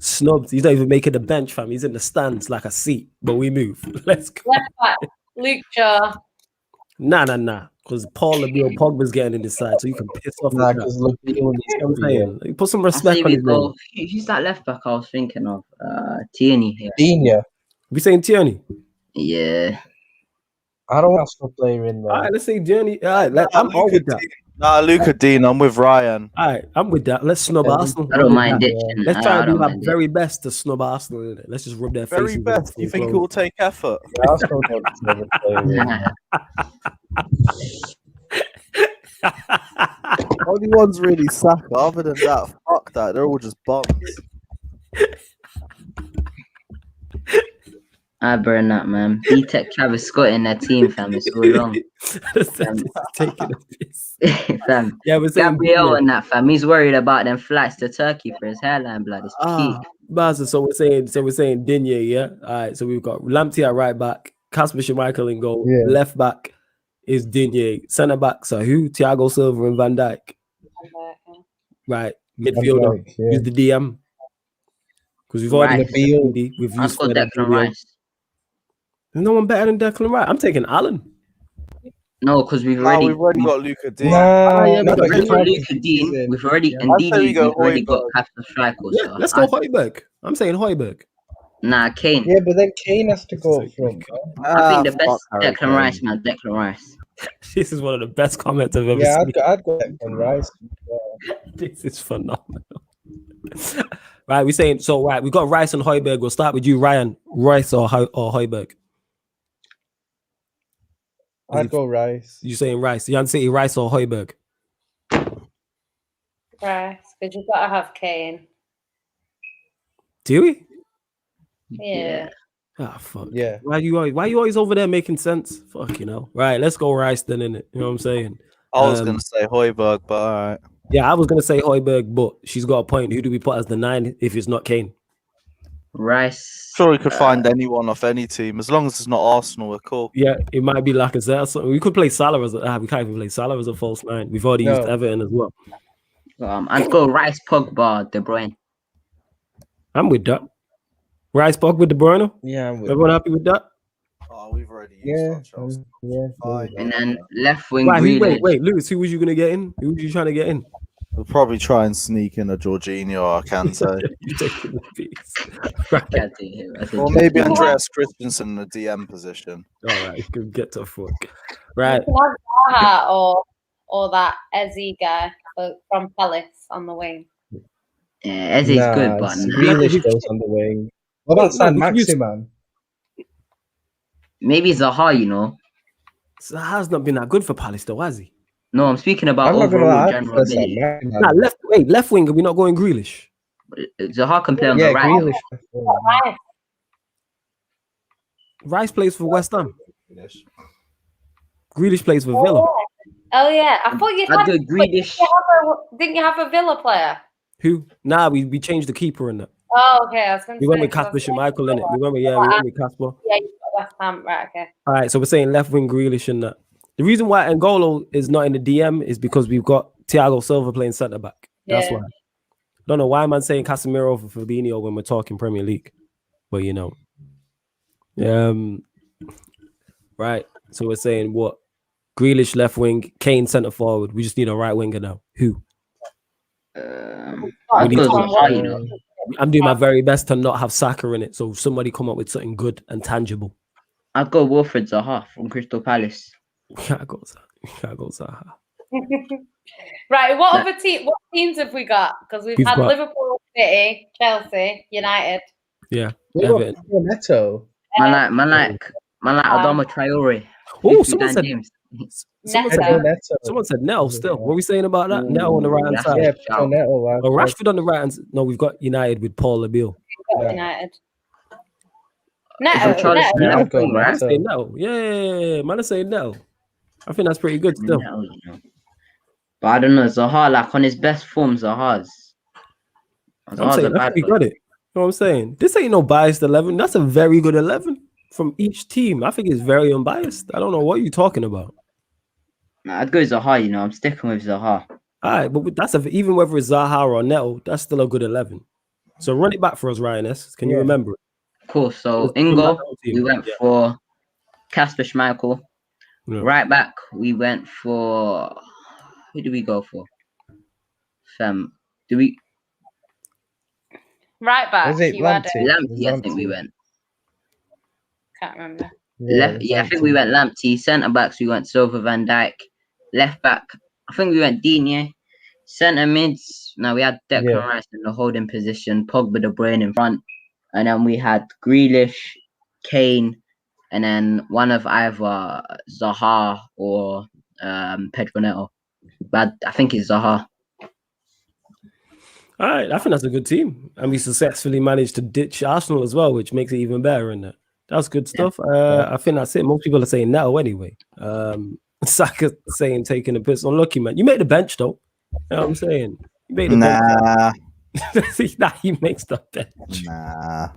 Snubbed. He's not even making the bench, fam. He's in the stands like a seat, but we move. Let's go. Left back, Luke Shaw. Nah. Because Paul Labille Pogba's getting in this side, so you can piss off. Nah, because I'm saying, put some respect on his name. Who's that left back I was thinking of? Tierney here. Digne. We saying Tierney? Yeah. I don't want to player in there. All right, let's say Tierney. All right, I'm all with that. Nah, Luca Dean. I'm with Ryan. All right, I'm with that. Let's snub Arsenal. I don't mind it. Let's try and do our very best to snub Arsenal. Innit? Let's just rub their faces. Very best. You think it will take effort? Yeah, Arsenal don't deserve a player. Only one's really Saka. Other than that, fuck that. They're all just bums. I burn that, man. B-Tech Travis Scott in that team, fam. It's so long. Taking a piss. Fam. Yeah, we're saying Gabriel and that, fam. He's worried about them flights to Turkey for his hairline blood. It's peak. Baza, so we're saying Digne, yeah. All right, so we've got Lamptey at right back, Kasper Schmeichel in goal. Yeah. Left back is Digne. Centre backs are who? Thiago Silva and Van Dijk. Right, midfielder. Use the DM. Because we've already we've used Declan Rice. There's no one better than Declan Rice. I'm taking Alan. No, because we've already got Luca Dean. We've got Luca Dean. We've already we've already got Kasper Schmeichel. Yeah, let's go Højbjerg. I'm saying Højbjerg. Nah, Kane. Yeah, but then Kane has to go from. I think the best Declan Rice, man. Declan Rice. This is one of the best comments I've ever seen. Yeah, I'd go Declan Rice. This is phenomenal. Right, we're saying so. Right, we got Rice and Højbjerg. We'll start with you, Ryan. Rice or Højbjerg? I'd go Rice. You saying Rice? You say Rice or Højbjerg? Rice, because you've got to have Kane. Do we? Yeah. Ah, fuck. Yeah. Why you always over there making sense? Fuck, you know. Right, let's go Rice then, innit? You know what I'm saying? I was gonna say Højbjerg, but all right. Yeah, I was gonna say Højbjerg, but she's got a point. Who do we put as the 9 if it's not Kane? Rice. Sure, we could find anyone off any team as long as it's not Arsenal. We're cool. Yeah, it might be Lacazette or something. We could play Salah as we can't even play Salah as a false nine. We've already used Everton as well. I'd go Rice, Pogba, De Bruyne. I'm with that. Rice, Pogba with De Bruyne. Yeah, I'm with Everyone happy with that? Oh, we've already used And then left wing. Wait, Lewis, who was you gonna get in? Who was you trying to get in? We'll probably try and sneak in a Jorginho or a Kante. You taking the piece. Right. Or maybe Andreas Christensen in the DM position. All right, good get to fuck. Right. Or that Eze guy from Palace on the wing. Yeah, Eze's good, but Grealish goes on the wing. What about San Maximan? Maybe Zaha, you know. Zaha's not been that good for Palace, though, has he? No, I'm speaking about overall general ability. Left wing. Are we not going Grealish? Zaha can play on the right. Grealish. Rice plays for West Ham. Grealish plays for Villa. Oh yeah, I thought you had. Grealish. Didn't you have a Villa player? Who? Nah, we changed the keeper in that. Oh, okay. I was going to We went with Kasper Schmeichel in it. We went with Kasper. Yeah, you got West Ham, right? Okay. All right, so we're saying left wing Grealish in that. The reason why N'Golo is not in the DM is because we've got Thiago Silva playing centre back. That's why. Don't know why I'm saying Casemiro for Fabinho when we're talking Premier League, but you know. Right. So we're saying what? Grealish left wing, Kane centre forward. We just need a right winger now. Who? I'm doing my very best to not have Saka in it. So somebody come up with something good and tangible. I'd go Wilfred Zaha from Crystal Palace. Can't go Zaha. Right. What teams have we got? Because we've had Liverpool, City, Chelsea, United. Yeah. Neto. Man like Adama Traore. Oh, someone said Neto still. What are we saying about that? Neto on the right hand side. Yeah, Rashford on the right hand. No, we've got United with Paul Labille. United. Neto. Man say no. Yeah, man say no. I think that's pretty good still. No, you know. But I don't know, Zaha, like on his best form, Zaha's I think we got it. You know what I'm saying? This ain't no biased 11. That's a very good 11 from each team. I think it's very unbiased. I don't know what you're talking about. I'd go Zaha, you know. I'm sticking with Zaha. All right, but that's even whether it's Zaha or Neto, that's still a good 11. So run it back for us, Ryan S. Can you remember it? Cool. So in goal, we went for Kasper Schmeichel. Yeah. Right back, we went for who did we go for? Do we? Right back. Was it Lamptey? I think we went. Can't remember. I think we went Lamptey. Centre backs, we went Silva, Van Dijk. Left back, I think we went Digne. Centre mids, now we had Declan Rice in the holding position. Pogba, De Bruyne in front, and then we had Grealish, Kane, and then one of either Zaha or Pedro Neto. But I think it's Zaha. All right, I think that's a good team. And we successfully managed to ditch Arsenal as well, which makes it even better in that. That's good stuff. I think that's it. Most people are saying Neto anyway. Saka saying taking a piss. Unlucky, man. You made the bench, though. You know what I'm saying? You made the bench. Nah, he makes the bench. Nah.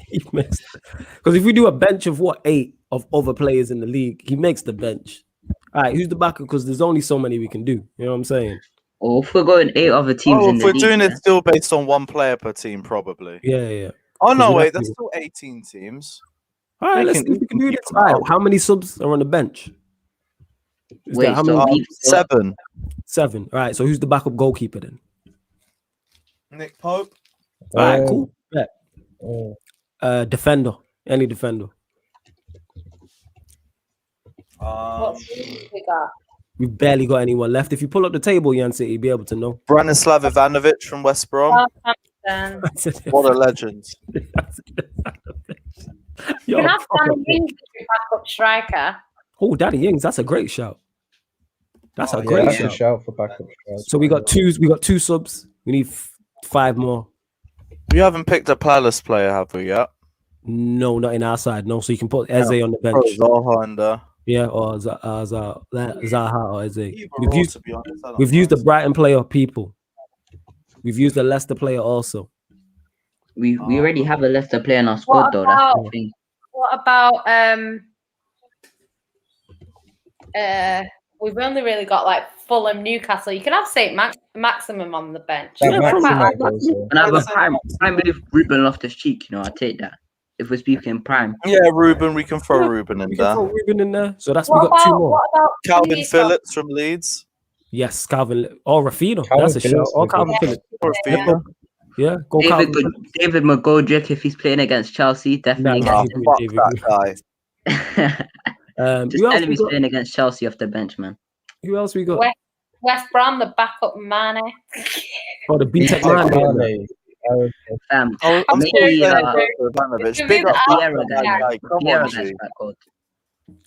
He makes because if we do a bench of 8 of other players in the league, he makes the bench. All right, who's the backup? Because there's only so many we can do. You know what I'm saying? Or if we're going 8 other teams in the league. If we're doing it still based on one player per team, probably. Yeah. Oh, no, wait. That's still 18 teams. All right, let's see if we can do this. All right, how many subs are on the bench? Wait, how many? 7. 7. All right, so who's the backup goalkeeper then? Nick Pope. All right, cool. Yeah. Defender. Any defender. What teams we got? We've barely got anyone left. If you pull up the table, Jan City, you'll be able to know. Branislav Ivanovic from West Brom. What a legend. You can have Danny Ings as your backup striker. Oh, Danny Ings, that's a great shout. That's a great shout. That's a shout for backup strikers. So we got two subs. We need 5 more. We haven't picked a Palace player, have we yet? No, not in our side. No, so you can put Eze on the bench. Zaha in there. Yeah, or Zaha or Eze. We've used the Brighton player, people. We've used the Leicester player also. We already have a Leicester player in our squad, though. That's the thing. What about we've only really got like Fulham, Newcastle. You can have Saint Maximum on the bench. That Maximum Like, also. And I have a prime with Ruben Loftus-Cheek. You know, I take that. If we're speaking prime. Yeah, Ruben. We can throw Ruben in We can there. throw Ruben in there. So that's what we got two about more. what about Calvin Leeds? Phillips from Leeds. Yes, Calvin or Rafinha. Calvin That's a shout. Phillips Or would be Calvin good. Phillips. Or Rafinha. Yeah, go Calvin Phillips. David McGoldrick, if he's playing against Chelsea, definitely Nah, get Fuck David that guy. him. Just who else tell him we he's got? playing against Chelsea off the bench, man. Who else we got? West Brom, the backup Mane. Oh, the B-Tech man. Mane. Fam, I'm still maybe saying Ivanovic. Big up Vieira that guy. guy. Come Vieira on, guy's G. quite good.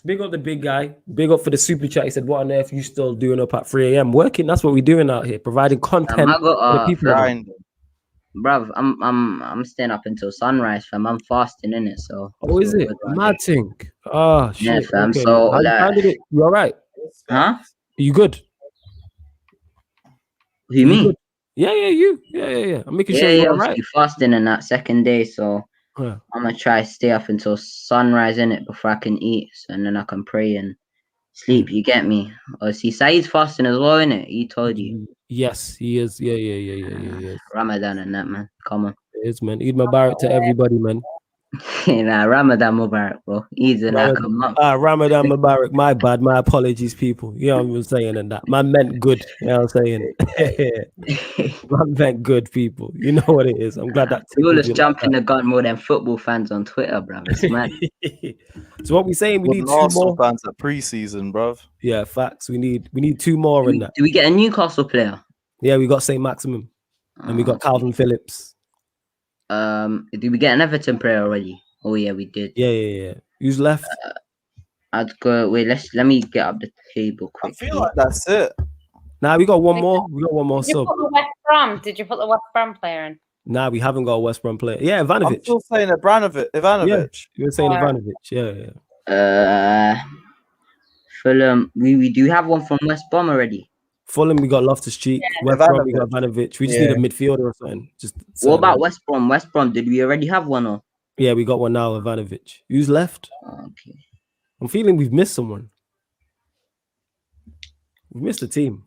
Big up the big guy. Big up for the super chat. He said, "What on earth you still doing up at 3 a.m. working? That's what we're doing out here, providing content I for the got people." Grind. bruv, I'm staying up until sunrise, fam. I'm fasting in it, so. Oh, is so it? good right Mad here. thing. Oh shit. Yeah, fam. Okay. So, How you like- finding it? You all right? Huh? You good? Who me? good? Yeah, you. Yeah. I'm making sure Yeah, you're all obviously right. fasting in that second day, so Yeah. I'm gonna try to stay up until sunrise in it before I can eat, and then I can pray and sleep. You get me? Oh, see, Saeed's fasting as well, innit? He told you. Yes, he is. Yeah. Yes. Ramadan and that, man. Come on. It is, man. Eid Mubarak to everybody, man. Nah, Ramadan Mubarak, bro. Eid's in like a month. Ramadan Mubarak. My bad. My apologies, people. You know what I'm saying, and that man meant good. You know what I'm saying? Man meant good, people. You know what it is. I'm glad that. People tickled just you jumping like the gun more than football fans on Twitter, bro. It's mad. that. So what we saying? We need two Arsenal more. fans at pre-season, bruv. Yeah, facts. We need two more in that. Do we get a Newcastle player? Yeah, we got Saint Maximum, and we got Calvin Phillips. Did we get an Everton player already? Oh yeah, we did. Yeah. Who's left? I'd go. Wait, let me get up the table I quickly. feel like that's it. Nah, we got one more. We got one more Did you sub. put the West Brom? Did you put the West Brom player in? Nah, we haven't got a West Brom player. Yeah, I'm Ivanovic. still saying Ivanovic. You were saying Alright. Ivanovic. Yeah. Fulham. We do have one from West Brom already. Fulham, we got Loftus-Cheek. West Brom, we got Ivanovic. We just need a midfielder or something. What about West Brom? West Brom, did we already have one? Or? Yeah, we got one now, Ivanovic. Who's left? Okay. I'm feeling we've missed someone. We've missed a team.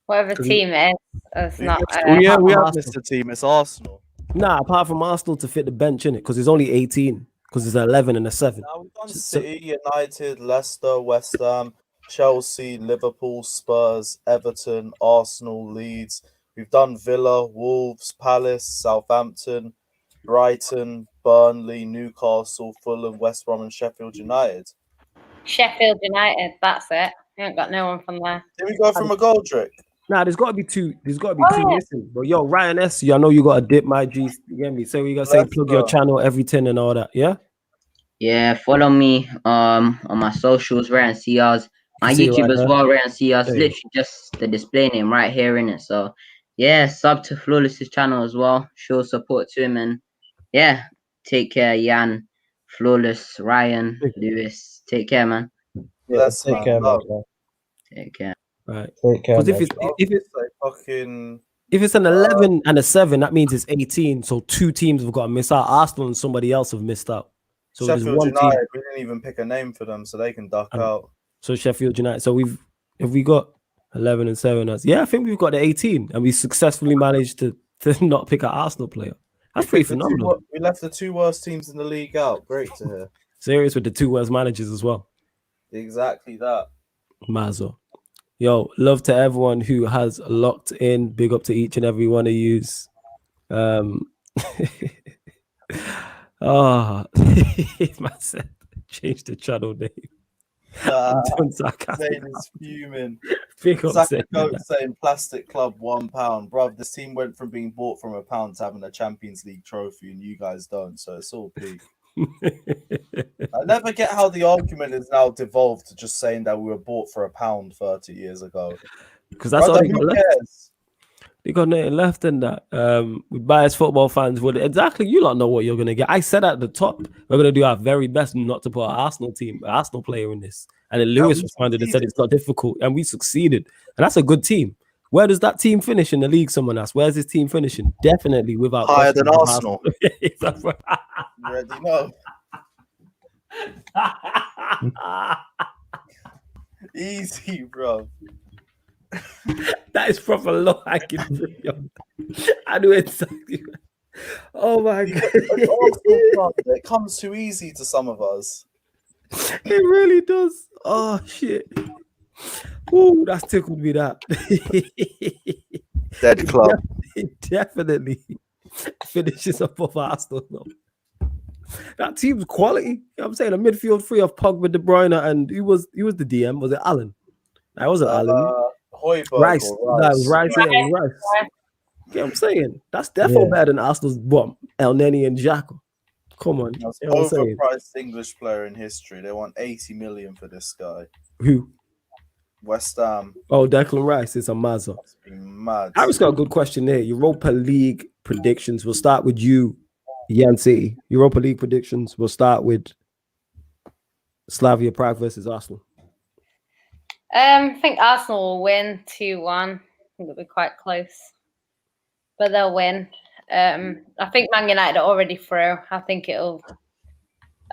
Whatever team it is, it's not. Yeah, we have Arsenal. missed a team. It's Arsenal. Nah, apart from Arsenal to fit the bench in it, because it's only 18. Because it's 11 and a 7. Now we've done So- City, United, Leicester, West Ham, Chelsea, Liverpool, Spurs, Everton, Arsenal, Leeds. We've done Villa, Wolves, Palace, Southampton, Brighton, Burnley, Newcastle, Fulham, West Brom, and Sheffield United. Sheffield United. That's it. You ain't got no one from there. Did we go from a Goldrick? Nah, there's got to be two. There's got to be Oh, two yeah. missing. But yo, Ryan S, I know you got to dip my G. You get me? So we got to say Let's plug your go. channel, everything and all that. Yeah? Yeah, follow me on my socials, Ryan CRs. My I see YouTube right as there. well, Ryan CRs. Yeah. Literally just the display name right here in it. So yeah, sub to Flawless's channel as well. Show support to him and yeah, take care, Jan, Flawless, Ryan, Lewis. Take care, man. Let's Take care, man. man. Take care. Right. Take care. Because if man. it's an 11 and a 7, that means it's 18. So 2 teams have got to miss out. Arsenal and somebody else have missed out. So there's Sheffield one United, team. we didn't even pick a name for them, so they can duck And- out. So Sheffield United. So if we got 11 and 7, I think we've got the 18, and we successfully managed to not pick an Arsenal player. That's pretty phenomenal. We left the 2 worst teams in the league out. Great to hear. Serious with the 2 worst managers as well. Exactly that. Mazo. Yo, love to everyone who has locked in. Big up to each and every one of yous. Oh, man said change the channel name. I'm doing sarcasm. Zane is fuming. Big up Zach Zane. Goat saying plastic club £1. Bruv, this team went from being bought from £1 to having a Champions League trophy, and you guys don't, so it's all peak. I never get how the argument is now devolved to just saying that we were bought for £1 30 years ago. Because that's all Brother, they got who left. cares? They got nothing left in that. We biased football fans would exactly. You don't know what you're gonna get. I said at the top, we're gonna do our very best not to put an Arsenal player in this. And then Lewis responded and said it's not difficult, and we succeeded. And that's a good team. Where does that team finish in the league? Someone asked. Where's this team finishing? Definitely without Higher than question, Arsenal. You already know. Easy, bro. That is proper low hanging fruit, yo. I knew exactly. Oh my god. It comes too easy to some of us. It really does. Oh shit. Ooh, that's tickled me that. Dead club. It definitely finishes above Arsenal. No. That team's quality. You know what I'm saying? A midfield three of Pogba, De Bruyne, and he was the DM. Was it Allen? I wasn't Allen. Hoiberg Rice. or That was Rice. Yeah, Rice. Rice. You know what I'm saying? That's definitely better than Arsenal's El Neni and Xhaka. Come on. Most You know what I'm saying? overpriced English player in history. They want 80 million for this guy. Who? West Ham. Oh, Declan Rice is a mazza. Must be mad. I just got a good question there. Europa League predictions. We'll start with you, Yan City. Europa League predictions. We'll start with Slavia Prague versus Arsenal. I think Arsenal will win 2-1. I think it'll be quite close, but they'll win. I think Man United are already through. I think it'll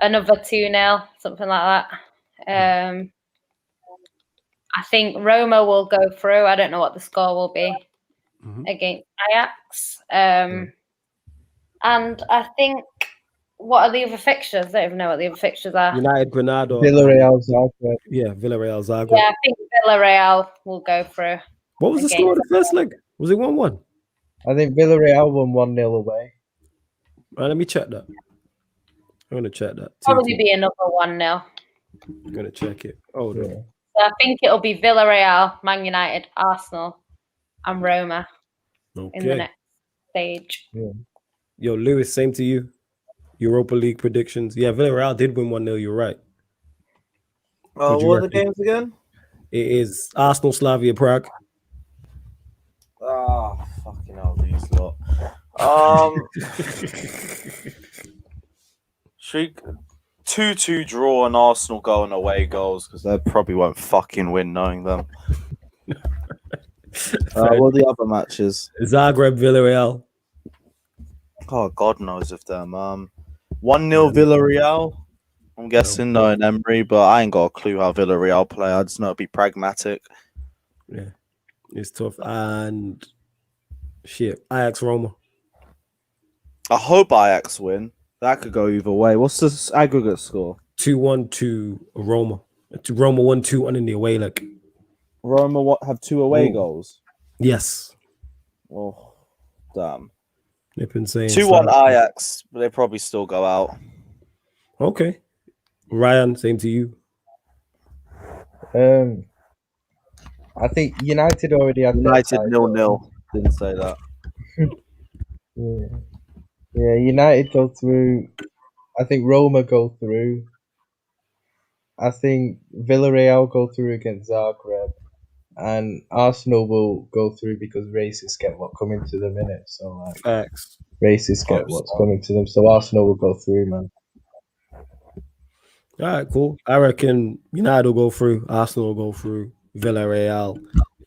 another 2-0, something like that. I think Roma will go through. I don't know what the score will be against Ajax. And I think, what are the other fixtures? I don't even know what the other fixtures are. United, Granada. Villarreal, Zagreb. Yeah, Villarreal, Zagreb. Yeah, I think Villarreal will go through. What was the score of the first leg? Was it 1-1? I think Villarreal won 1-0 away. All right, let me check that. I'm going to check that. Probably be another 1-0. I'm going to check it. Oh, Yeah. no. So I think it'll be Villarreal, Man United, Arsenal, and Roma in the Okay. next stage. Yo, Lewis, same to you. Europa League predictions. Yeah, Villarreal did win 1-0. You're right. What do you What are the reckon? games again? It is Arsenal, Slavia Prague. Fucking hell, these lot. Should 2-2 draw and Arsenal go on away goals because they probably won't fucking win knowing them. What are the other matches? Zagreb, Villarreal. Oh, God knows if them. 1-0 Villarreal. I'm guessing knowing Emery, but I ain't got a clue how Villarreal play. I just know it'll be pragmatic. Yeah, it's tough. And shit, Ajax, Roma. I hope Ajax win. That could go either way. What's the aggregate score? 2-1 to Roma. To Roma 1-2 in the away leg. Roma have 2 away goals. Yes. Oh, damn. They've been saying 2-1 Ajax, but they probably still go out. Okay. Ryan, same to you. I think United already had United their 0-0. Didn't say that. Yeah, United go through. I think Roma go through. I think Villarreal go through against Zagreb, and Arsenal will go through because racists get what coming to them in it. So like, Facts. racists get what's coming to them. So Arsenal will go through, man. All right, cool. I reckon United will go through. Arsenal will go through. Villarreal.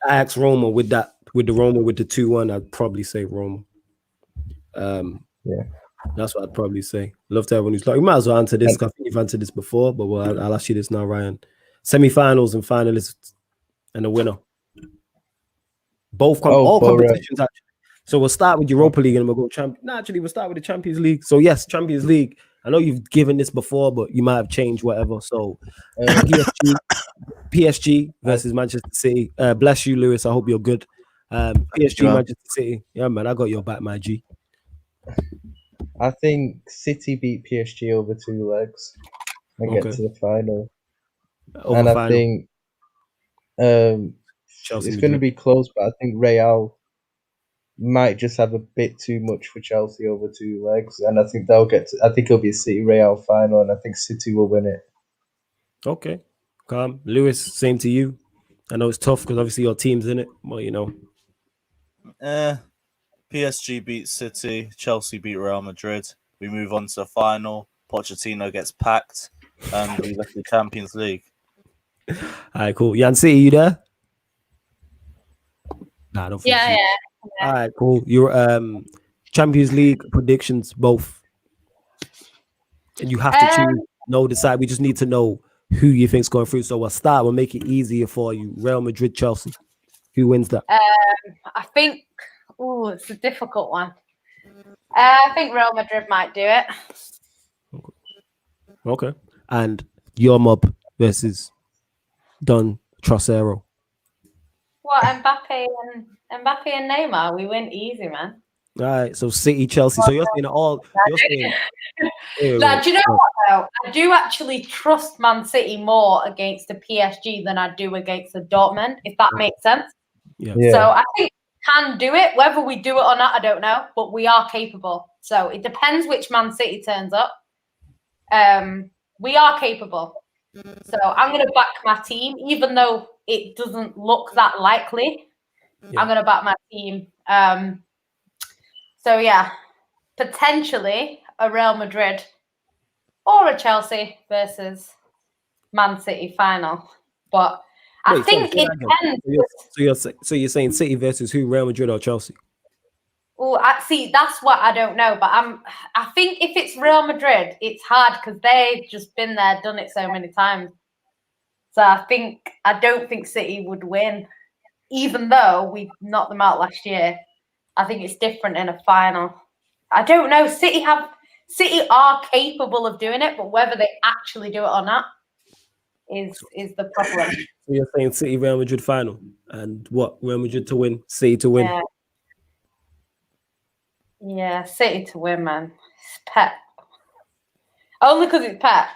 Ajax, Roma with the 2-1. I'd probably say Roma. Yeah. That's what I'd probably say. Love to everyone who's like, you might as well answer this. I think you've answered this before, but I'll ask you this now, Ryan. Semi-finals and finalists and the winner. All competitions, actually. So we'll start with Europa League and we'll go we'll start with the Champions League. So yes, Champions League. I know you've given this before, but you might have changed whatever. So PSG versus Manchester City. Bless you, Lewis. I hope you're good. PSG, Manchester City. Yeah, man, I got your back, my G. I think City beat PSG over 2 legs and get to the final. I think it's going to be close, but I think Real might just have a bit too much for Chelsea over 2 legs, and I think they'll get. I think it'll be a City Real final, and I think City will win it. Okay, calm. Lewis, same to you. I know it's tough because obviously your team's in it, but you know. PSG beats City, Chelsea beat Real Madrid. We move on to the final. Pochettino gets packed, and we left the Champions League. All right, cool. Yan City, you there? Nah, I don't think Yeah, so. yeah. All right, cool. Your Champions League predictions, both. And you have to choose. No, decide. We just need to know who you think's going through. So we'll start. We'll make it easier for you. Real Madrid, Chelsea. Who wins that? I think. Oh, it's a difficult one. I think Real Madrid might do it. Okay. And your mob versus Don Trocero. What, Mbappe and Neymar? We win easy, man. All right. So City, Chelsea. So you're saying all. You're saying. Now, do you know what though? I do actually trust Man City more against the PSG than I do against the Dortmund, if that makes sense. Yeah. So I think we can do it. Whether we do it or not, I don't know. But we are capable. So it depends which Man City turns up. We are capable. So I'm going to back my team, even though it doesn't look that likely. Yeah. I'm going to back my team. So yeah, potentially a Real Madrid or a Chelsea versus Man City final. But I think it depends. So you're saying City versus who? Real Madrid or Chelsea? Well, see, that's what I don't know. But I think if it's Real Madrid, it's hard because they've just been there, done it so many times. So I don't think City would win, even though we knocked them out last year. I think it's different in a final. I don't know. City are capable of doing it, but whether they actually do it or not is the problem. So you're saying City Real Madrid final, and what? Real Madrid to win, City to win. Yeah, City to win, man. It's Pep. Only because it's Pep.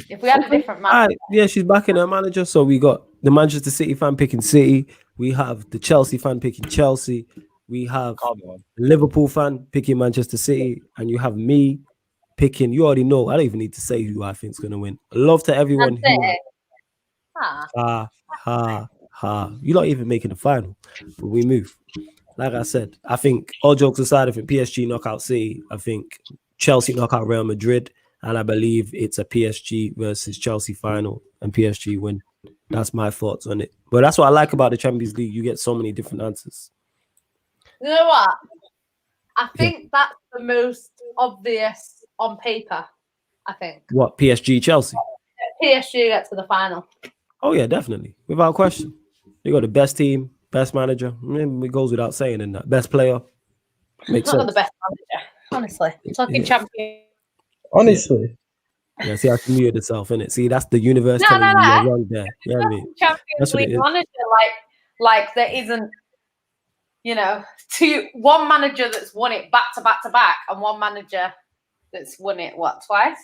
If we had a different manager. Right. Yeah, she's backing her manager. So we got the Manchester City fan picking City. We have the Chelsea fan picking Chelsea. We have the Liverpool fan picking Manchester City. And you have me picking, you already know, I don't even need to say who I think is going to win. Love to everyone who... You're not even making the final. But we move. Like I said, I think, all jokes aside, I think PSG knock out City. I think Chelsea knock out Real Madrid. And I believe it's a PSG versus Chelsea final and PSG win. That's my thoughts on it. But that's what I like about the Champions League. You get so many different answers. You know what? I think that's the most obvious on paper, I think. What, PSG, Chelsea? PSG get to the final. Oh, yeah, definitely. Without question. They got the best team, best manager. It goes without saying in that. Best player. Makes sense. Not the best manager, honestly. I'm talking champion. Honestly. Yeah, see, I can mute itself, innit? See, that's the universe telling you you're wrong there. You know what I mean? Champions League manager, like there isn't, one manager that's won it back to back to back, and one manager that's won it twice,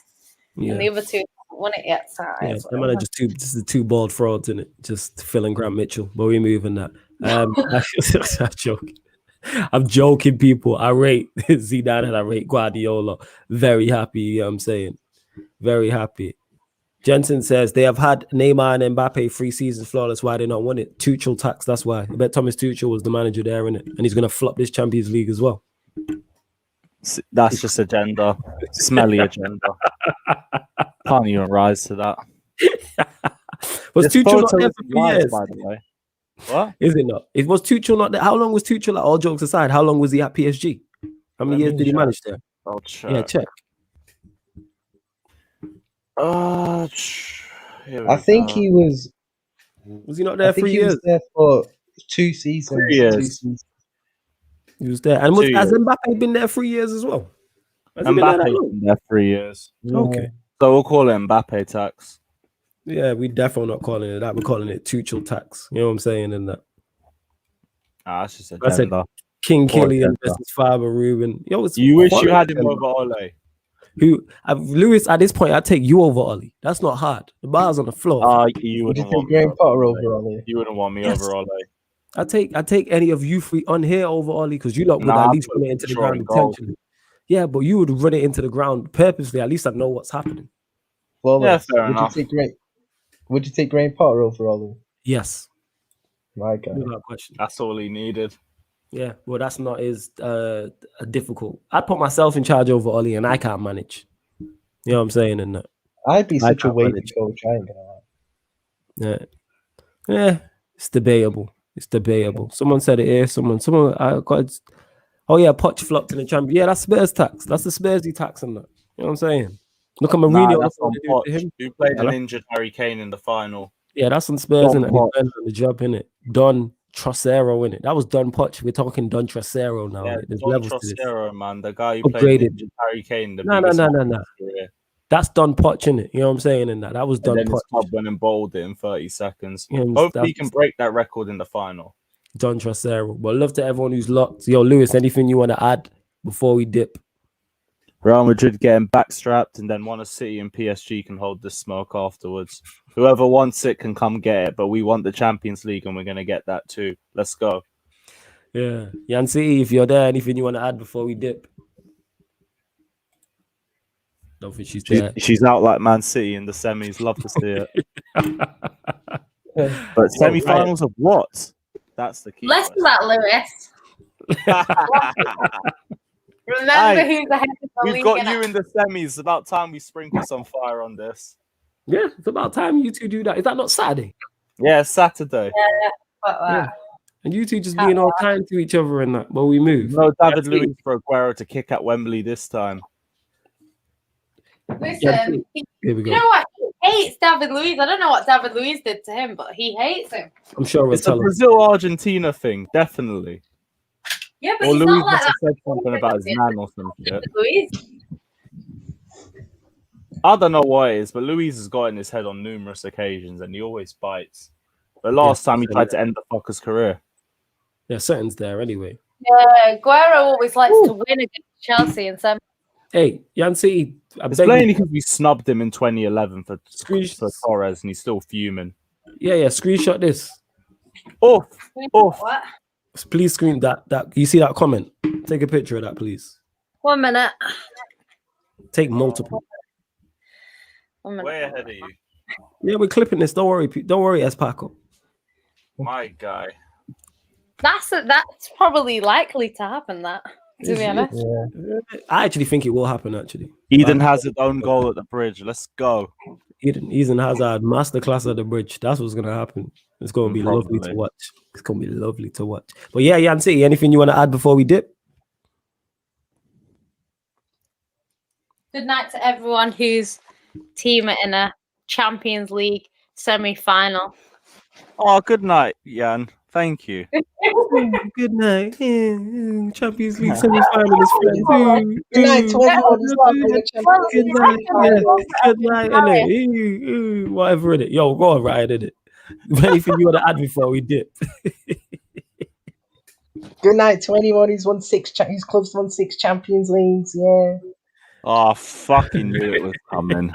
and the other two haven't won it yet. So yeah, the manager's just the two bald frauds in it, just Phil and Grant Mitchell. But we're moving that. I'm joking. I'm joking, people. I rate Zidane and I rate Guardiola. Very happy, you know what I'm saying? Very happy. Jensen says they have had Neymar and Mbappe 3 seasons flawless. Why they not won it? Tuchel tax, that's why. I bet Thomas Tuchel was the manager there, innit? And he's going to flop this Champions League as well. That's just agenda. Smelly agenda. Can't even rise to that. Was Tuchel not there for 3 years? By the way. What? Is it not? It was Tuchel not there. How long was Tuchel, like, all jokes aside, how long was he at PSG? How many years did he manage there? I'll check. Yeah, check. I think he was. Was he not there 3 years? He was there for 2 seasons. 3 years. 2 seasons. He was there. And has Mbappe been there 3 years as well? Mbappe been there 3 years. Yeah. Okay. So we'll call it Mbappe tax. Yeah, we definitely not calling it that. We're calling it Tuchel tax. You know what I'm saying? In that. That's just agenda. King Killian versus Faber Ruben. You wish you had him over Ole. Lewis, at this point, I'd take you over Ollie. That's not hard. The bar's on the floor. You wouldn't want Graham Potter over Ollie. You wouldn't want me over Ole. I take any of you three on here over Ollie because you lot would at least run it into the ground intentionally. Yeah, but you would run it into the ground purposely. At least I know what's happening. Well, yeah, fair enough. Would you take Graham Potter over Ollie? Yes. My God. Without question. That's all he needed. Yeah, well, that's not as difficult. I'd put myself in charge over Ollie, and I can't manage. You know what I'm saying? And I'd be such a wavy coach. I ain't gonna lie. Yeah, it's debatable. It's debatable. Someone said it here. Someone. I got. Oh yeah, Poch flopped in the champion. Yeah, that's Spurs tax. That's the Spursy tax on that. You know what I'm saying? Look at Mourinho. That's on Poch. Who played an injured Harry Kane in the final? Yeah, that's on Spurs, and he went on the job, innit? Don Trocero, innit? That was Don Poch. We're talking Don Trocero now. Yeah, there's Don levels Trocero, to this. man, the guy who played injured Harry Kane. No. That's Don Poch, innit? You know what I'm saying? And that was Don Poch. His club went and bowled it in 30 seconds. Hopefully, he can break that record in the final. Don Trocero. But love to everyone who's locked. Yo, Lewis, anything you want to add before we dip? Real Madrid getting backstrapped, and then one of City and PSG can hold the smoke afterwards. Whoever wants it can come get it, but we want the Champions League, and we're going to get that too. Let's go. Yeah. Yan City, if you're there, anything you want to add before we dip? Don't think she's there. She's out like Man City in the semis. Love to see it. But semi-finals of what? That's the key. Less about Lewis. Remember who's ahead of the league. We've got you in the semis. It's about time we sprinkle some fire on this. Yeah, it's about time you two do that. Is that not Saturday? Yeah, Saturday. Yeah. And you two just being all kind to each other and that while we move. No David Luiz for Aguero to kick at Wembley this time. Listen, Here we go. you know what? He hates David Luiz. I don't know what David Luiz did to him, but he hates him. I'm sure it's a Brazil-Argentina thing, definitely. Yeah, but or he's Luiz not like must have that. said something about his man or some shit. Luiz. I don't know what it is, but Luiz has got in his head on numerous occasions, and he always bites. The last time he tried to end the fucker's career. Yeah, something's there anyway. Yeah, Aguero always likes to win against Chelsea and some. Hey, Yan City. It's mainly because we snubbed him in 2011 for Torres, and he's still fuming. Yeah. Screenshot this. Off. What? Please screen that. You see that comment? Take a picture of that, please. 1 minute. Take multiple. 1 minute. Way ahead of you. Yeah, we're clipping this. Don't worry, S. Paco. My guy. That's probably likely to happen. That, to be honest. Yeah. I actually think it will happen. Actually, Eden Hazard own goal at the bridge. Let's go. Eden Hazard masterclass at the bridge. That's what's gonna happen. It's gonna be lovely to watch. It's gonna be lovely to watch. But yeah, Yan City, anything you want to add before we dip? Good night to everyone whose team are in a Champions League semi-final. Oh, good night, Jan. Thank you. Good night. Champions League semi-finalist friends. Good night to everyone. Good night, innit? Whatever, innit? Yo, go on, Ryan, innit? Anything you want to add before we dip? Good night to anyone who's whose club's won 6 Champions Leagues. Yeah. Oh, fucking knew it was coming.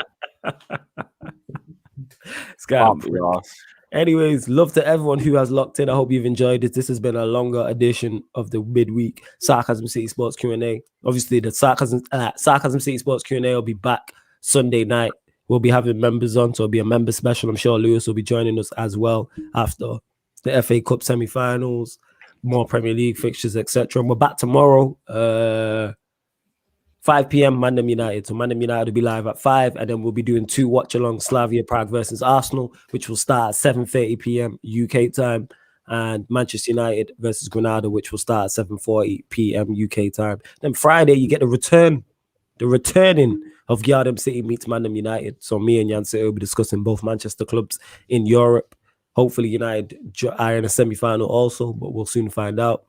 Anyways, love to everyone who has locked in. I hope you've enjoyed it. This has been a longer edition of the midweek Sarcasm City Sports Q&A. Obviously, the Sarcasm City Sports Q&A will be back Sunday night. We'll be having members on, so it'll be a member special. I'm sure Lewis will be joining us as well after the FA Cup semi-finals, more Premier League fixtures, etc. And we're back tomorrow, 5 p.m. Manchester United. So Manchester United will be live at 5, and then we'll be doing 2 watch-along Slavia Prague versus Arsenal, which will start at 7:30 p.m. UK time, and Manchester United versus Granada, which will start at 7:40 p.m. UK time. Then Friday, you get the returning of Yardem City meets Manchester United. So me and Yan City will be discussing both Manchester clubs in Europe. Hopefully United are in a semi-final also, but we'll soon find out.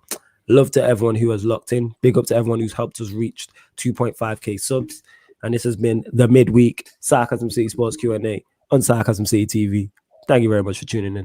Love to everyone who has locked in. Big up to everyone who's helped us reach 2.5k subs. And this has been the midweek Sarcasm City Sports Q&A on Sarcasm City TV. Thank you very much for tuning in.